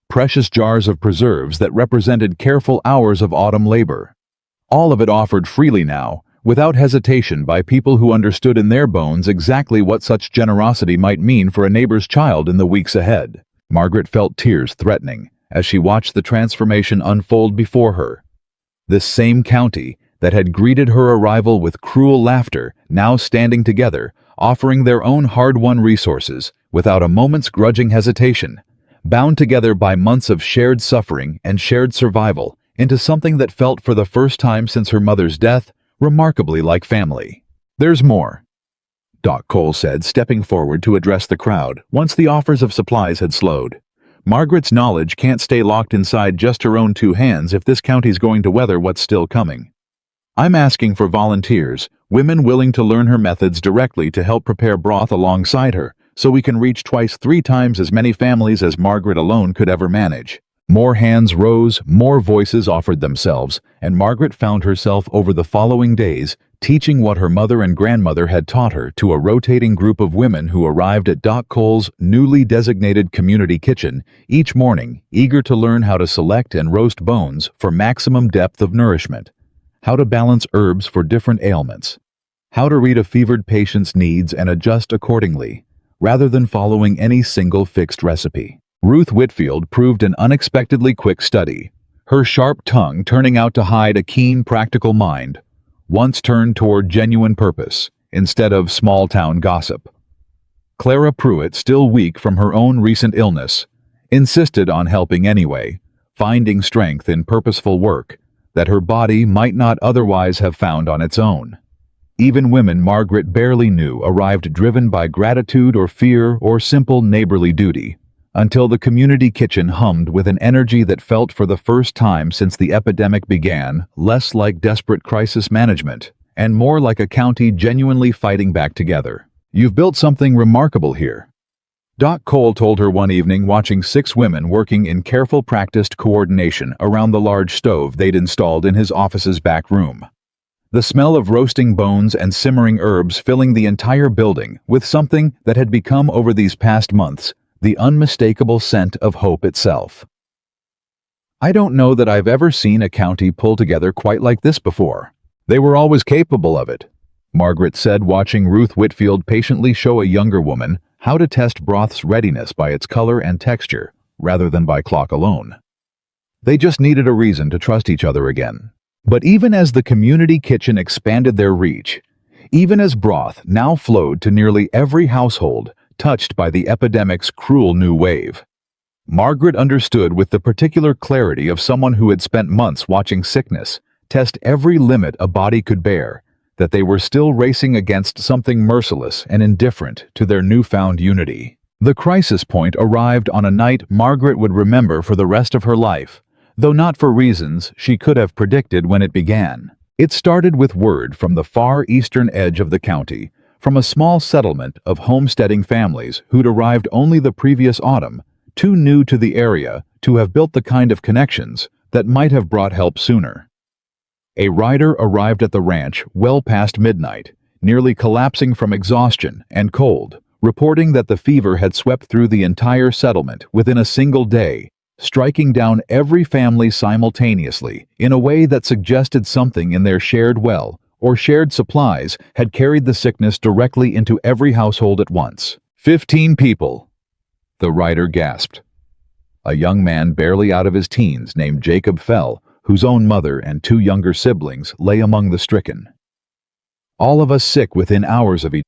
precious jars of preserves that represented careful hours of autumn labor. All of it offered freely now, without hesitation by people who understood in their bones exactly what such generosity might mean for a neighbor's child in the weeks ahead. Margaret felt tears threatening as she watched the transformation unfold before her. This same county that had greeted her arrival with cruel laughter, now standing together, offering their own hard-won resources without a moment's grudging hesitation, bound together by months of shared suffering and shared survival into something that felt for the first time since her mother's death remarkably like family. "There's more," Doc Cole said, stepping forward to address the crowd once the offers of supplies had slowed. "Margaret's knowledge can't stay locked inside just her own two hands if this county's going to weather what's still coming. I'm asking for volunteers, women willing to learn her methods directly to help prepare broth alongside her, so we can reach twice, 3 times as many families as Margaret alone could ever manage." More hands rose, more voices offered themselves, and Margaret found herself over the following days teaching what her mother and grandmother had taught her to a rotating group of women who arrived at Doc Cole's newly designated community kitchen each morning, eager to learn how to select and roast bones for maximum depth of nourishment, how to balance herbs for different ailments, how to read a fevered patient's needs and adjust accordingly, rather than following any single fixed recipe. Ruth Whitfield proved an unexpectedly quick study, her sharp tongue turning out to hide a keen, practical mind, once turned toward genuine purpose, instead of small-town gossip. Clara Pruitt, still weak from her own recent illness, insisted on helping anyway, finding strength in purposeful work that her body might not otherwise have found on its own. Even women Margaret barely knew arrived driven by gratitude or fear or simple neighborly duty, until the community kitchen hummed with an energy that felt for the first time since the epidemic began less like desperate crisis management and more like a county genuinely fighting back together. "You've built something remarkable here," Doc Cole told her one evening watching 6 women working in careful practiced coordination around the large stove they'd installed in his office's back room. The smell of roasting bones and simmering herbs filling the entire building with something that had become over these past months the unmistakable scent of hope itself. "I don't know that I've ever seen a county pull together quite like this before. They were always capable of it," Margaret said, watching Ruth Whitfield patiently show a younger woman how to test broth's readiness by its color and texture, rather than by clock alone. They just needed a reason to trust each other again. But even as the community kitchen expanded their reach, even as broth now flowed to nearly every household touched by the epidemic's cruel new wave, Margaret understood with the particular clarity of someone who had spent months watching sickness test every limit a body could bear, that they were still racing against something merciless and indifferent to their newfound unity. The crisis point arrived on a night Margaret would remember for the rest of her life, though not for reasons she could have predicted when it began. It started with word from the far eastern edge of the county, from a small settlement of homesteading families who'd arrived only the previous autumn, too new to the area to have built the kind of connections, that might have brought help sooner. A rider arrived at the ranch well past midnight, nearly collapsing from exhaustion and cold, reporting that the fever had swept through the entire settlement within a single day, striking down every family simultaneously in a way that suggested something in their shared well or shared supplies had carried the sickness directly into every household at once. 15 people, the rider gasped. A young man barely out of his teens named Jacob fell, whose own mother and 2 younger siblings lay among the stricken. All of us sick within hours of each.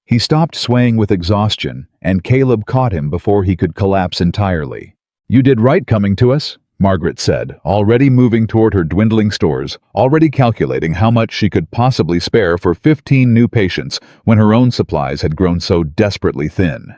He stopped swaying with exhaustion, and Caleb caught him before he could collapse entirely. "You did right coming to us," Margaret said, already moving toward her dwindling stores, already calculating how much she could possibly spare for 15 new patients when her own supplies had grown so desperately thin.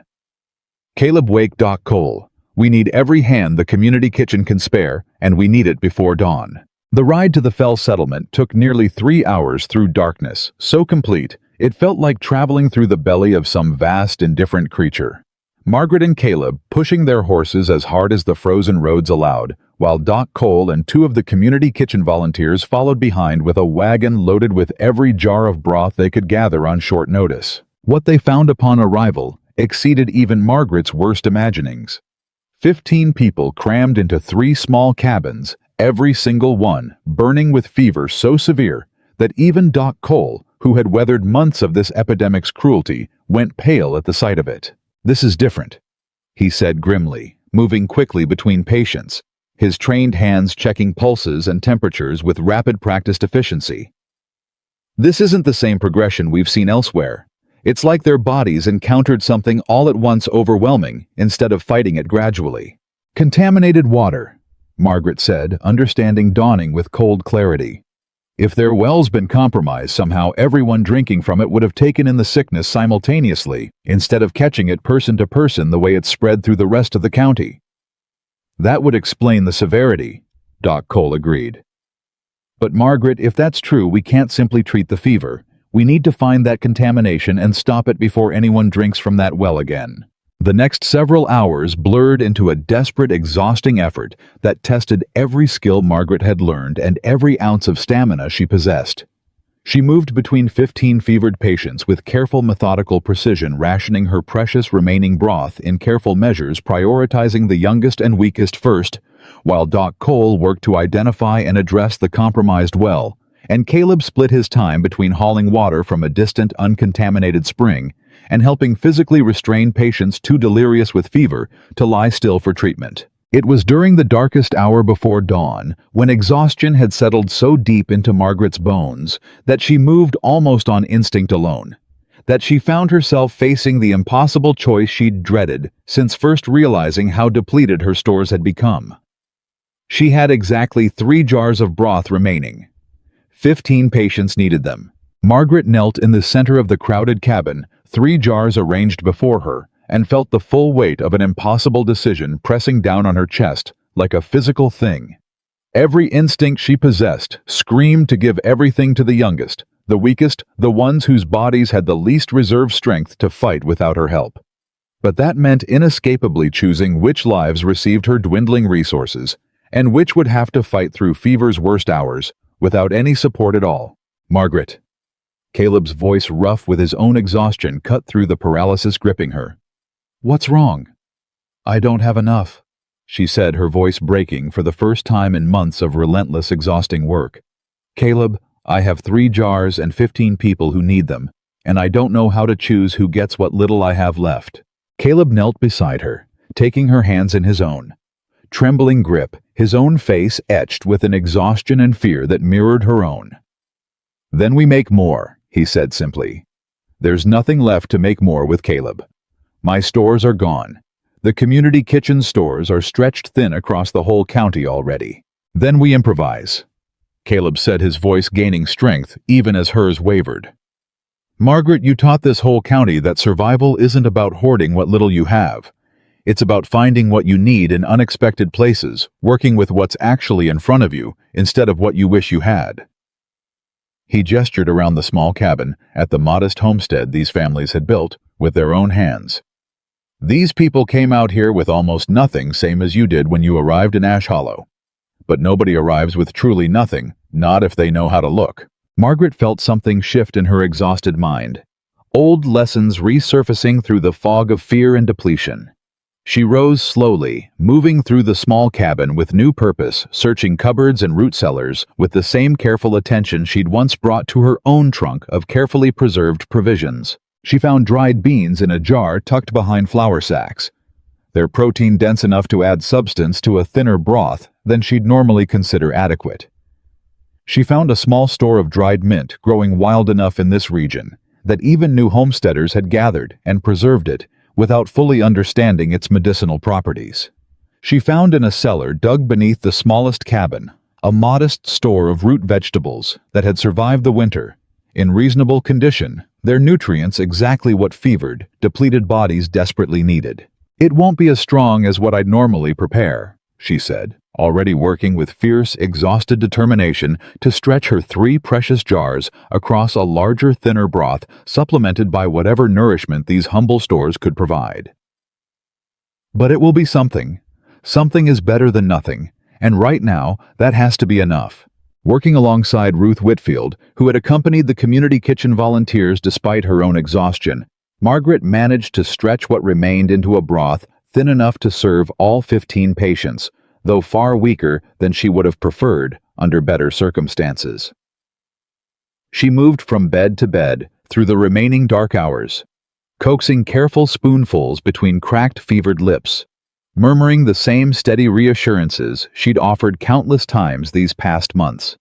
"Caleb, wake Doc Cole. We need every hand the community kitchen can spare, and we need it before dawn." The ride to the Fell settlement took nearly 3 hours through darkness, so complete, it felt like traveling through the belly of some vast, indifferent creature. Margaret and Caleb pushing their horses as hard as the frozen roads allowed, while Doc Cole and 2 of the community kitchen volunteers followed behind with a wagon loaded with every jar of broth they could gather on short notice. What they found upon arrival exceeded even Margaret's worst imaginings. 15 people crammed into 3 small cabins, every single one burning with fever so severe that even Doc Cole, who had weathered months of this epidemic's cruelty, went pale at the sight of it. "This is different," he said grimly, moving quickly between patients, his trained hands checking pulses and temperatures with rapid practiced efficiency. "This isn't the same progression we've seen elsewhere. It's like their bodies encountered something all at once overwhelming instead of fighting it gradually." "Contaminated water," Margaret said, understanding dawning with cold clarity. "If their well's been compromised somehow, everyone drinking from it would have taken in the sickness simultaneously, instead of catching it person to person the way it spread through the rest of the county." "That would explain the severity," Doc Cole agreed. "But Margaret, if that's true, we can't simply treat the fever. We need to find that contamination and stop it before anyone drinks from that well again." The next several hours blurred into a desperate, exhausting effort that tested every skill Margaret had learned and every ounce of stamina she possessed. She moved between 15 fevered patients with careful, methodical precision, rationing her precious remaining broth in careful measures, prioritizing the youngest and weakest first, while Doc Cole worked to identify and address the compromised well, and Caleb split his time between hauling water from a distant, uncontaminated spring and helping physically restrain patients too delirious with fever to lie still for treatment. It was during the darkest hour before dawn, when exhaustion had settled so deep into Margaret's bones that she moved almost on instinct alone, that she found herself facing the impossible choice she'd dreaded since first realizing how depleted her stores had become. She had exactly 3 jars of broth remaining. 15 patients needed them. Margaret knelt in the center of the crowded cabin, 3 jars arranged before her, and felt the full weight of an impossible decision pressing down on her chest like a physical thing. Every instinct she possessed screamed to give everything to the youngest, the weakest, the ones whose bodies had the least reserve strength to fight without her help. But that meant inescapably choosing which lives received her dwindling resources, and which would have to fight through fever's worst hours without any support at all. "Margaret." Caleb's voice, rough with his own exhaustion, cut through the paralysis gripping her. "What's wrong?" "I don't have enough," she said, her voice breaking for the first time in months of relentless, exhausting work. "Caleb, I have 3 jars and 15 people who need them, and I don't know how to choose who gets what little I have left." Caleb knelt beside her, taking her hands in his own. Trembling grip, his own face etched with an exhaustion and fear that mirrored her own. "Then we make more," he said simply. "There's nothing left to make more with Caleb. My stores are gone. The community kitchen stores are stretched thin across the whole county already. Then we improvise," Caleb said, his voice gaining strength even as hers wavered. "Margaret, you taught this whole county that survival isn't about hoarding what little you have. It's about finding what you need in unexpected places, working with what's actually in front of you instead of what you wish you had." He gestured around the small cabin at the modest homestead these families had built with their own hands. "These people came out here with almost nothing, same as you did when you arrived in Ash Hollow. But nobody arrives with truly nothing, not if they know how to look. Margaret felt something shift in her exhausted mind. Old lessons resurfacing through the fog of fear and depletion. She rose slowly, moving through the small cabin with new purpose, searching cupboards and root cellars with the same careful attention she'd once brought to her own trunk of carefully preserved provisions. She found dried beans in a jar tucked behind flour sacks. Their protein dense enough to add substance to a thinner broth than she'd normally consider adequate. She found a small store of dried mint growing wild enough in this region that even new homesteaders had gathered and preserved it without fully understanding its medicinal properties. She found in a cellar dug beneath the smallest cabin a modest store of root vegetables that had survived the winter, in reasonable condition, their nutrients exactly what fevered, depleted bodies desperately needed. "It won't be as strong as what I'd normally prepare," she said, already working with fierce, exhausted determination to stretch her 3 precious jars across a larger, thinner broth supplemented by whatever nourishment these humble stores could provide. "But it will be something. Something is better than nothing, and right now, that has to be enough." Working alongside Ruth Whitfield, who had accompanied the community kitchen volunteers despite her own exhaustion, Margaret managed to stretch what remained into a broth thin enough to serve all 15 patients, though far weaker than she would have preferred under better circumstances. She moved from bed to bed through the remaining dark hours, coaxing careful spoonfuls between cracked, fevered lips, murmuring the same steady reassurances she'd offered countless times these past months,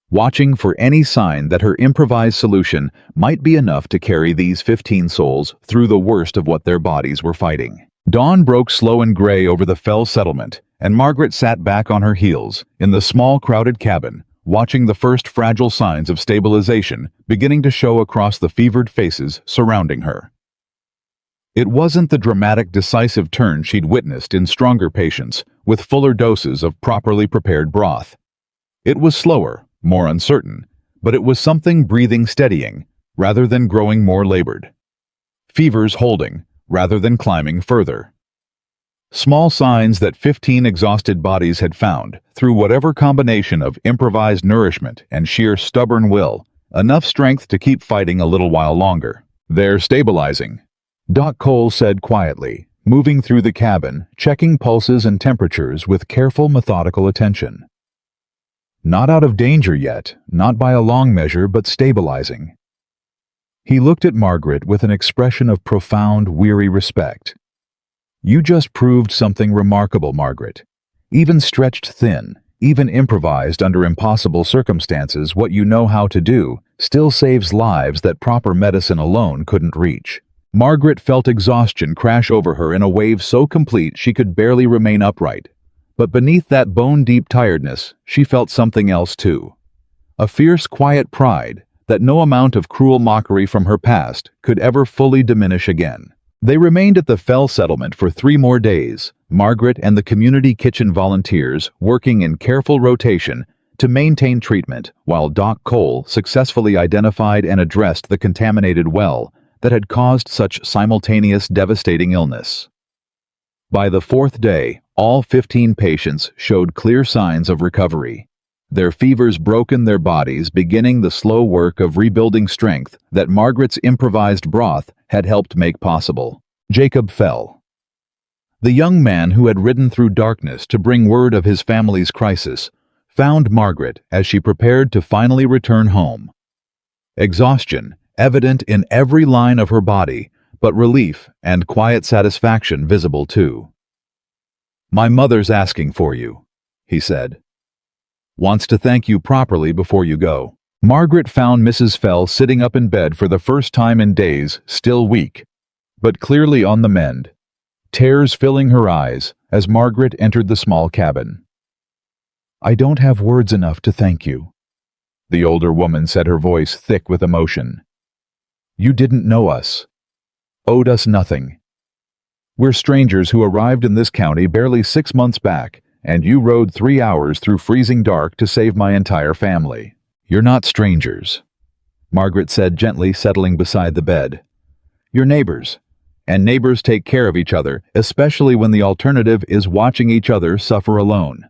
watching for any sign that her improvised solution might be enough to carry these 15 souls through the worst of what their bodies were fighting. Dawn broke slow and gray over the fell settlement, and Margaret sat back on her heels in the small, crowded cabin, watching the first fragile signs of stabilization beginning to show across the fevered faces surrounding her. It wasn't the dramatic, decisive turn she'd witnessed in stronger patients with fuller doses of properly prepared broth. It was slower, more uncertain, but it was something breathing steadying, rather than growing more labored. Fevers holding, rather than climbing further. Small signs that 15 exhausted bodies had found, through whatever combination of improvised nourishment and sheer stubborn will, enough strength to keep fighting a little while longer. "They're stabilizing," Doc Cole said quietly, moving through the cabin, checking pulses and temperatures with careful, methodical attention. "Not out of danger yet, not by a long measure, but stabilizing." He looked at Margaret with an expression of profound, weary respect. "You just proved something remarkable, Margaret. Even stretched thin, even improvised under impossible circumstances, what you know how to do still saves lives that proper medicine alone couldn't reach." Margaret felt exhaustion crash over her in a wave so complete she could barely remain upright. But beneath that bone-deep tiredness, she felt something else too. A fierce, quiet pride that no amount of cruel mockery from her past could ever fully diminish again. They remained at the Fell settlement for 3 more days, Margaret and the community kitchen volunteers working in careful rotation to maintain treatment, while Doc Cole successfully identified and addressed the contaminated well that had caused such simultaneous devastating illness. By the 4th day, all 15 patients showed clear signs of recovery. Their fevers broken their bodies, beginning the slow work of rebuilding strength that Margaret's improvised broth had helped make possible. Jacob Fell, the young man who had ridden through darkness to bring word of his family's crisis, found Margaret as she prepared to finally return home. Exhaustion, evident in every line of her body, but relief and quiet satisfaction visible too. "My mother's asking for you," he said. "Wants to thank you properly before you go." Margaret found Mrs. Fell sitting up in bed for the first time in days, still weak, but clearly on the mend, tears filling her eyes as Margaret entered the small cabin. "I don't have words enough to thank you," the older woman said, her voice thick with emotion. "You didn't know us, owed us nothing. We're strangers who arrived in this county barely 6 months back, and you rode 3 hours through freezing dark to save my entire family. You're not strangers," Margaret said gently, settling beside the bed. "You're neighbors, and neighbors take care of each other, especially when the alternative is watching each other suffer alone."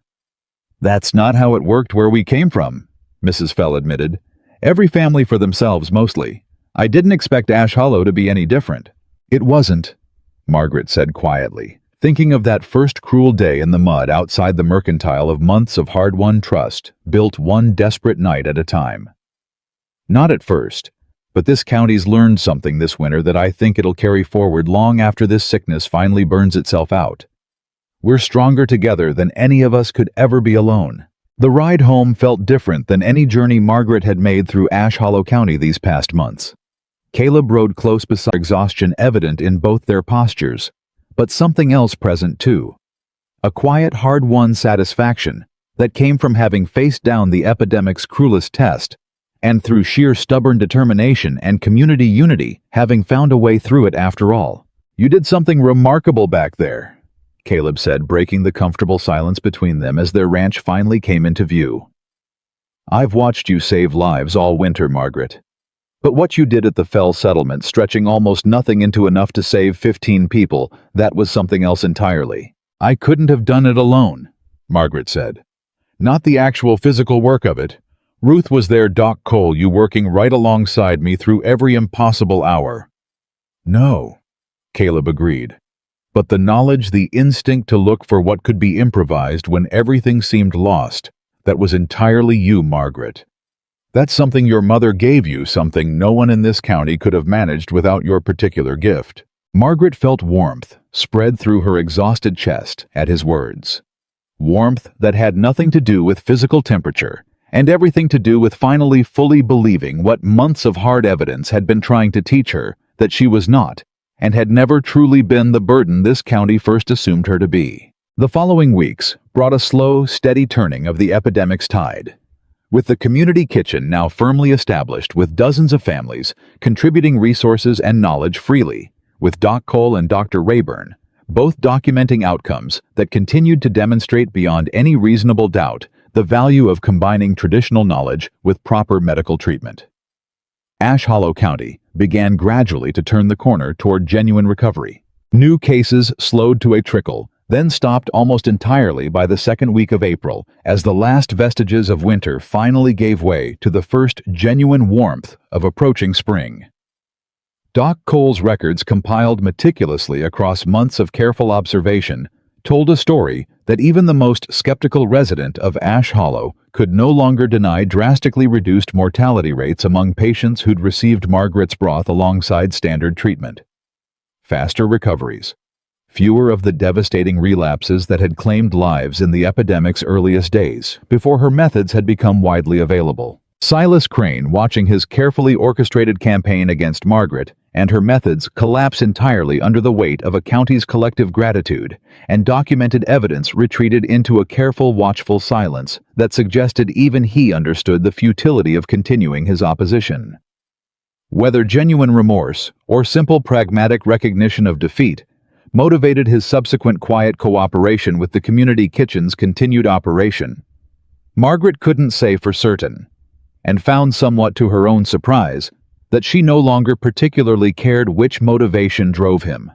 "That's not how it worked where we came from," Mrs. Fell admitted. "Every family for themselves, mostly. I didn't expect Ash Hollow to be any different." "It wasn't," Margaret said quietly, thinking of that first cruel day in the mud outside the mercantile of months of hard-won trust, built one desperate night at a time. "Not at first, but this county's learned something this winter that I think it'll carry forward long after this sickness finally burns itself out. We're stronger together than any of us could ever be alone." The ride home felt different than any journey Margaret had made through Ash Hollow County these past months. Caleb rode close beside, exhaustion evident in both their postures, but something else present too. A quiet, hard-won satisfaction that came from having faced down the epidemic's cruelest test, and through sheer stubborn determination and community unity, having found a way through it after all. "You did something remarkable back there," Caleb said, breaking the comfortable silence between them as their ranch finally came into view. "I've watched you save lives all winter, Margaret. But what you did at the Fell settlement, stretching almost nothing into enough to save 15 people, that was something else entirely." "I couldn't have done it alone," Margaret said. "Not the actual physical work of it. Ruth was there, Doc Cole, you working right alongside me through every impossible hour." "No," Caleb agreed. "But the knowledge, the instinct to look for what could be improvised when everything seemed lost, that was entirely you, Margaret. That's something your mother gave you, something no one in this county could have managed without your particular gift." Margaret felt warmth spread through her exhausted chest at his words. Warmth that had nothing to do with physical temperature, and everything to do with finally fully believing what months of hard evidence had been trying to teach her, that she was not, and had never truly been the burden this county first assumed her to be. The following weeks brought a slow, steady turning of the epidemic's tide. With the community kitchen now firmly established with dozens of families contributing resources and knowledge freely, with Doc Cole and Dr. Rayburn, both documenting outcomes that continued to demonstrate beyond any reasonable doubt the value of combining traditional knowledge with proper medical treatment. Ash Hollow County began gradually to turn the corner toward genuine recovery. New cases slowed to a trickle, then stopped almost entirely by the second week of April as the last vestiges of winter finally gave way to the first genuine warmth of approaching spring. Doc Cole's records, compiled meticulously across months of careful observation, told a story that even the most skeptical resident of Ash Hollow could no longer deny drastically reduced mortality rates among patients who'd received Margaret's broth alongside standard treatment. Faster recoveries. Fewer of the devastating relapses that had claimed lives in the epidemic's earliest days, before her methods had become widely available. Silas Crane, watching his carefully orchestrated campaign against Margaret and her methods collapse entirely under the weight of a county's collective gratitude, and documented evidence retreated into a careful, watchful silence that suggested even he understood the futility of continuing his opposition. Whether genuine remorse or simple pragmatic recognition of defeat motivated his subsequent quiet cooperation with the community kitchen's continued operation, Margaret couldn't say for certain, and found somewhat to her own surprise that she no longer particularly cared which motivation drove him.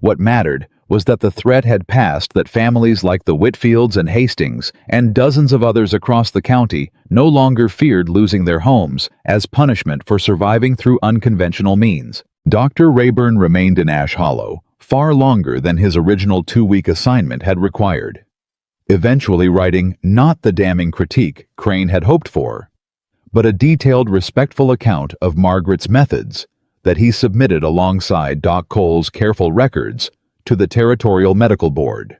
What mattered was that the threat had passed, that families like the Whitfields and Hastings and dozens of others across the county no longer feared losing their homes as punishment for surviving through unconventional means. Dr. Rayburn remained in Ash Hollow far longer than his original 2-week assignment had required, eventually writing not the damning critique Crane had hoped for, but a detailed, respectful account of Margaret's methods that he submitted alongside Doc Cole's careful records to the Territorial Medical Board.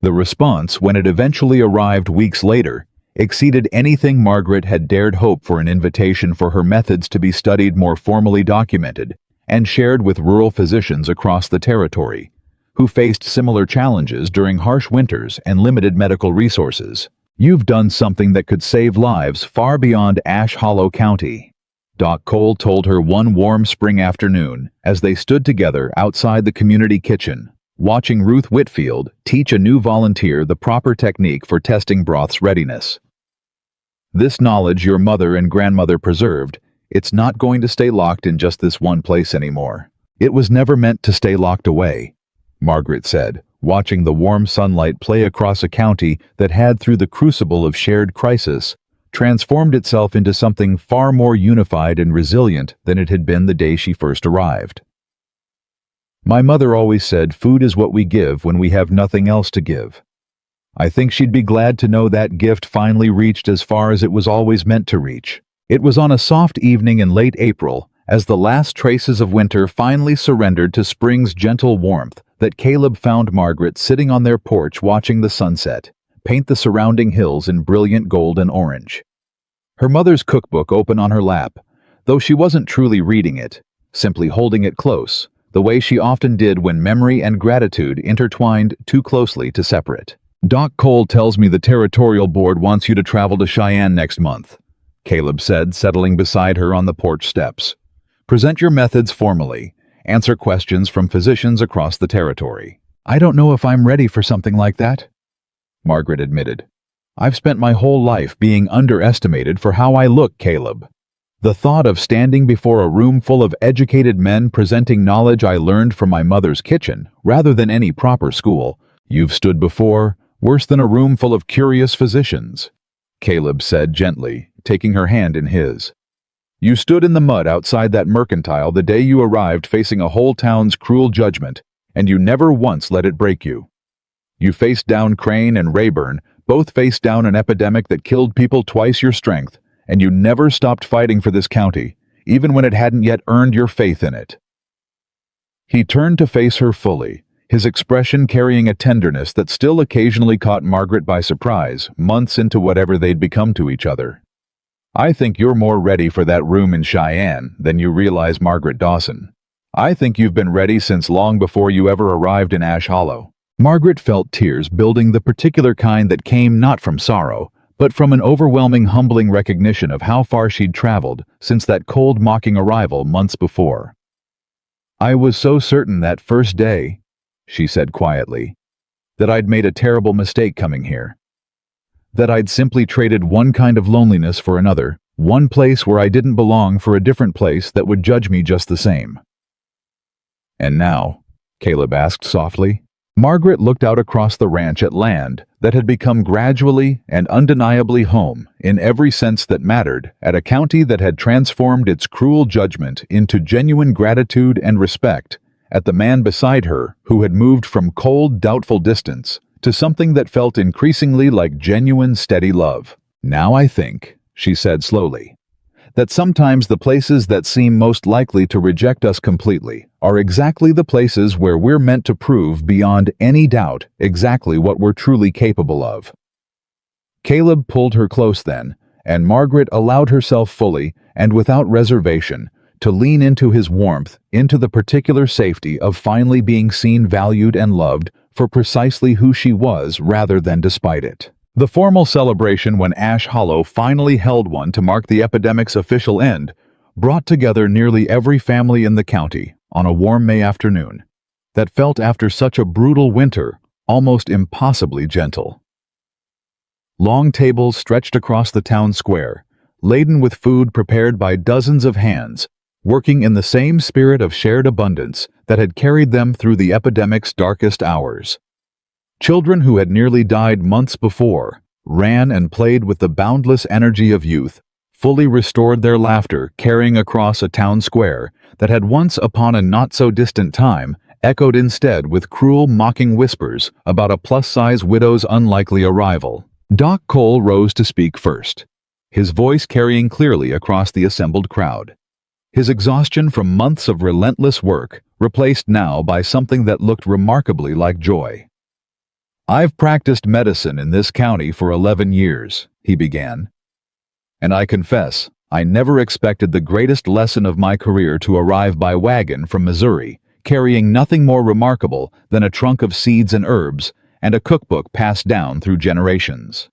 The response, when it eventually arrived weeks later, exceeded anything Margaret had dared hope for. An invitation for her methods to be studied, more formally documented, and shared with rural physicians across the territory, who faced similar challenges during harsh winters and limited medical resources. "You've done something that could save lives far beyond Ash Hollow County," Doc Cole told her one warm spring afternoon as they stood together outside the community kitchen, watching Ruth Whitfield teach a new volunteer the proper technique for testing broth's readiness. "This knowledge your mother and grandmother preserved, it's not going to stay locked in just this one place anymore. It was never meant to stay locked away," Margaret said, watching the warm sunlight play across a county that had, through the crucible of shared crisis, transformed itself into something far more unified and resilient than it had been the day she first arrived. My mother always said food is what we give when we have nothing else to give. I think she'd be glad to know that gift finally reached as far as it was always meant to reach. It was on a soft evening in late April, as the last traces of winter finally surrendered to spring's gentle warmth, that Caleb found Margaret sitting on their porch watching the sunset paint the surrounding hills in brilliant gold and orange. Her mother's cookbook open on her lap, though she wasn't truly reading it, simply holding it close, the way she often did when memory and gratitude intertwined too closely to separate. "Doc Cole tells me the Territorial Board wants you to travel to Cheyenne next month," Caleb said, settling beside her on the porch steps. "Present your methods formally. Answer questions from physicians across the territory." "I don't know if I'm ready for something like that," Margaret admitted. "I've spent my whole life being underestimated for how I look, Caleb. The thought of standing before a room full of educated men presenting knowledge I learned from my mother's kitchen, rather than any proper school. You've stood before, worse than a room full of curious physicians," Caleb said gently, taking her hand in his. "You stood in the mud outside that mercantile the day you arrived, facing a whole town's cruel judgment, and you never once let it break you. You faced down Crane and Rayburn, both faced down an epidemic that killed people twice your strength, and you never stopped fighting for this county, even when it hadn't yet earned your faith in it." He turned to face her fully, his expression carrying a tenderness that still occasionally caught Margaret by surprise, months into whatever they'd become to each other. "I think you're more ready for that room in Cheyenne than you realize, Margaret Dawson. I think you've been ready since long before you ever arrived in Ash Hollow." Margaret felt tears building, the particular kind that came not from sorrow, but from an overwhelming, humbling recognition of how far she'd traveled since that cold, mocking arrival months before. "I was so certain that first day," she said quietly, "that I'd made a terrible mistake coming here. That I'd simply traded one kind of loneliness for another, one place where I didn't belong for a different place that would judge me just the same." "And now?" Caleb asked softly. Margaret looked out across the ranch at land that had become gradually and undeniably home, in every sense that mattered, at a county that had transformed its cruel judgment into genuine gratitude and respect, at the man beside her who had moved from cold, doubtful distance to something that felt increasingly like genuine, steady love. "Now I think," she said slowly, "that sometimes the places that seem most likely to reject us completely are exactly the places where we're meant to prove beyond any doubt exactly what we're truly capable of." Caleb pulled her close then, and Margaret allowed herself fully and without reservation to lean into his warmth, into the particular safety of finally being seen, valued, and loved for precisely who she was rather than despite it. The formal celebration, when Ash Hollow finally held one to mark the epidemic's official end, brought together nearly every family in the county on a warm May afternoon that felt, after such a brutal winter, almost impossibly gentle. Long tables stretched across the town square, laden with food prepared by dozens of hands, working in the same spirit of shared abundance that had carried them through the epidemic's darkest hours. Children who had nearly died months before ran and played with the boundless energy of youth, fully restored their laughter carrying across a town square that had once upon a not-so-distant time echoed instead with cruel, mocking whispers about a plus-size widow's unlikely arrival. Doc Cole rose to speak first, his voice carrying clearly across the assembled crowd. His exhaustion from months of relentless work replaced now by something that looked remarkably like joy. "I've practiced medicine in this county for 11 years, he began. "And I confess, I never expected the greatest lesson of my career to arrive by wagon from Missouri, carrying nothing more remarkable than a trunk of seeds and herbs and a cookbook passed down through generations."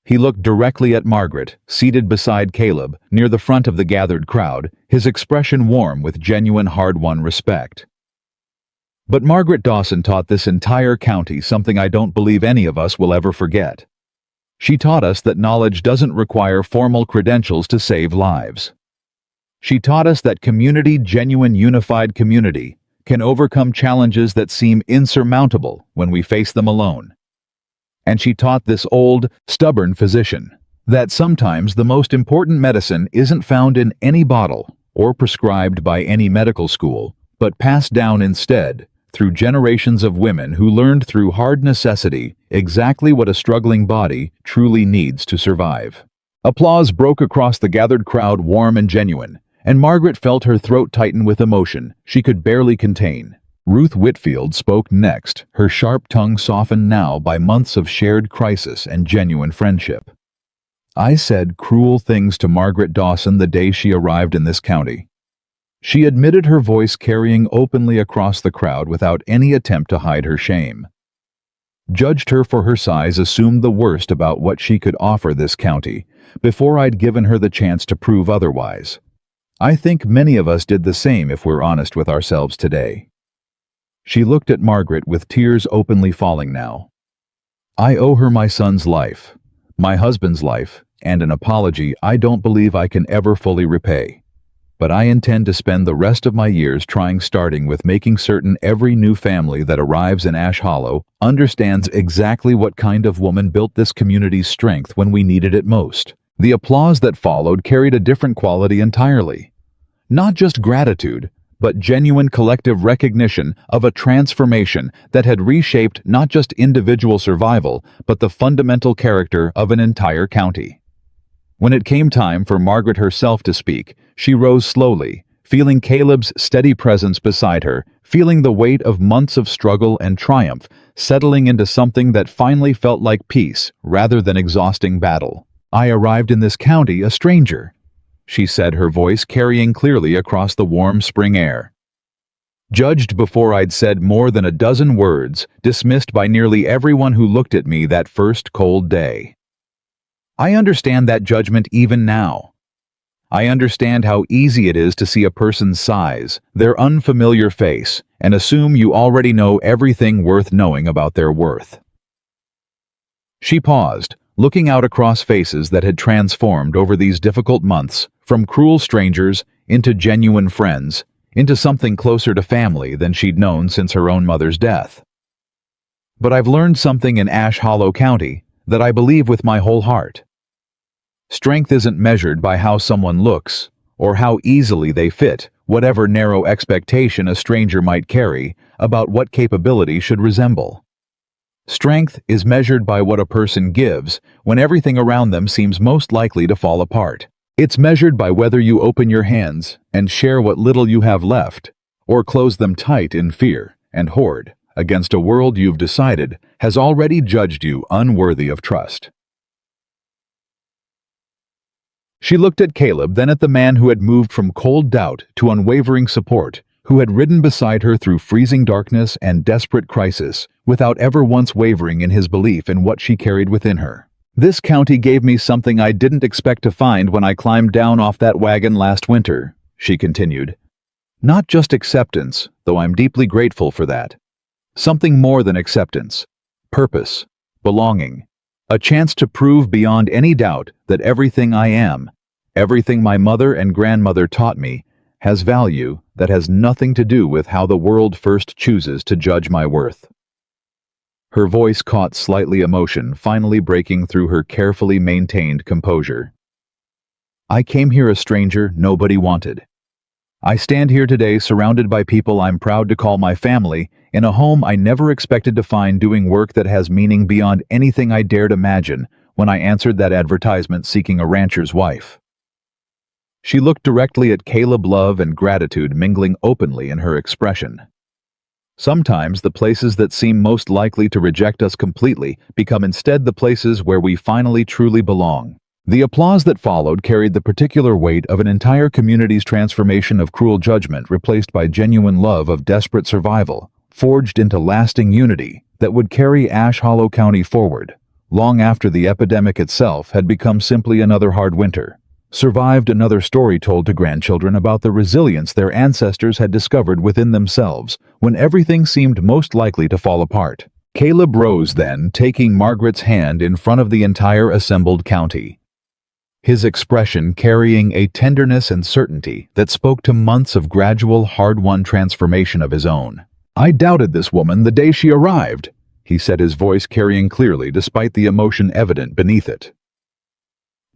He looked directly at Margaret, seated beside Caleb, near the front of the gathered crowd, his expression warm with genuine, hard-won respect. "But Margaret Dawson taught this entire county something I don't believe any of us will ever forget. She taught us that knowledge doesn't require formal credentials to save lives. She taught us that community, genuine, unified community, can overcome challenges that seem insurmountable when we face them alone. And she taught this old, stubborn physician that sometimes the most important medicine isn't found in any bottle or prescribed by any medical school, but passed down instead through generations of women who learned through hard necessity exactly what a struggling body truly needs to survive. Applause broke across the gathered crowd, warm and genuine, and Margaret felt her throat tighten with emotion she could barely contain. Ruth Whitfield spoke next, her sharp tongue softened now by months of shared crisis and genuine friendship. I said cruel things to Margaret Dawson the day she arrived in this county. She admitted, her voice carrying openly across the crowd without any attempt to hide her shame. Judged her for her size, assumed the worst about what she could offer this county, before I'd given her the chance to prove otherwise. I think many of us did the same if we're honest with ourselves today. She looked at Margaret with tears openly falling now. I owe her my son's life, my husband's life, and an apology I don't believe I can ever fully repay. But I intend to spend the rest of my years starting with making certain every new family that arrives in Ash Hollow understands exactly what kind of woman built this community's strength when we needed it most. The applause that followed carried a different quality entirely. Not just gratitude, but genuine collective recognition of a transformation that had reshaped not just individual survival, but the fundamental character of an entire county. When it came time for Margaret herself to speak, she rose slowly, feeling Caleb's steady presence beside her, feeling the weight of months of struggle and triumph settling into something that finally felt like peace rather than exhausting battle. I arrived in this county a stranger, she said, her voice carrying clearly across the warm spring air. Judged before I'd said more than a dozen words, dismissed by nearly everyone who looked at me that first cold day. I understand that judgment even now. I understand how easy it is to see a person's size, their unfamiliar face, and assume you already know everything worth knowing about their worth. She paused, looking out across faces that had transformed over these difficult months, from cruel strangers into genuine friends, into something closer to family than she'd known since her own mother's death. But I've learned something in Ash Hollow County that I believe with my whole heart. Strength isn't measured by how someone looks, or how easily they fit whatever narrow expectation a stranger might carry about what capability should resemble. Strength is measured by what a person gives when everything around them seems most likely to fall apart. It's measured by whether you open your hands and share what little you have left, or close them tight in fear and hoard against a world you've decided has already judged you unworthy of trust. She looked at Caleb, then at the man who had moved from cold doubt to unwavering support, who had ridden beside her through freezing darkness and desperate crisis, without ever once wavering in his belief in what she carried within her. This county gave me something I didn't expect to find when I climbed down off that wagon last winter, she continued. Not just acceptance, though I'm deeply grateful for that. Something more than acceptance. Purpose. Belonging. A chance to prove beyond any doubt that everything I am, everything my mother and grandmother taught me, has value that has nothing to do with how the world first chooses to judge my worth. Her voice caught slightly emotion, finally breaking through her carefully maintained composure. I came here a stranger nobody wanted. I stand here today surrounded by people I'm proud to call my family, in a home I never expected to find doing work that has meaning beyond anything I dared imagine when I answered that advertisement seeking a rancher's wife. She looked directly at Caleb, love and gratitude mingling openly in her expression. Sometimes the places that seem most likely to reject us completely become instead the places where we finally truly belong. The applause that followed carried the particular weight of an entire community's transformation of cruel judgment replaced by genuine love of desperate survival, forged into lasting unity that would carry Ash Hollow County forward, long after the epidemic itself had become simply another hard winter. Survived another story told to grandchildren about the resilience their ancestors had discovered within themselves when everything seemed most likely to fall apart. Caleb rose then, taking Margaret's hand in front of the entire assembled county. his expression carrying a tenderness and certainty that spoke to months of gradual, hard-won transformation of his own. "I doubted this woman the day she arrived," he said, his voice carrying clearly despite the emotion evident beneath it.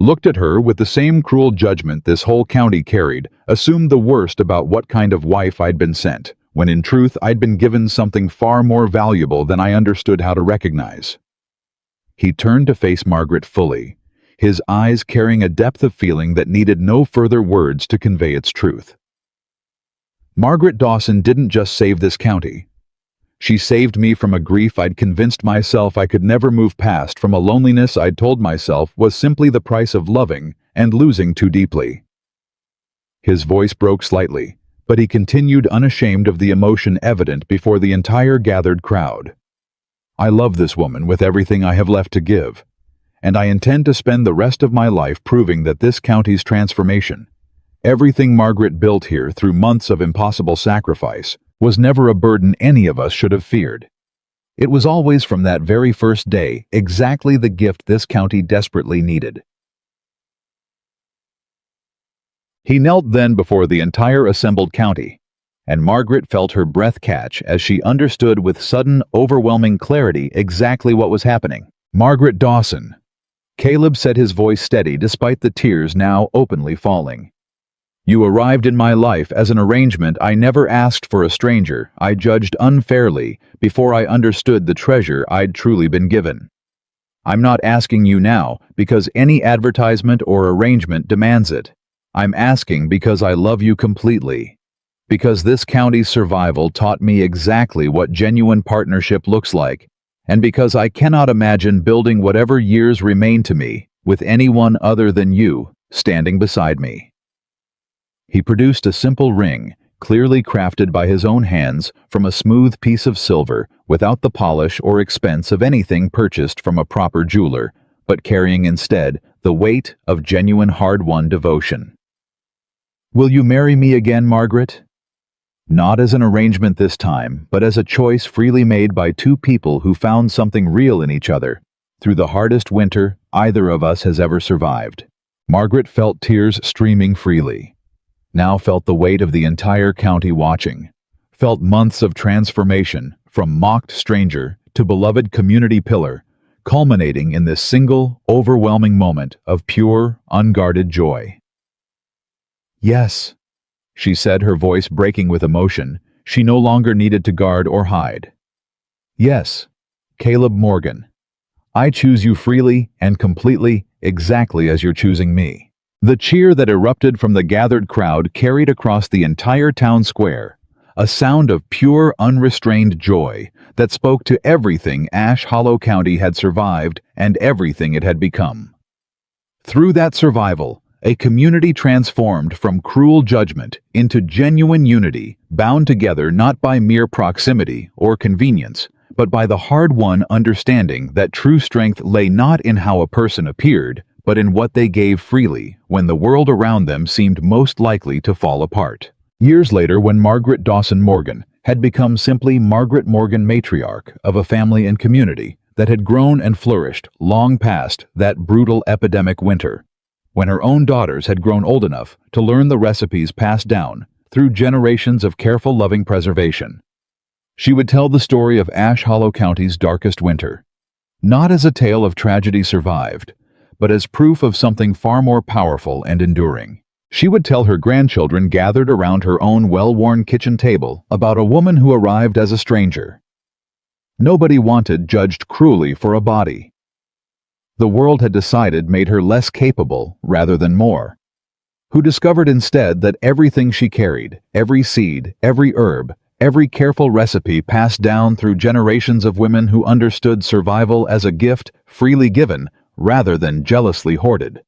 "Looked at her with the same cruel judgment this whole county carried, assumed the worst about what kind of wife I'd been sent, when in truth I'd been given something far more valuable than I understood how to recognize." He turned to face Margaret fully, his eyes carrying a depth of feeling that needed no further words to convey its truth. Margaret Dawson didn't just save this county. She saved me from a grief I'd convinced myself I could never move past, from a loneliness I'd told myself was simply the price of loving and losing too deeply. His voice broke slightly, but he continued unashamed of the emotion evident before the entire gathered crowd. "I love this woman with everything I have left to give, and I intend to spend the rest of my life proving that this county's transformation, everything Margaret built here through months of impossible sacrifice, was never a burden any of us should have feared. It was always, from that very first day, exactly the gift this county desperately needed." He knelt then before the entire assembled county, and Margaret felt her breath catch as she understood with sudden, overwhelming clarity exactly what was happening. "Margaret Dawson," Caleb said, his voice steady despite the tears now openly falling. "You arrived in my life as an arrangement I never asked for, a stranger I judged unfairly before I understood the treasure I'd truly been given. I'm not asking you now because any advertisement or arrangement demands it. I'm asking because I love you completely. Because this county's survival taught me exactly what genuine partnership looks like, and because I cannot imagine building whatever years remain to me with anyone other than you standing beside me." He produced a simple ring, clearly crafted by his own hands from a smooth piece of silver, without the polish or expense of anything purchased from a proper jeweler, but carrying instead the weight of genuine hard-won devotion. "Will you marry me again, Margaret? Not as an arrangement this time, but as a choice freely made by two people who found something real in each other through the hardest winter either of us has ever survived." Margaret felt tears streaming freely, now felt the weight of the entire county watching, felt months of transformation from mocked stranger to beloved community pillar, culminating in this single, overwhelming moment of pure, unguarded joy. "Yes," she said, her voice breaking with emotion she no longer needed to guard or hide. "Yes, Caleb Morgan. I choose you freely and completely, exactly as you're choosing me." The cheer that erupted from the gathered crowd carried across the entire town square, a sound of pure, unrestrained joy that spoke to everything Ash Hollow County had survived and everything it had become. Through that survival, a community transformed from cruel judgment into genuine unity, bound together not by mere proximity or convenience, but by the hard-won understanding that true strength lay not in how a person appeared, but in what they gave freely when the world around them seemed most likely to fall apart. Years later, when Margaret Dawson Morgan had become simply Margaret Morgan, matriarch of a family and community that had grown and flourished long past that brutal epidemic winter, when her own daughters had grown old enough to learn the recipes passed down through generations of careful, loving preservation, she would tell the story of Ash Hollow County's darkest winter, not as a tale of tragedy survived, but as proof of something far more powerful and enduring. She would tell her grandchildren gathered around her own well-worn kitchen table about a woman who arrived as a stranger. Nobody wanted, judged cruelly for a body. The world had decided made her less capable rather than more. Who discovered instead that everything she carried, every seed, every herb, every careful recipe passed down through generations of women who understood survival as a gift freely given rather than jealously hoarded,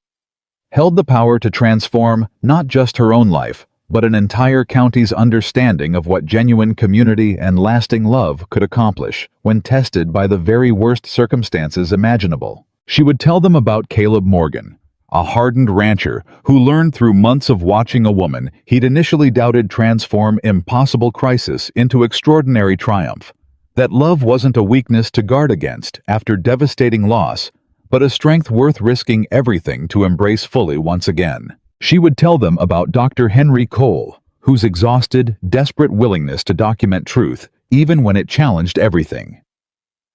held the power to transform not just her own life, but an entire county's understanding of what genuine community and lasting love could accomplish when tested by the very worst circumstances imaginable. She would tell them about Caleb Morgan, a hardened rancher who learned through months of watching a woman he'd initially doubted transform impossible crisis into extraordinary triumph, that love wasn't a weakness to guard against after devastating loss, but a strength worth risking everything to embrace fully once again. She would tell them about Dr. Henry Cole, whose exhausted, desperate willingness to document truth even when it challenged everything.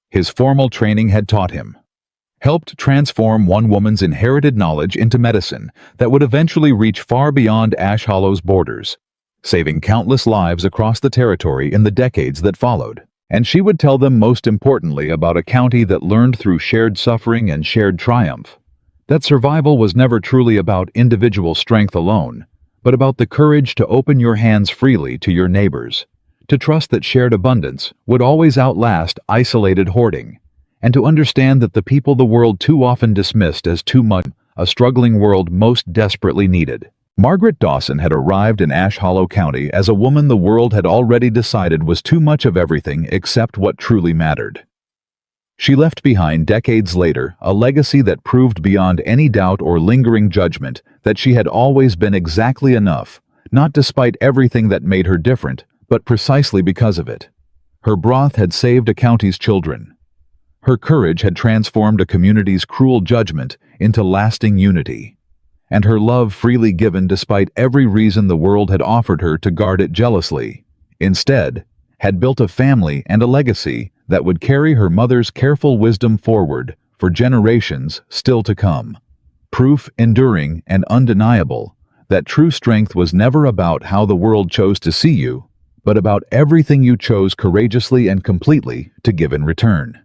His formal training had taught him, helped transform one woman's inherited knowledge into medicine that would eventually reach far beyond Ash Hollow's borders, saving countless lives across the territory in the decades that followed. And she would tell them most importantly about a county that learned through shared suffering and shared triumph, that survival was never truly about individual strength alone, but about the courage to open your hands freely to your neighbors, to trust that shared abundance would always outlast isolated hoarding, and to understand that the people the world too often dismissed as too much, a struggling world most desperately needed. Margaret Dawson had arrived in Ash Hollow County as a woman the world had already decided was too much of everything except what truly mattered. She left behind decades later a legacy that proved beyond any doubt or lingering judgment that she had always been exactly enough, not despite everything that made her different, but precisely because of it. Her broth had saved a county's children. Her courage had transformed a community's cruel judgment into lasting unity. And her love freely given despite every reason the world had offered her to guard it jealously, instead, had built a family and a legacy that would carry her mother's careful wisdom forward for generations still to come. Proof enduring and undeniable that true strength was never about how the world chose to see you, but about everything you chose courageously and completely to give in return.